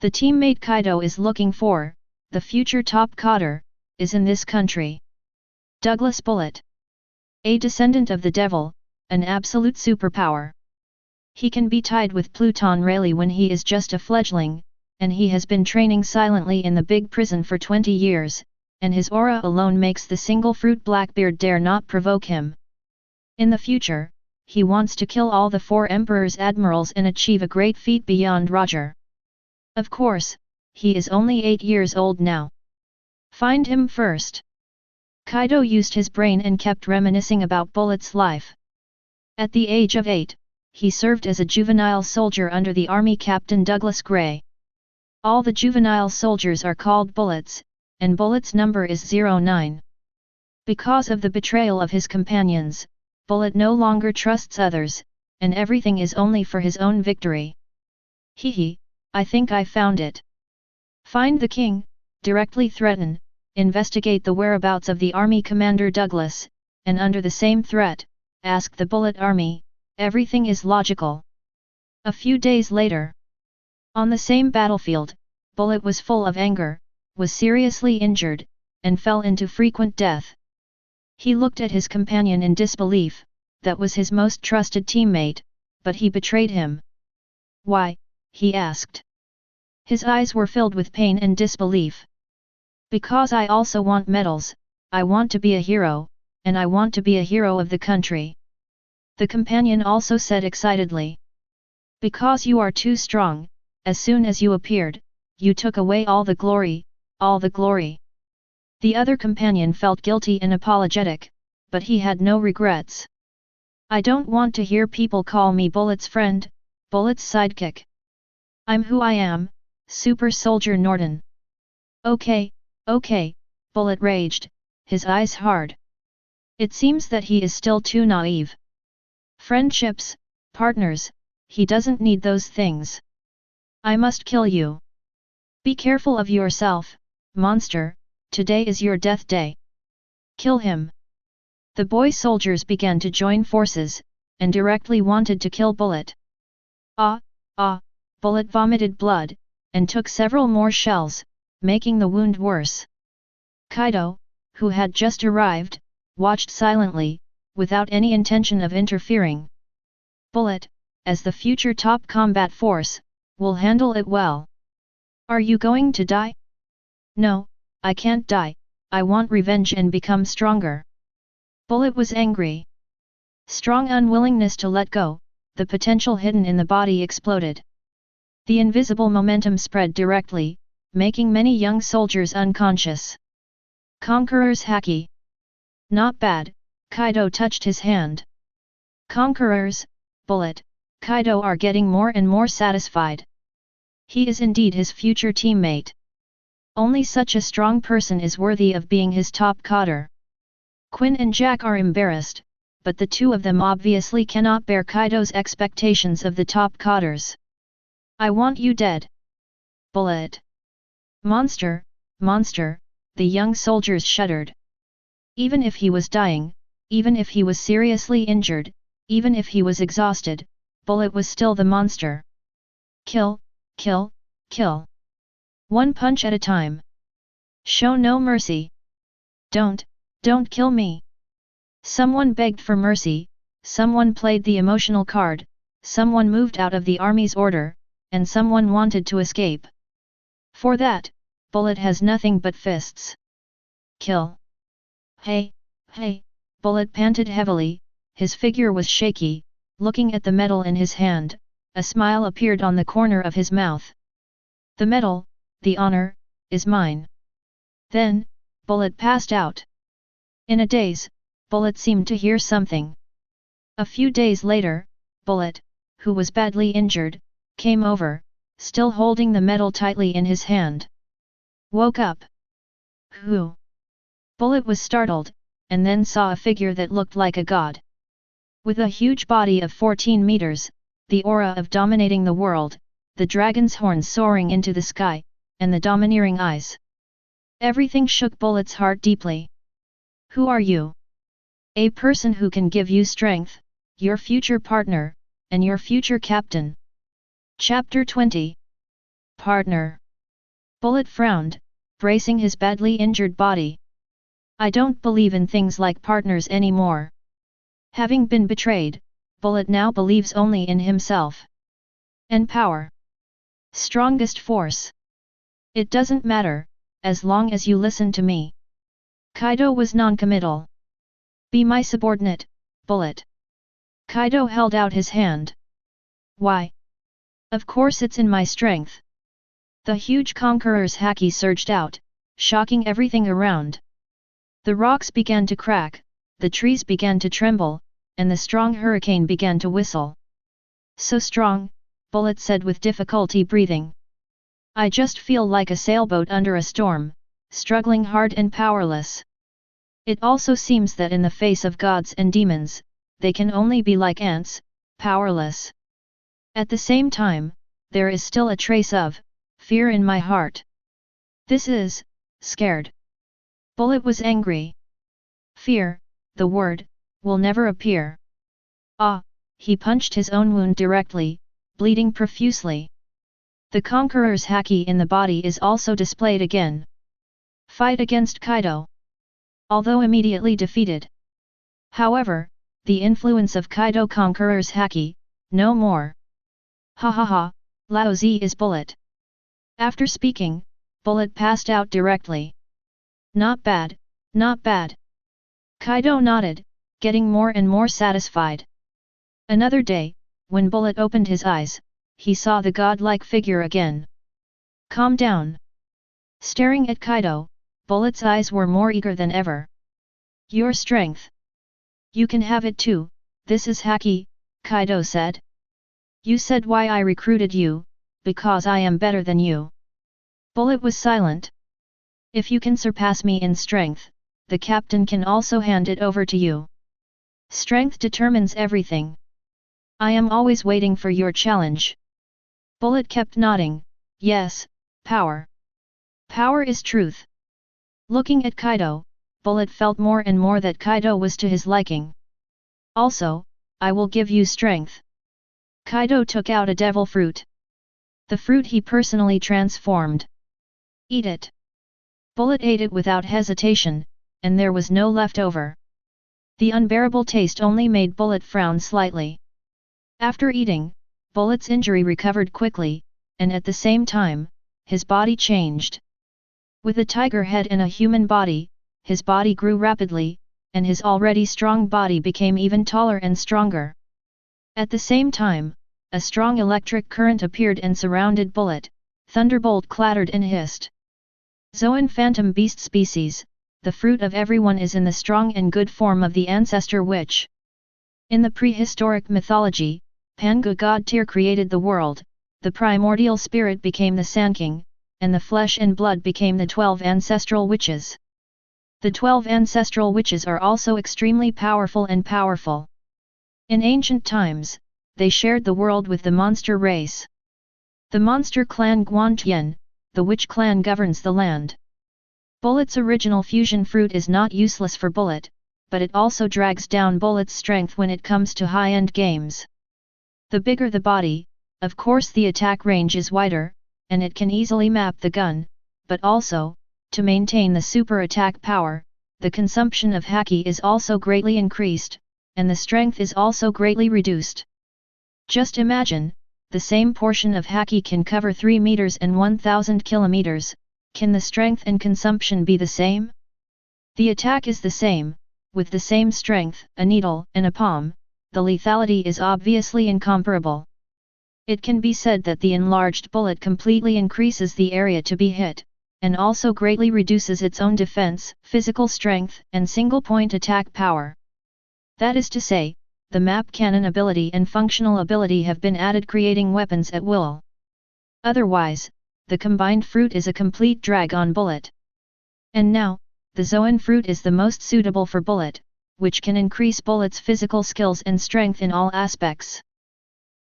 The teammate Kaido is looking for, the future top cadre, is in this country. Douglas Bullet. A descendant of the devil, an absolute superpower. He can be tied with Pluton Rayleigh when he is just a fledgling, and he has been training silently in the big prison for 20 years, and his aura alone makes the single fruit Blackbeard dare not provoke him. In the future, he wants to kill all the 4 Emperor's admirals and achieve a great feat beyond Roger. Of course, he is only 8 years old now. Find him first. Kaido used his brain and kept reminiscing about Bullet's life. At the age of 8, he served as a juvenile soldier under the army captain Douglas Gray. All the juvenile soldiers are called Bullets, and Bullet's number is 09. Because of the betrayal of his companions, Bullet no longer trusts others, and everything is only for his own victory. Hehe, I think I found it. Find the king, directly threaten, investigate the whereabouts of the army commander Douglas, and under the same threat, ask the Bullet army, everything is logical. A few days later. On the same battlefield, Bullet was full of anger, was seriously injured, and fell into frequent death. He looked at his companion in disbelief, that was his most trusted teammate, but he betrayed him. Why? He asked. His eyes were filled with pain and disbelief. Because I also want medals, I want to be a hero, and I want to be a hero of the country. The companion also said excitedly. Because you are too strong, as soon as you appeared, you took away all the glory, all the glory. The other companion felt guilty and apologetic, but he had no regrets. I don't want to hear people call me Bullet's friend, Bullet's sidekick. I'm who I am, Super Soldier Norden. Okay, okay, Bullet raged, his eyes hard. It seems that he is still too naive. Friendships, partners, he doesn't need those things. I must kill you. Be careful of yourself, monster, today is your death day. Kill him. The boy soldiers began to join forces, and directly wanted to kill Bullet. Ah, ah, Bullet vomited blood, and took several more shells, making the wound worse. Kaido, who had just arrived, watched silently, without any intention of interfering. Bullet, as the future top combat force, will handle it well. Are you going to die? No, I can't die, I want revenge and become stronger. Bullet was angry. Strong unwillingness to let go, the potential hidden in the body exploded. The invisible momentum spread directly, making many young soldiers unconscious. Conqueror's Haki. Not bad, Kaido touched his hand. Conquerors, Bullet, Kaido are getting more and more satisfied. He is indeed his future teammate. Only such a strong person is worthy of being his top cadre. Quinn and Jack are embarrassed, but the two of them obviously cannot bear Kaido's expectations of the top cadres. I want you dead. Bullet. Monster, monster, the young soldiers shuddered. Even if he was dying, even if he was seriously injured, even if he was exhausted, Bullet was still the monster. Kill, kill, kill. One punch at a time. Show no mercy. Don't kill me. Someone begged for mercy, someone played the emotional card, someone moved out of the army's order, and someone wanted to escape. For that, Bullet has nothing but fists. Kill. Hey, Bullet panted heavily, his figure was shaky, looking at the medal in his hand, a smile appeared on the corner of his mouth. The medal, the honor, is mine. Then, Bullet passed out. In a daze, Bullet seemed to hear something. A few days later, Bullet, who was badly injured, came over, still holding the medal tightly in his hand. Woke up. Who? Bullet was startled, and then saw a figure that looked like a god. With a huge body of 14 meters, the aura of dominating the world, the dragon's horns soaring into the sky, and the domineering eyes. Everything shook Bullet's heart deeply. Who are you? A person who can give you strength, your future partner, and your future captain. Chapter 20. Partner. Bullet frowned, bracing his badly injured body. I don't believe in things like partners anymore. Having been betrayed, Bullet now believes only in himself. And power. Strongest force. It doesn't matter, as long as you listen to me. Kaido was non-committal. Be my subordinate, Bullet. Kaido held out his hand. Why? Of course it's in my strength. The huge conqueror's haki surged out, shocking everything around. The rocks began to crack, the trees began to tremble, and the strong hurricane began to whistle. So strong, Bullet said with difficulty breathing. I just feel like a sailboat under a storm, struggling hard and powerless. It also seems that in the face of gods and demons, they can only be like ants, powerless. At the same time, there is still a trace of fear in my heart. This is scared. Bullet was angry. Fear, the word, will never appear. Ah, he punched his own wound directly, bleeding profusely. The conqueror's haki in the body is also displayed again. Fight against Kaido. Although immediately defeated. However, the influence of Kaido conqueror's haki, no more. Ha ha ha, Lao Zi is Bullet. After speaking, Bullet passed out directly. Not bad, not bad. Kaido nodded, getting more and more satisfied. Another day, when Bullet opened his eyes, he saw the godlike figure again. Calm down. Staring at Kaido, Bullet's eyes were more eager than ever. Your strength. You can have it too, this is haki, Kaido said. You said why I recruited you, because I am better than you. Bullet was silent. If you can surpass me in strength, the captain can also hand it over to you. Strength determines everything. I am always waiting for your challenge. Bullet kept nodding, yes, power. Power is truth. Looking at Kaido, Bullet felt more and more that Kaido was to his liking. Also, I will give you strength. Kaido took out a devil fruit. The fruit he personally transformed. Eat it. Bullet ate it without hesitation, and there was no left over. The unbearable taste only made Bullet frown slightly. After eating, Bullet's injury recovered quickly, and at the same time, his body changed. With a tiger head and a human body, his body grew rapidly, and his already strong body became even taller and stronger. At the same time, a strong electric current appeared and surrounded Bullet. Thunderbolt clattered and hissed. Zoan phantom beast species, the fruit of everyone is in the strong and good form of the ancestor witch. In the prehistoric mythology, Pangu god Tyr created the world, the primordial spirit became the Sand King, and the flesh and blood became the 12 ancestral witches. The 12 ancestral witches are also extremely powerful and powerful. In ancient times, they shared the world with the monster race. The monster clan Guantian, the witch clan governs the land. Bullet's original fusion fruit is not useless for Bullet, but it also drags down Bullet's strength when it comes to high-end games. The bigger the body, of course the attack range is wider, and it can easily map the gun, but also, to maintain the super attack power, the consumption of haki is also greatly increased, and the strength is also greatly reduced. Just imagine, the same portion of haki can cover 3 meters and 1000 kilometers, can the strength and consumption be the same? The attack is the same, with the same strength, a needle and a palm, the lethality is obviously incomparable. It can be said that the enlarged bullet completely increases the area to be hit, and also greatly reduces its own defense, physical strength, and single-point attack power. That is to say, the map cannon ability and functional ability have been added, creating weapons at will. Otherwise, the combined fruit is a complete drag on Bullet. And now, the Zoan fruit is the most suitable for Bullet, which can increase Bullet's physical skills and strength in all aspects.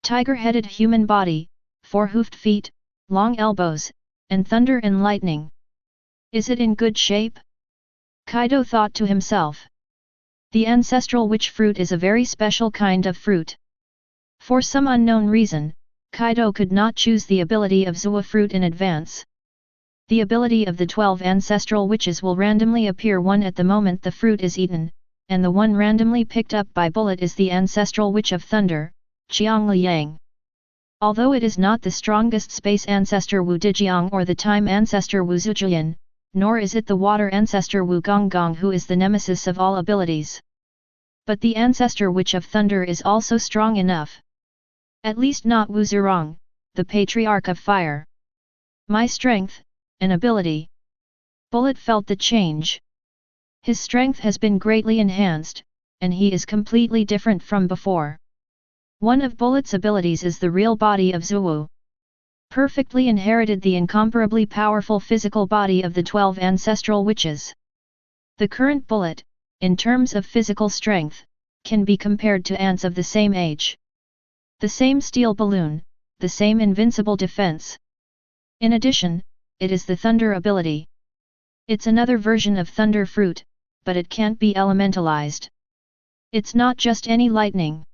Tiger-headed human body, 4-hoofed feet, long elbows, and thunder and lightning. Is it in good shape? Kaido thought to himself. The ancestral witch fruit is a very special kind of fruit. For some unknown reason, Kaido could not choose the ability of Zua fruit in advance. The ability of the 12 ancestral witches will randomly appear one at the moment the fruit is eaten, and the one randomly picked up by Bullet is the ancestral witch of thunder, Qiangliang. Although it is not the strongest space ancestor Wu Dijiang or the time ancestor Wu Zujian, nor is it the water ancestor Wu Gonggong who is the nemesis of all abilities. But the ancestor witch of thunder is also strong enough. At least not Wu Zurong, the patriarch of fire. My strength, and ability. Bullet felt the change. His strength has been greatly enhanced, and he is completely different from before. One of Bullet's abilities is the real body of Zuwu. Perfectly inherited the incomparably powerful physical body of the 12 ancestral witches. The current Bullet, in terms of physical strength, can be compared to ants of the same age. The same steel balloon, the same invincible defense. In addition, it is the thunder ability. It's another version of thunder fruit, but it can't be elementalized. It's not just any lightning.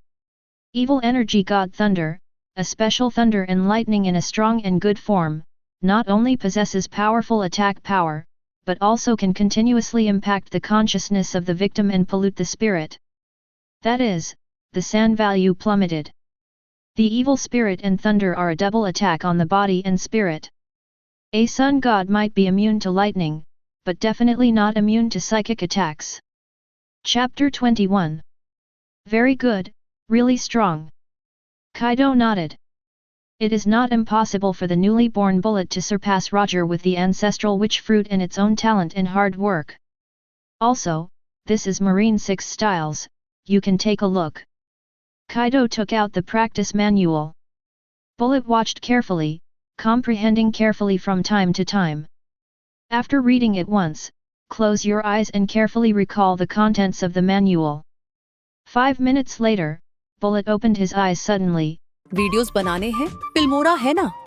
Evil energy god thunder, a special thunder and lightning in a strong and good form, not only possesses powerful attack power, but also can continuously impact the consciousness of the victim and pollute the spirit. That is, the san value plummeted. The evil spirit and thunder are a double attack on the body and spirit. A sun god might be immune to lightning, but definitely not immune to psychic attacks. Chapter 21. Very good, really strong. Kaido nodded. It is not impossible for the newly born Bullet to surpass Roger with the ancestral witch fruit and its own talent and hard work. Also, this is Marine 6 Styles, you can take a look. Kaido took out the practice manual. Bullet watched carefully, comprehending carefully from time to time. After reading it once, close your eyes and carefully recall the contents of the manual. 5 minutes later, Bullet opened his eyes suddenly. Videos बनाने हैं, Filmora है ना?